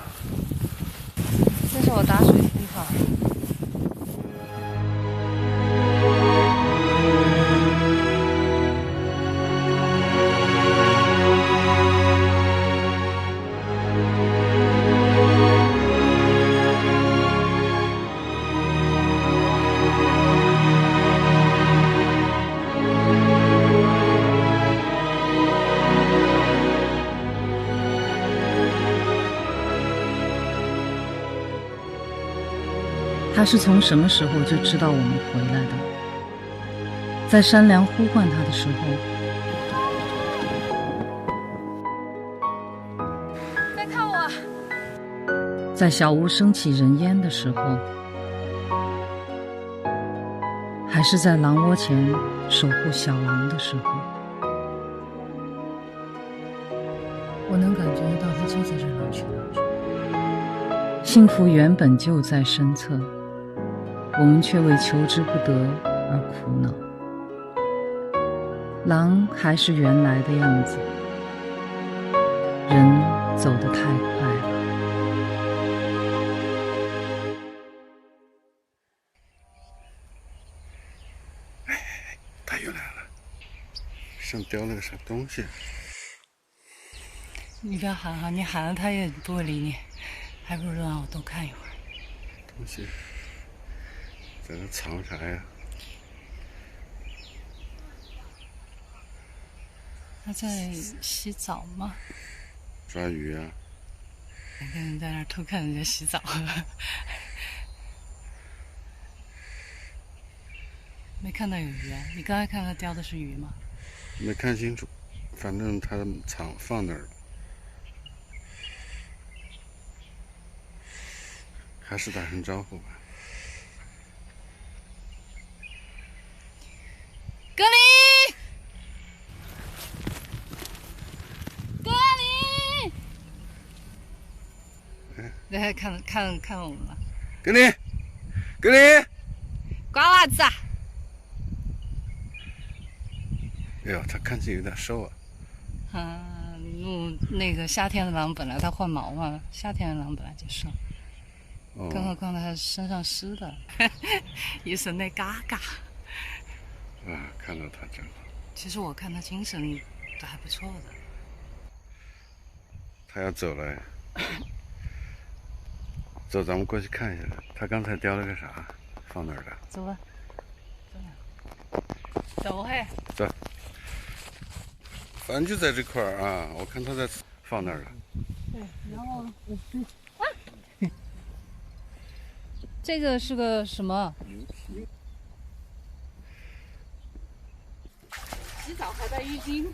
Speaker 3: 这是我打水的地方。
Speaker 14: 他是从什么时候就知道我们回来的？在山梁呼唤他的时候，
Speaker 3: 再看我！
Speaker 14: 在小屋升起人烟的时候，还是在狼窝前守护小狼的时候。我能感觉到他就在这狼群当中。幸福原本就在身侧，我们却为求之不得而苦恼。狼还是原来的样子，人走得太快了。
Speaker 6: 他又来了，上叼了个啥东西？
Speaker 3: 你不要喊哈，你喊了他也不会理你，还不如让我多看一会儿。
Speaker 6: 东西在那藏啥呀？
Speaker 3: 他在洗澡吗？
Speaker 6: 抓鱼啊！
Speaker 3: 两个人在那儿偷看人家洗澡。没看到有鱼啊？你刚才看他叼的是鱼吗？
Speaker 6: 没看清楚，反正他放那儿了。还是打声招呼吧。
Speaker 3: 格林，格林，来看我们了。
Speaker 6: 格林，格林，
Speaker 3: 瓜娃子啊！
Speaker 6: 哎呦，他看起来有点瘦啊。
Speaker 3: 那个夏天的狼本来它换毛嘛，夏天的狼本来就瘦。更何况他身上湿的，一身的嘎嘎。
Speaker 2: 啊，看到他真好。
Speaker 3: 其实我看他精神都还不错的。
Speaker 2: 他要走了，走，咱们过去看一下。他刚才叼了个啥？放哪儿了？
Speaker 3: 走吧，走嘿。
Speaker 2: 走。反正就在这块儿啊，我看他在放那儿了。
Speaker 3: 对，然后这个是个什么？洗澡还带浴巾。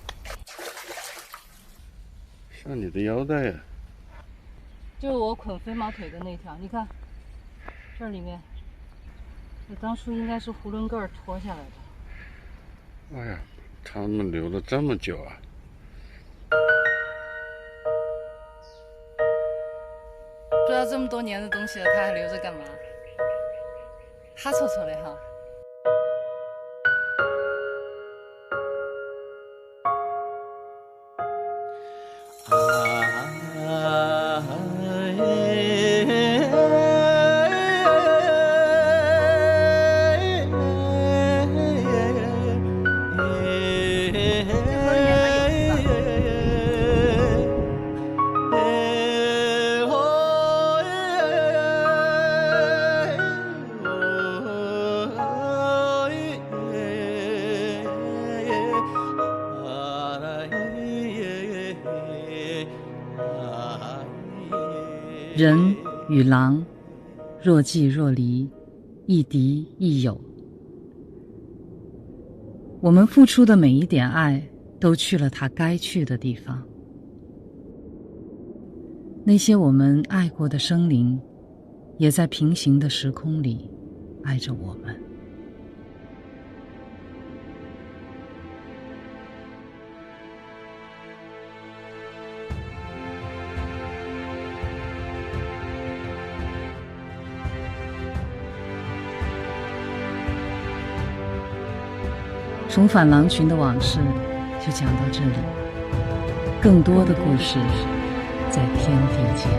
Speaker 2: 像你的腰带呀。
Speaker 3: 就是我捆飞毛腿的那条，你看，这里面，我当初应该是囫囵个儿脱下来的。
Speaker 2: 哎呀，他们留了这么久啊！
Speaker 3: 不知道这么多年的东西了，他还留着干嘛？哈臭臭的哈。人与狼，若即若离，亦敌亦友。我们付出的每一点爱，都去了它该去的地方。那些我们爱过的生灵，也在平行的时空里爱着我们。重返狼群的往事就讲到这里，更多的故事在天地间。